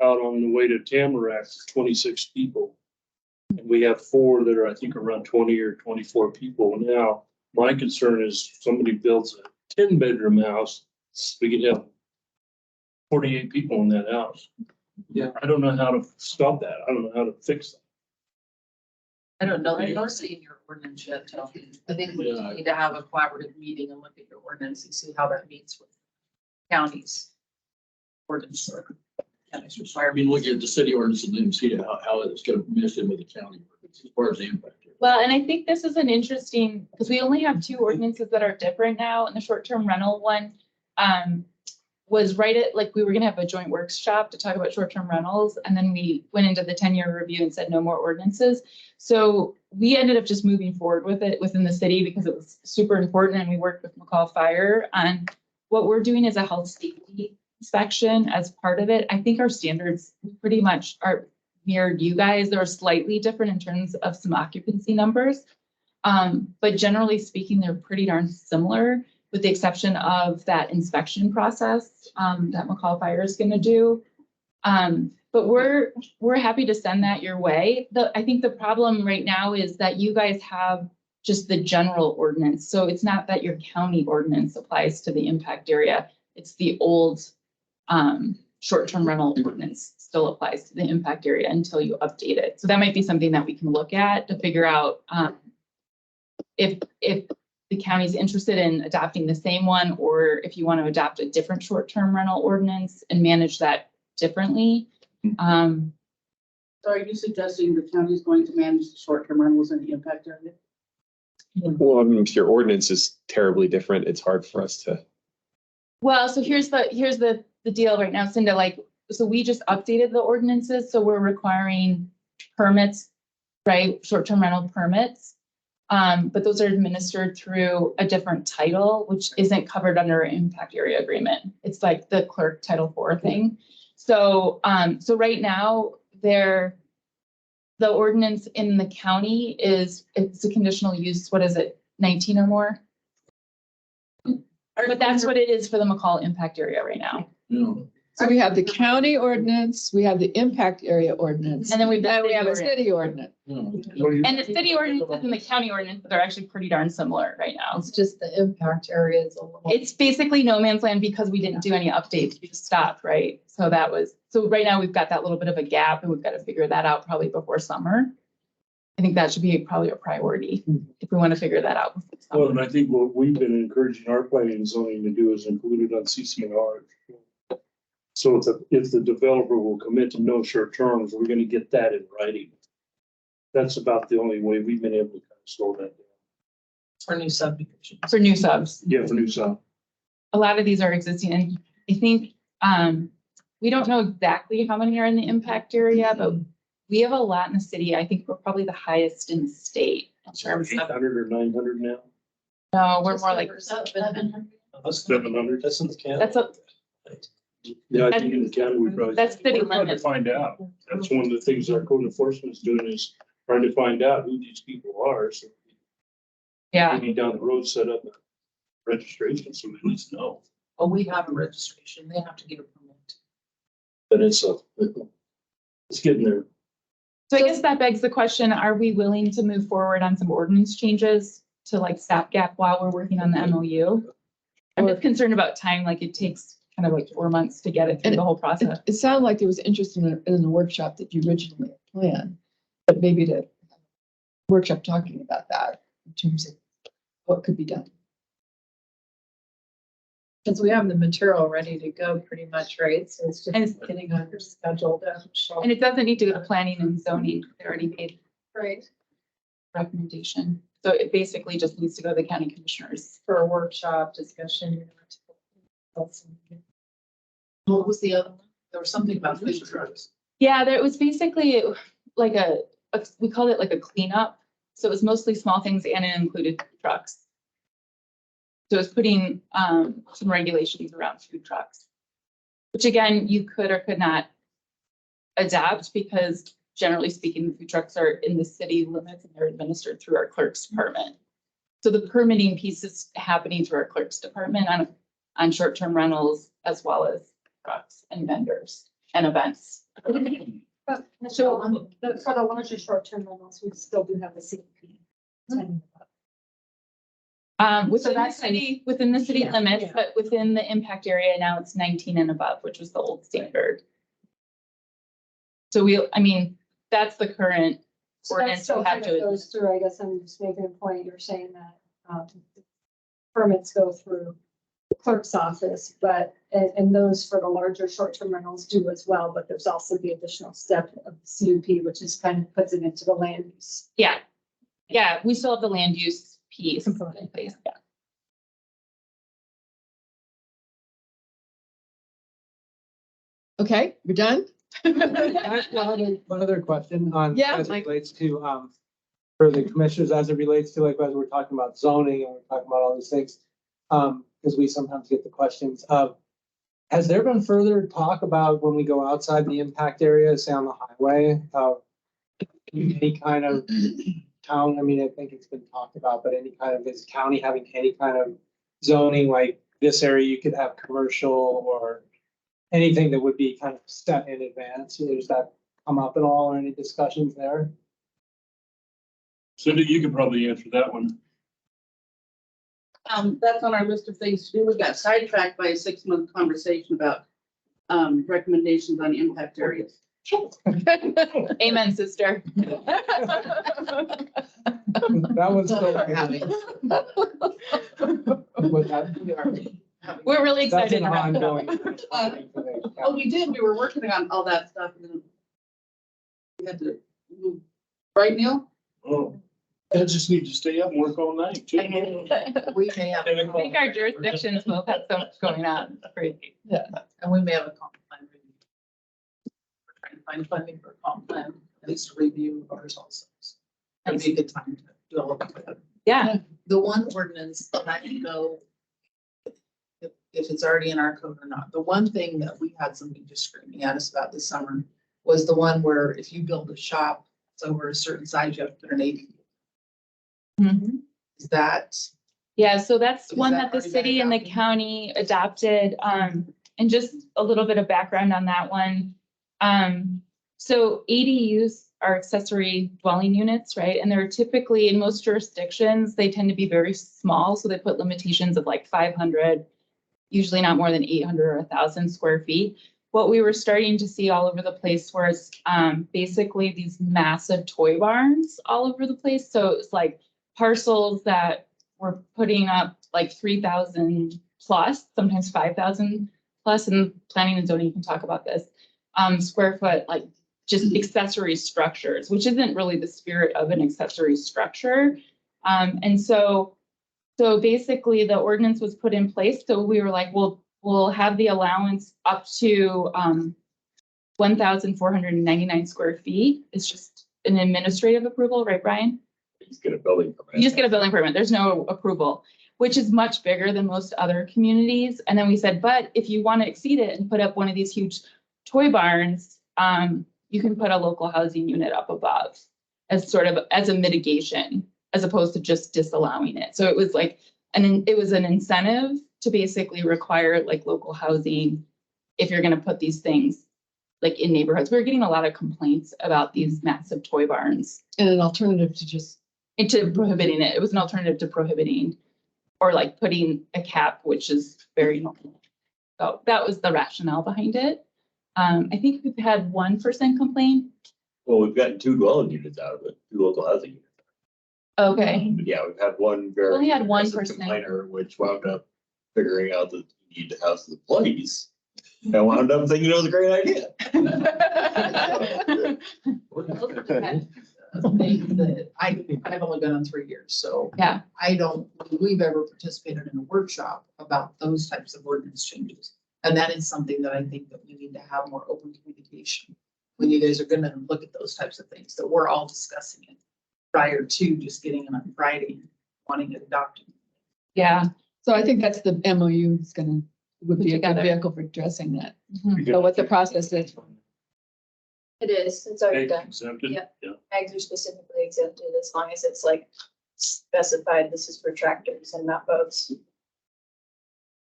out on the way to Tamarack, 26 people. And we have 4 that are, I think, around 20 or 24 people. Now, my concern is somebody builds a 10-bedroom house, we could have 48 people in that house. Yeah. I don't know how to stop that. I don't know how to fix that. I don't know, I don't see in your ordinance yet, Tony. I think we Yeah. need to have a collaborative meeting and look at your ordinance and see how that meets with counties. Ordinance or counties I requirement. mean, look at the city ordinance and then see how it's gonna mesh in with the county as far as the impact. Well, and I think this is an interesting, because we only have 2 ordinances that are different now, and the short-term rental one was right at, like, we were gonna have a joint workshop to talk about short-term rentals, and then we went into the 10-year review and said no more ordinances. So we ended up just moving forward with it within the city because it was super important, and we worked with McCall Fire on what we're doing is a health safety inspection as part of it. I think our standards pretty much are mirrored you guys. They're slightly different in terms of some occupancy numbers. But generally speaking, they're pretty darn similar, with the exception of that inspection process that McCall Fire is going to do. But we're happy to send that your way. I think the problem right now is that you guys have just the general ordinance. So it's not that your county ordinance applies to the impact area. It's the old short-term rental ordinance still applies to the impact area until you update it. So that might be something that we can look at to figure out if the county's interested in adopting the same one, or if you want to adopt a different short-term rental ordinance and manage that differently. So are you suggesting the county is going to manage the short-term rentals in the impact area? Well, I mean, if your ordinance is terribly different, it's hard for us to. Well, so here's the deal right now, Cinda, like, so we just updated the ordinances, so we're requiring permits, right? Short-term rental permits. But those are administered through a different title, which isn't covered under an impact area agreement. It's like the clerk Title IV thing. So, so right now the ordinance in the county it's a conditional use. What is it? 19 or more? But that's what it is for the McCall impact area right now. So we have the county ordinance, we have the impact area ordinance. And then we have a city ordinance. And the city ordinance and the county ordinance, they're actually pretty darn similar right now. It's just the impact areas a little. It's basically no man's land because we didn't do any updates. We just stopped, right? So so right now we've got that little bit of a gap and we've got to figure that out probably before summer. I think that should be probably a priority if we want to figure that out. before summer. Well, and I think what we've been encouraging our planning and zoning to do is include it on CCNR. So if the developer will commit to no short terms, we're gonna get that in writing. That's about the only way we've been able to kind of slow that down. For new subdivisions. For new subs. Yeah, for new stuff. A lot of these are existing and I think, we don't know exactly how many are in the impact area, but we have a lot in the city. I think we're probably the highest in the state in terms of. 800 or 900 now? No, we're more like. 700. That's in the county. That's a, Yeah, I think in the county, we probably. that's city We're trying to limits. find out. That's one of the things our code enforcement is doing is trying to find out who these people are. So Yeah. maybe down the road, set up a registration so we at least know. Well, we have a registration. They have to get a permit. But it's getting there. So I guess that begs the question, are we willing to move forward on some ordinance changes to like stopgap while we're working on the MOU? I'm just concerned about time, like it takes kind of like 4 months to get it through the whole process. It sounded like there was interest in the workshop that you originally planned, but maybe to workshop talking about that in terms of what could be done. Because we have the material ready to go pretty much, right? So it's And just getting on your schedule to show. And it doesn't need to go to planning and zoning. They already made Right. recommendation. So it basically just needs to go to the county commissioners. For a workshop discussion. What was the other one? There was something about food trucks. Yeah, there was basically like we called it like a cleanup. So it was mostly small things and it included trucks. So it's putting some regulations around food trucks, which again, you could or could not adapt because generally speaking, the food trucks are in the city limits and they're administered through our clerk's department. So the permitting piece is happening through our clerk's department on short-term rentals as well as trucks and vendors and events. But so for the larger short-term rentals, we still do have the CP. Within the city Yeah, limits, yeah. but within the impact area, now it's 19 and above, which was the old standard. So that's the current So that ordinance still we have kind of to. goes through, I guess I'm just making a point, you're saying that permits go through the clerk's office, but, and those for the larger short-term rentals do as well, but there's also the additional step of CUP, which is kind of puts it into the land use. Yeah. Yeah, we still have the land use piece in place. Yeah. Okay, we're done? One other question on, Yeah, as it Mike. relates to, for the commissioners, as it relates to, like, as we're talking about zoning and we're talking about all these things, because we sometimes get the questions of, has there been further talk about when we go outside the impact area, say on the highway, any kind of town, I mean, I think it's been talked about, but any kind of, is county having any kind of zoning, like this area, you could have commercial or anything that would be kind of set in advance? Does that come up at all or any discussions there? Cindy, you could probably answer that one. That's on our list of things to do. We got sidetracked by a 6-month conversation about recommendations on impact areas. Amen, sister. That was still We're really That's excited an about ongoing. Oh, we did. We were working on all that stuff and then we had to move. Right, Neil? Oh, I just need to stay up and work all night too. We may have. I think our jurisdictions both have so much going on. It's crazy. Yeah, and we may have a comp plan. review. We're trying to find funding for a comp plan, at least to review ours also. That'd be a good time to do all of that. Yeah. The one ordinance that I can go, if it's already in our code or not, the one thing that we had somebody just screaming at us about this summer was the one where if you build a shop, it's over a certain size, you have to put an ADU. Mhm. Is that Yeah, so that's Is one that that the already been city and the adopted? county adopted, and just a little bit of background on that one. So ADUs are accessory dwelling units, right? And they're typically, in most jurisdictions, they tend to be very small, so they put limitations of like 500, usually not more than 800 or 1,000 square feet. What we were starting to see all over the place was basically these massive toy barns all over the place. So it's like parcels that were putting up like 3,000 plus, sometimes 5,000 plus, and planning and zoning can talk about this, square foot, like just accessory structures, which isn't really the spirit of an accessory structure. And so basically the ordinance was put in place. So we were like, we'll have the allowance up to 1,499 square feet. It's just an administrative approval, right, Brian? You just get a building permit. You just get a building permit. There's no approval, which is much bigger than most other communities. And then we said, but if you want to exceed it and put up one of these huge toy barns, you can put a local housing unit up above as sort of as a mitigation, as opposed to just disallowing it. So it was like, it was an incentive to basically require like local housing if you're going to put these things like in neighborhoods. We're getting a lot of complaints about these massive toy barns. And an alternative to just. Into prohibiting it. It was an alternative to prohibiting or like putting a cap, which is very normal. So that was the rationale behind it. I think we've had 1% complaint. Well, we've gotten 2 dwelling units out of it, 2 local housing units. Okay. But yeah, we've had one very. Only had aggressive 1%. Complainer, which wound up figuring out that you need to house the employees. And wound up thinking it was a great idea. Thing that I've only been on 3 years, so. Yeah. I don't, believe we've ever participated in a workshop about those types of ordinance changes. And that is something that I think that we need to have more open communication when you guys are gonna look at those types of things, that we're all discussing it prior to just getting it on Friday, wanting it adopted. Yeah. So I think that's the MOU is would be a good Together. vehicle for addressing that. Mhm. So what the process is. It is, it's already Egg done. exempted? Yeah. Yeah. Eggs are specifically exempted as long as it's like specified, this is for tractors and not boats.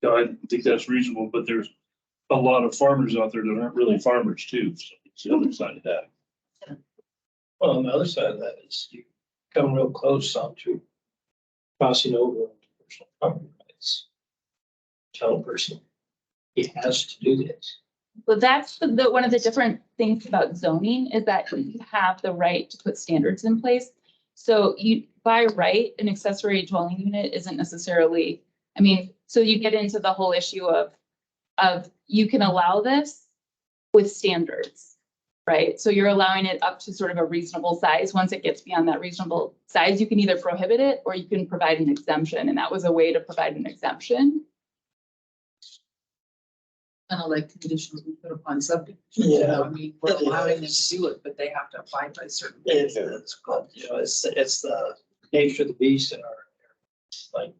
Yeah, I think that's reasonable, but there's a lot of farmers out there that aren't really farmers too. So it's the other side of that. Well, on the other side of that is you come real close on to crossing over into personal property rights. Tell a person, he has to do this. Well, that's one of the different things about zoning is that you have the right to put standards in place. So you, by right, an accessory dwelling unit isn't necessarily, so you get into the whole issue of you can allow this with standards, right? So you're allowing it up to sort of a reasonable size. Once it gets beyond that reasonable size, you can either prohibit it or you can provide an exemption. And that was a way to provide an exemption. Kind of like conditions we put upon subdivisions. Yeah. I mean, we're allowing them to do it, but they have to abide by certain. things. It's called, it's the nature of the beast in our, it's like,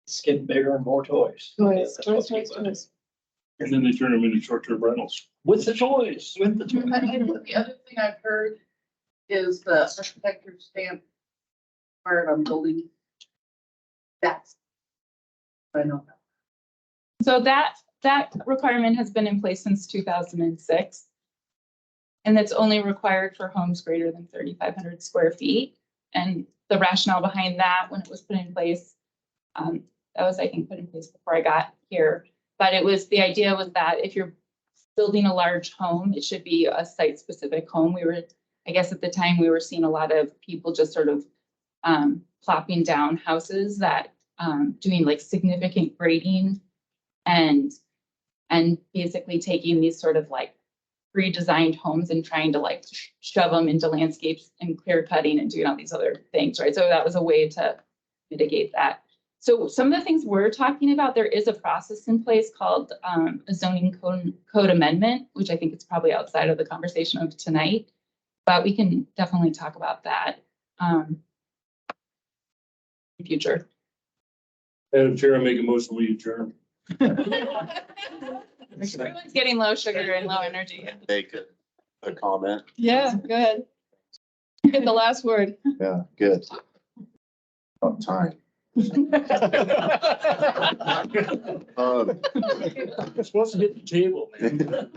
it's getting bigger and more toys. Toys, That's toys, what toys, people- toys. And then they turn them into short-term rentals. With the toys, with the toys. And the other thing I've heard is the architecture stamp part on building. That's. I know that. So that requirement has been in place since 2006. And that's only required for homes greater than 3,500 square feet. And the rationale behind that, when it was put in place, that was, I think, put in place before I got here. But the idea was that if you're building a large home, it should be a site-specific home. I guess at the time, we were seeing a lot of people just sort of plopping down houses that doing like significant grading and basically taking these sort of like pre-designed homes and trying to like shove them into landscapes and clear cutting and doing all these other things, right? So that was a way to mitigate that. So some of the things we're talking about, there is a process in place called a zoning code amendment, which I think is probably outside of the conversation of tonight, but we can definitely talk about that in future. Madam Chair, I make a motion, we adjourn. Everyone's getting low sugar and low energy. Make a comment. Yeah, go ahead. Get the last word. Yeah, good. About time. You're supposed to hit the table, man.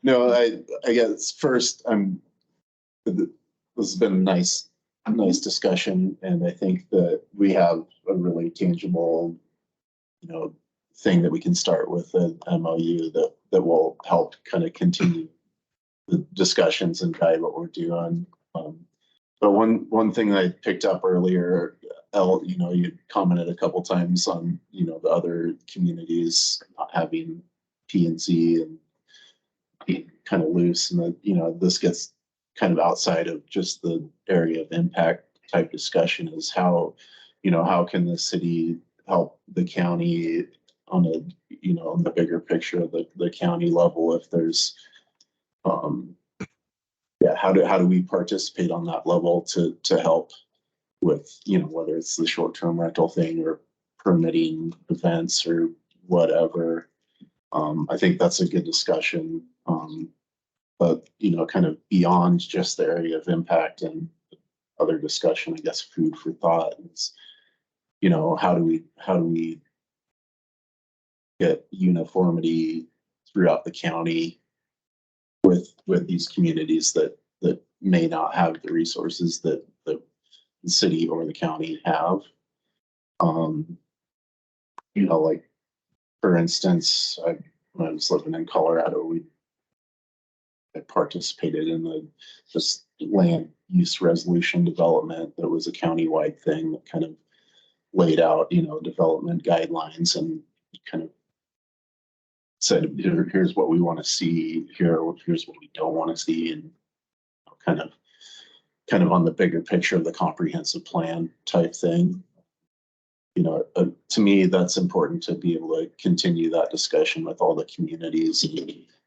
No, I guess first, this has been a nice discussion, and I think that we have a really tangible, thing that we can start with an MOU that will help kind of continue the discussions and guide what we're doing. But one thing that I picked up earlier, you commented a couple times on, the other communities not having P and Z and being kind of loose, and that, this gets kind of outside of just the area of impact type discussion, is how can the city help the county on on the bigger picture of the county level, if there's, how do we participate on that level to help with, whether it's the short-term rental thing or permitting events or whatever. I think that's a good discussion. But, kind of beyond just the area of impact and other discussion, I guess, food for thought is, how do we get uniformity throughout the county with these communities that may not have the resources that the city or the county have. Like, for instance, when I was living in Colorado, I participated in this land use resolution development that was a countywide thing that kind of laid out, development guidelines and kind of said, here's what we want to see, here's what we don't want to see, and kind of on the bigger picture of the comprehensive plan type thing. To me, that's important to be able to continue that discussion with all the communities,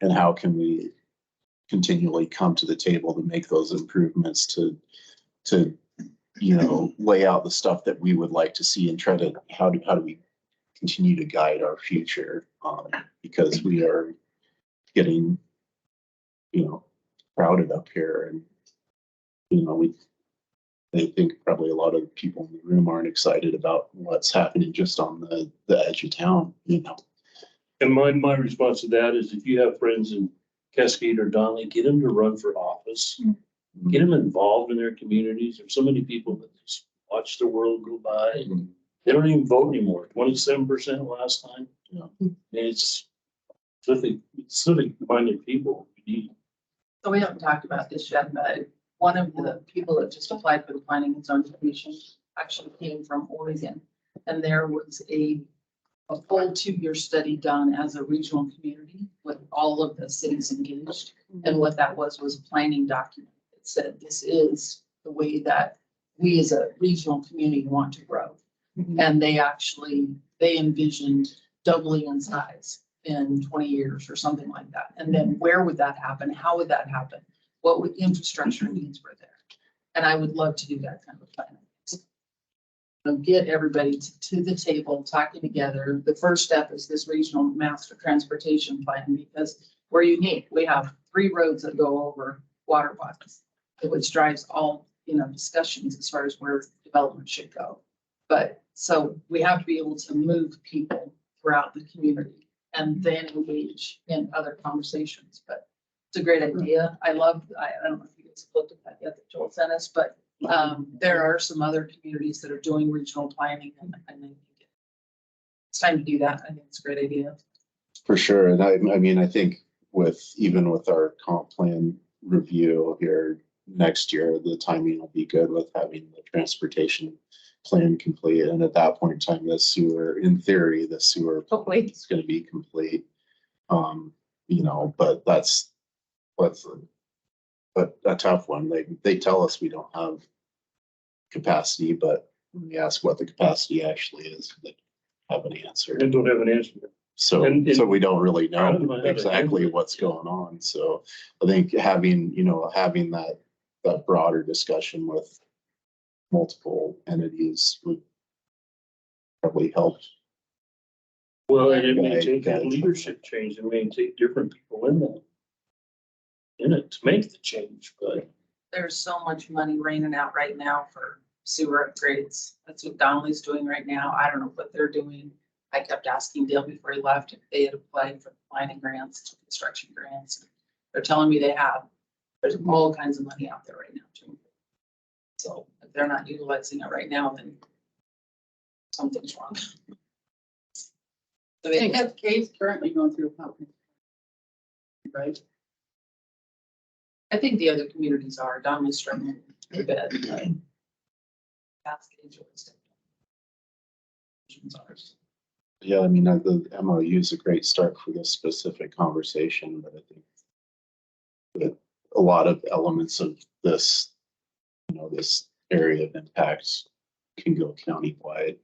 and how can we continually come to the table to make those improvements to lay out the stuff that we would like to see, and try to, how do we continue to guide our future, because we are getting, crowded up here, and, I think probably a lot of people in the room aren't excited about what's happening just on the edge of town, And my response to that is, if you have friends in Cascade or Donley, get them to run for office. Get them involved in their communities. There's so many people that just watch the world go by. They don't even vote anymore. 27% last time. And it's civic minded people we need. So we haven't talked about this yet, but one of the people that just applied for the planning and zoning commission actually came from Oregon. And there was a full 2-year study done as a regional community with all of the cities engaged. And what that was a planning document that said, this is the way that we as a regional community want to grow. And they envisioned doubling in size in 20 years or something like that. And then where would that happen? How would that happen? What would infrastructure needs were there? And I would love to do that kind of planning. Get everybody to the table, talking together. The first step is this regional master transportation plan, because we're unique. We have 3 roads that go over water bodies, which drives all, discussions as far as where development should go. But so we have to be able to move people throughout the community and then engage in other conversations. But it's a great idea. I don't know if you guys have looked at that yet that Joel sent us, but there are some other communities that are doing regional planning, and I think it's time to do that. I think it's a great idea. For sure. And I think even with our comp plan review here next year, the timing will be good with having the transportation plan complete. And at that point in time, in theory, the sewer hopefully is going to be complete. But that's a tough one. They tell us we don't have capacity, but when we ask what the capacity actually is, they have an answer. They don't have an answer. So we don't really know exactly what's going on. So I think having that broader discussion with multiple entities would probably help. Well, and it may take a leadership change. It may take different people in it to make the change, but There's so much money raining out right now for sewer upgrades. That's what Donnelly's doing right now. I don't know what they're doing. I kept asking Dale before he left if they had applied for planning grants, construction grants. They're telling me they have. There's all kinds of money out there right now too. So if they're not utilizing it right now, then something's wrong. So they have Kate's currently going through a company. Right? I think the other communities are. Donnelly's struggling a bit. But Cascade is ours. Yeah, I mean, the MOU is a great start for this specific conversation, but I think that a lot of elements of this, this area of impacts can go countywide.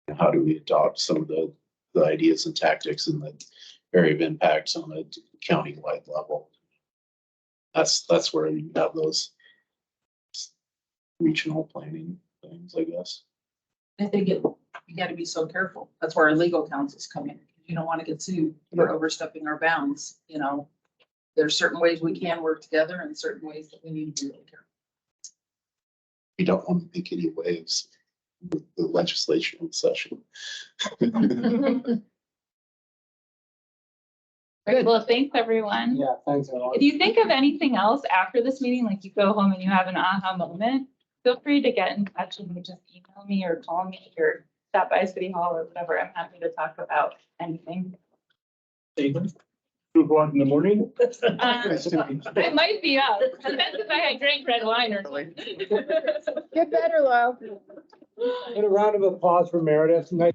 And how do we adopt some of the ideas and tactics in the area of impacts on a countywide level? That's where you have those regional planning things, I guess. I think you gotta be so careful. That's where our legal counsels come in. You don't want to get sued for overstepping our bounds, There's certain ways we can work together and certain ways that we need to be really careful. We don't want to make any waves with the legislation in session. Good. Well, thanks, everyone. Yeah, thanks a lot. If you think of anything else after this meeting, like you go home and you have an aha moment, feel free to get in touch and just email me or call me or stop by City Hall or whatever. I'm happy to talk about anything. 2 o'clock in the morning? I might be up. Depends if I had drank red wine or something. Get better, Lyle. And a round of applause for Meredith. Nice